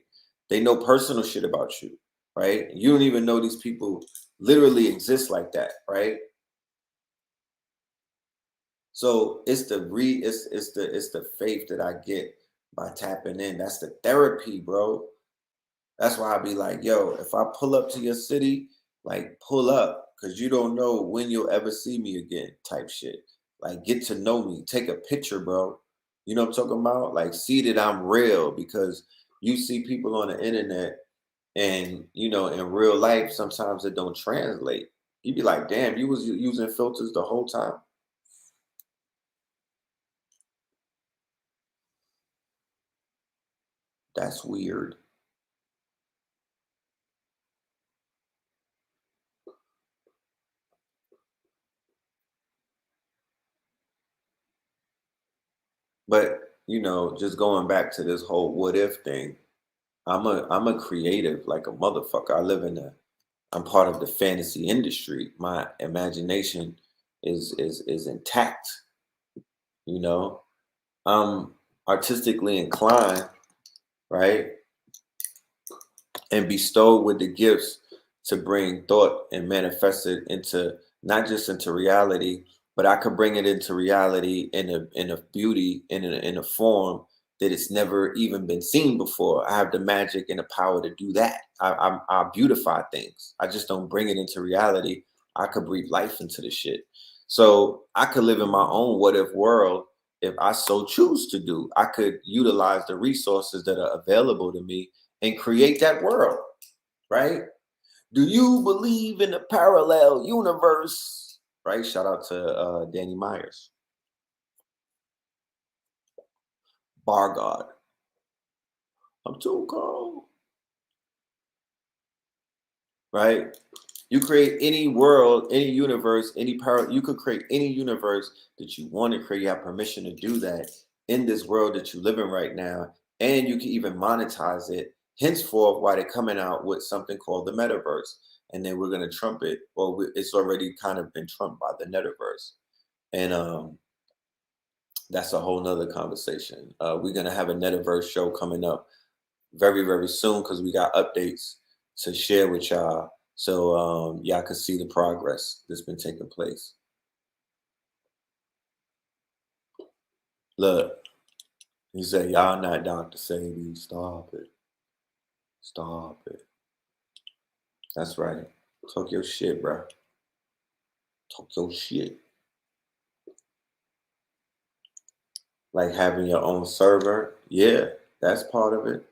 They know personal shit about you, right? You don't even know these people literally exist like that, right? So it's the faith that I get by tapping in. That's the therapy, bro. That's why I be like, yo, if I pull up to your city, like pull up, because you don't know when you'll ever see me again, type shit. Like get to know me. Take a picture, bro. You know what I'm talking about? Like see that I'm real, because you see people on the internet and in real life, sometimes it don't translate. You be like, damn, you was using filters the whole time. That's weird. But just going back to this whole what if thing, I'm a creative like a motherfucker. I'm part of the fantasy industry. My imagination is intact. I'm artistically inclined, right? And bestowed with the gifts to bring thought and manifest it into not just into reality, but I could bring it into reality in a beauty in a form that it's never even been seen before. I have the magic and the power to do that. I beautify things. I just don't bring it into reality. I could breathe life into the shit. So I could live in my own what if world if I so choose to do. I could utilize the resources that are available to me and create that world, right? Do you believe in a parallel universe? Right? Shout out to Danny Myers. Bar God. I'm too cold. Right? You create any world, any universe, any power. You could create any universe that you want to create. You have permission to do that in this world that you live in right now. And you can even monetize it. Henceforth, why they're coming out with something called the metaverse. And then we're going to trump it. Well, it's already kind of been trumped by the metaverse. And that's a whole nother conversation. We're going to have a metaverse show coming up very, very soon because we got updates to share with y'all. So y'all can see the progress that's been taking place. Look, he said, y'all not Dr. Sebi. Stop it. Stop it. That's right. Talk your shit, bro. Talk your shit. Like having your own server. Yeah, that's part of it.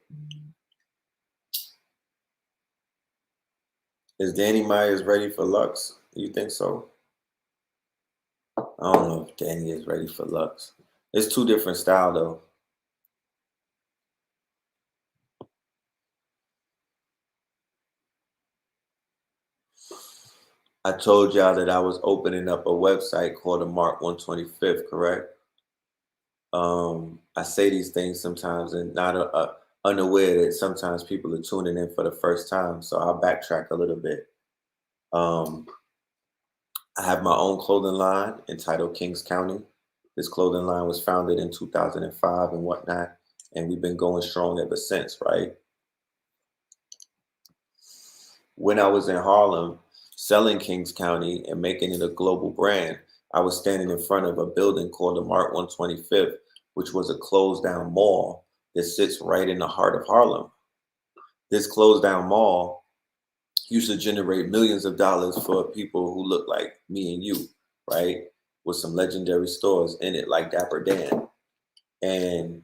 Is Danny Myers ready for Lux? You think so? I don't know if Danny is ready for Lux. It's two different style though. I told y'all that I was opening up a website called the Mart 125th, correct? I say these things sometimes and not unaware that sometimes people are tuning in for the first time, so I'll backtrack a little bit. I have my own clothing line entitled Kings County. This clothing line was founded in 2005 and whatnot, and we've been going strong ever since, right? When I was in Harlem selling Kings County and making it a global brand, I was standing in front of a building called the Mart 125th, which was a closed down mall that sits right in the heart of Harlem. This closed down mall used to generate millions of dollars for people who look like me and you, right? With some legendary stores in it like Dapper Dan. And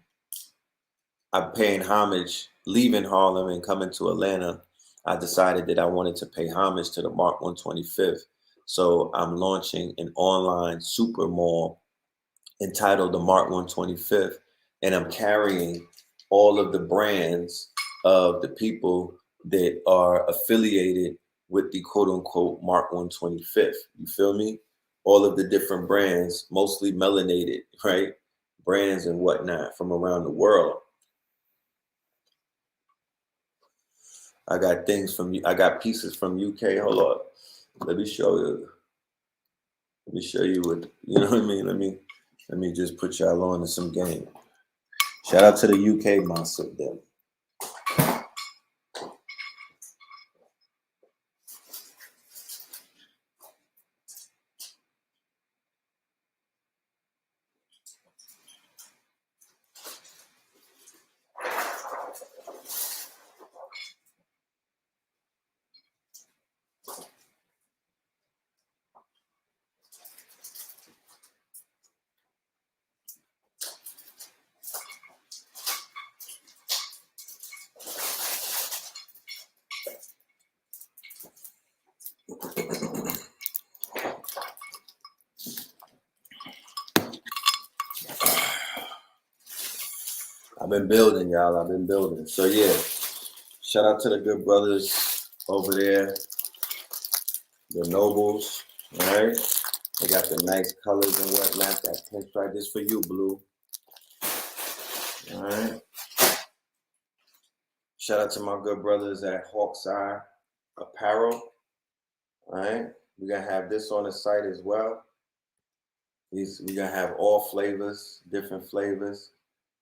I'm paying homage, leaving Harlem and coming to Atlanta. I decided that I wanted to pay homage to the Mart 125th. So I'm launching an online super mall entitled the Mart 125th. And I'm carrying all of the brands of the people that are affiliated with the quote unquote Mart 125th. You feel me? All of the different brands, mostly melanated, right? Brands and whatnot from around the world. I got I got pieces from UK. Hold up. Let me show you. Let me show you what, you know what I mean? Let me just put y'all on to some game. Shout out to the UK monster them. I've been building, y'all. I've been building. So yeah, shout out to the good brothers over there, the nobles. All right, they got the nice colors and whatnot. That pinstripe, this for you, Blue. All right. Shout out to my good brothers at Hawkseye Apparel. All right, we're gonna have this on the site as well. We're gonna have all flavors, different flavors.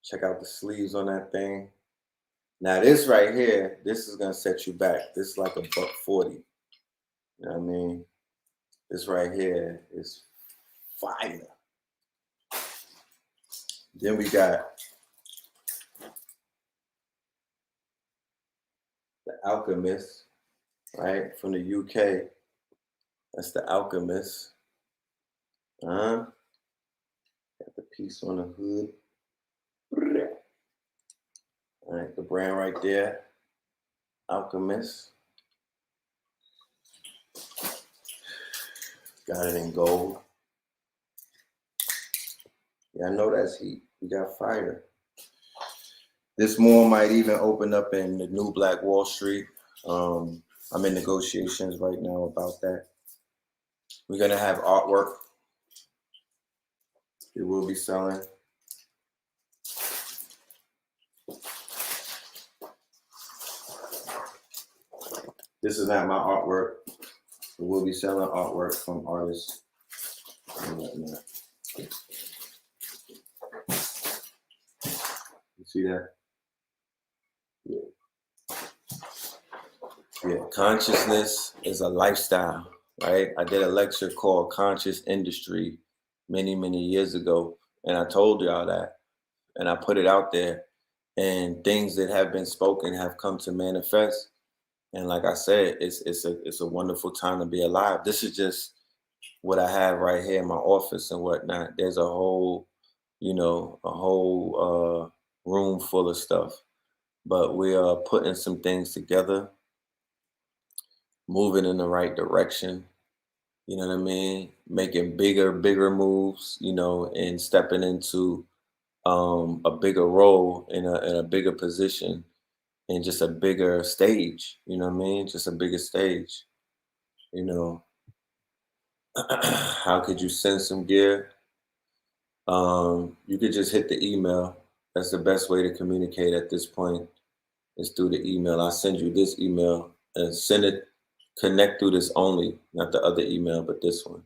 Check out the sleeves on that thing. Now this right here, this is gonna set you back. This is like $140. You know what I mean? This right here is fire. Then we got the Alchemist, right? From the UK. That's the Alchemist. Got the piece on the hood. All right, the brand right there. Alchemist. Got it in gold. Yeah, I know that's heat. We got fire. This mall might even open up in the new Black Wall Street. I'm in negotiations right now about that. We're gonna have artwork. It will be selling. This is not my artwork. We will be selling artwork from artists and whatnot. You see that? Yeah. Yeah. Consciousness is a lifestyle, right? I did a lecture called Conscious Industry many, many years ago, and I told y'all that, and I put it out there, and things that have been spoken have come to manifest. And like I said, it's a wonderful time to be alive. This is just what I have right here in my office and whatnot. There's a whole, room full of stuff. But we are putting some things together, moving in the right direction. You know what I mean? Making bigger moves, and stepping into a bigger role in a bigger position and just a bigger stage. You know what I mean? Just a bigger stage. How could you send some gear? You could just hit the email. That's the best way to communicate at this point, is through the email. I'll send you this email and send it, connect through this only, not the other email, but this one.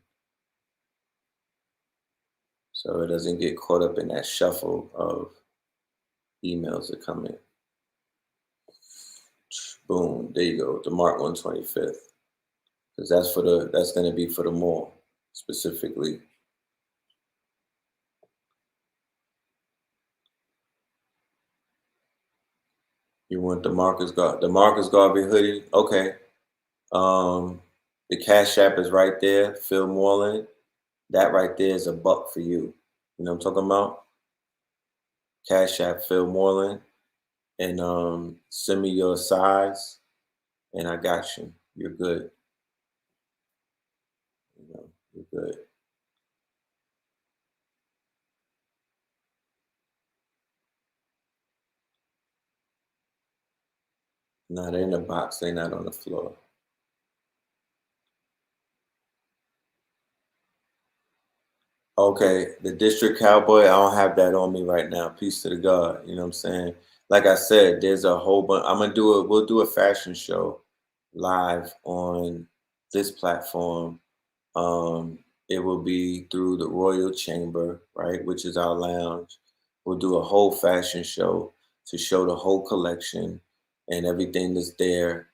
So it doesn't get caught up in that shuffle of emails that come in. Boom, there you go, the Mart 125th. Because that's gonna be for the mall specifically. You want the Marcus Garvey hoodie? Okay. The Cash App is right there, Phil Moreland. That right there is $1 for you. You know what I'm talking about? Cash App, Phil Moreland. And send me your size, and I got you. You're good. You know, you're good. No, they're in the box. They're not on the floor. Okay, the District Cowboy, I don't have that on me right now. Peace to the God. You know what I'm saying? Like I said, there's a whole bunch. We'll do a fashion show live on this platform. It will be through the Royal Chamber, right, which is our lounge. We'll do a whole fashion show to show the whole collection and everything that's there.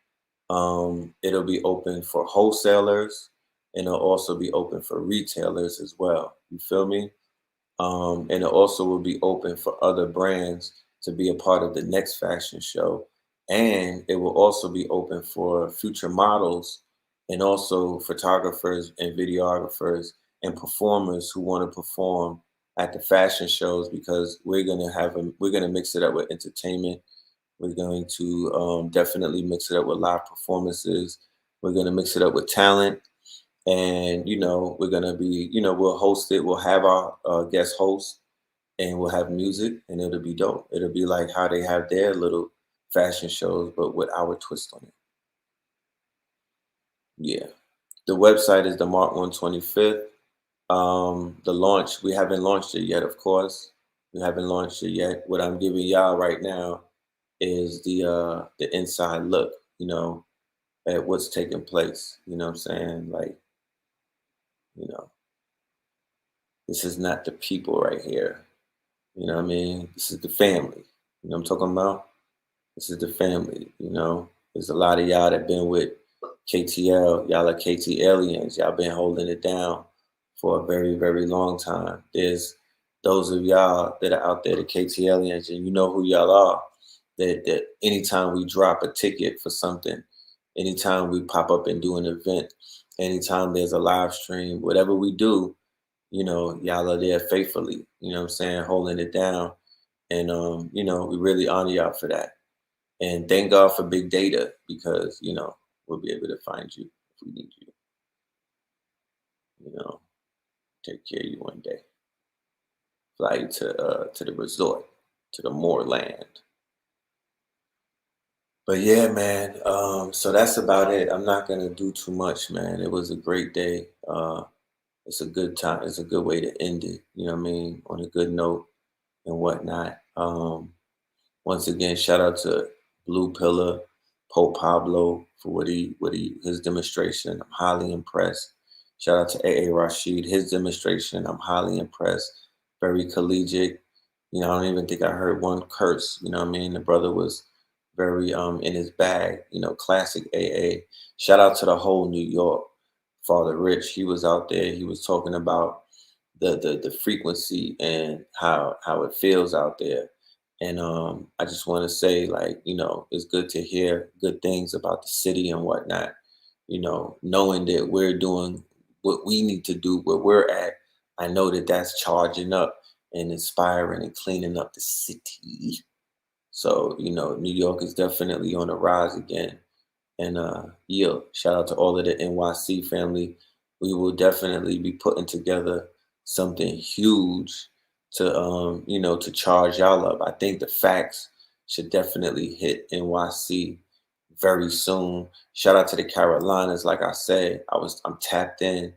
It'll be open for wholesalers, and it'll also be open for retailers as well. You feel me? And it also will be open for other brands to be a part of the next fashion show. And it will also be open for future models and also photographers and videographers and performers who want to perform at the fashion shows, because we're gonna mix it up with entertainment. We're going to definitely mix it up with live performances. We're going to mix it up with talent. And, we're going to be, we'll host it. We'll have our guest host, and we'll have music, and it'll be dope. It'll be like how they have their little fashion shows, but with our twist on it. Yeah. The website is the Mart 125th. The launch, we haven't launched it yet, of course. We haven't launched it yet. What I'm giving y'all right now is the inside look, at what's taking place. You know what I'm saying? Like, you know, this is not the people right here. You know what I mean? This is the family. You know what I'm talking about? This is the family, There's a lot of y'all that been with KTL. Y'all are KT aliens. Y'all been holding it down for a very, very long time. There's those of y'all that are out there, the KT aliens, and you know who y'all are. That anytime we drop a ticket for something, anytime we pop up and do an event, anytime there's a live stream, whatever we do, y'all are there faithfully, you know what I'm saying, holding it down. And, we really honor y'all for that. And thank God for big data, because, we'll be able to find you if we need you. Take care of you one day. Fly you to the resort, to the moorland. But yeah, man, so that's about it. I'm not gonna do too much, man. It was a great day. It's a good time. It's a good way to end it. You know what I mean? On a good note and whatnot. Once again, shout out to Blue Pillar, Pope Pablo, for his demonstration. I'm highly impressed. Shout out to AA Rashid, his demonstration. I'm highly impressed. Very collegiate. I don't even think I heard one curse. You know what I mean? The brother was very in his bag. Classic AA. Shout out to the whole New York. Father Rich, he was out there. He was talking about the frequency and how it feels out there. And I just want to say, like, it's good to hear good things about the city and whatnot. Knowing that we're doing what we need to do where we're at, I know that that's charging up and inspiring and cleaning up the city. So, New York is definitely on the rise again. And shout out to all of the NYC family. We will definitely be putting together something huge to to charge y'all up. I think the facts should definitely hit NYC very soon. Shout out to the Carolinas. Like I said, I'm tapped in.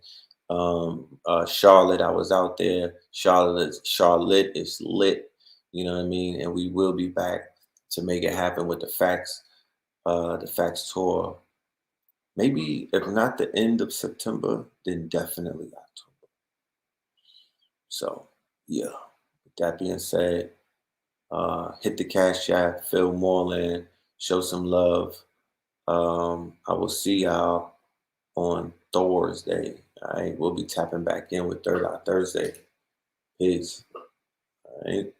Charlotte, I was out there. Charlotte is lit. You know what I mean? And we will be back to make it happen with the Facts tour. Maybe if not the end of September, then definitely October. So yeah. With that being said, hit the Cash App, Phil Moreland, show some love. I will see y'all on Thursday. All right, we'll be tapping back in with Third Eye Thursday. Peace. All right.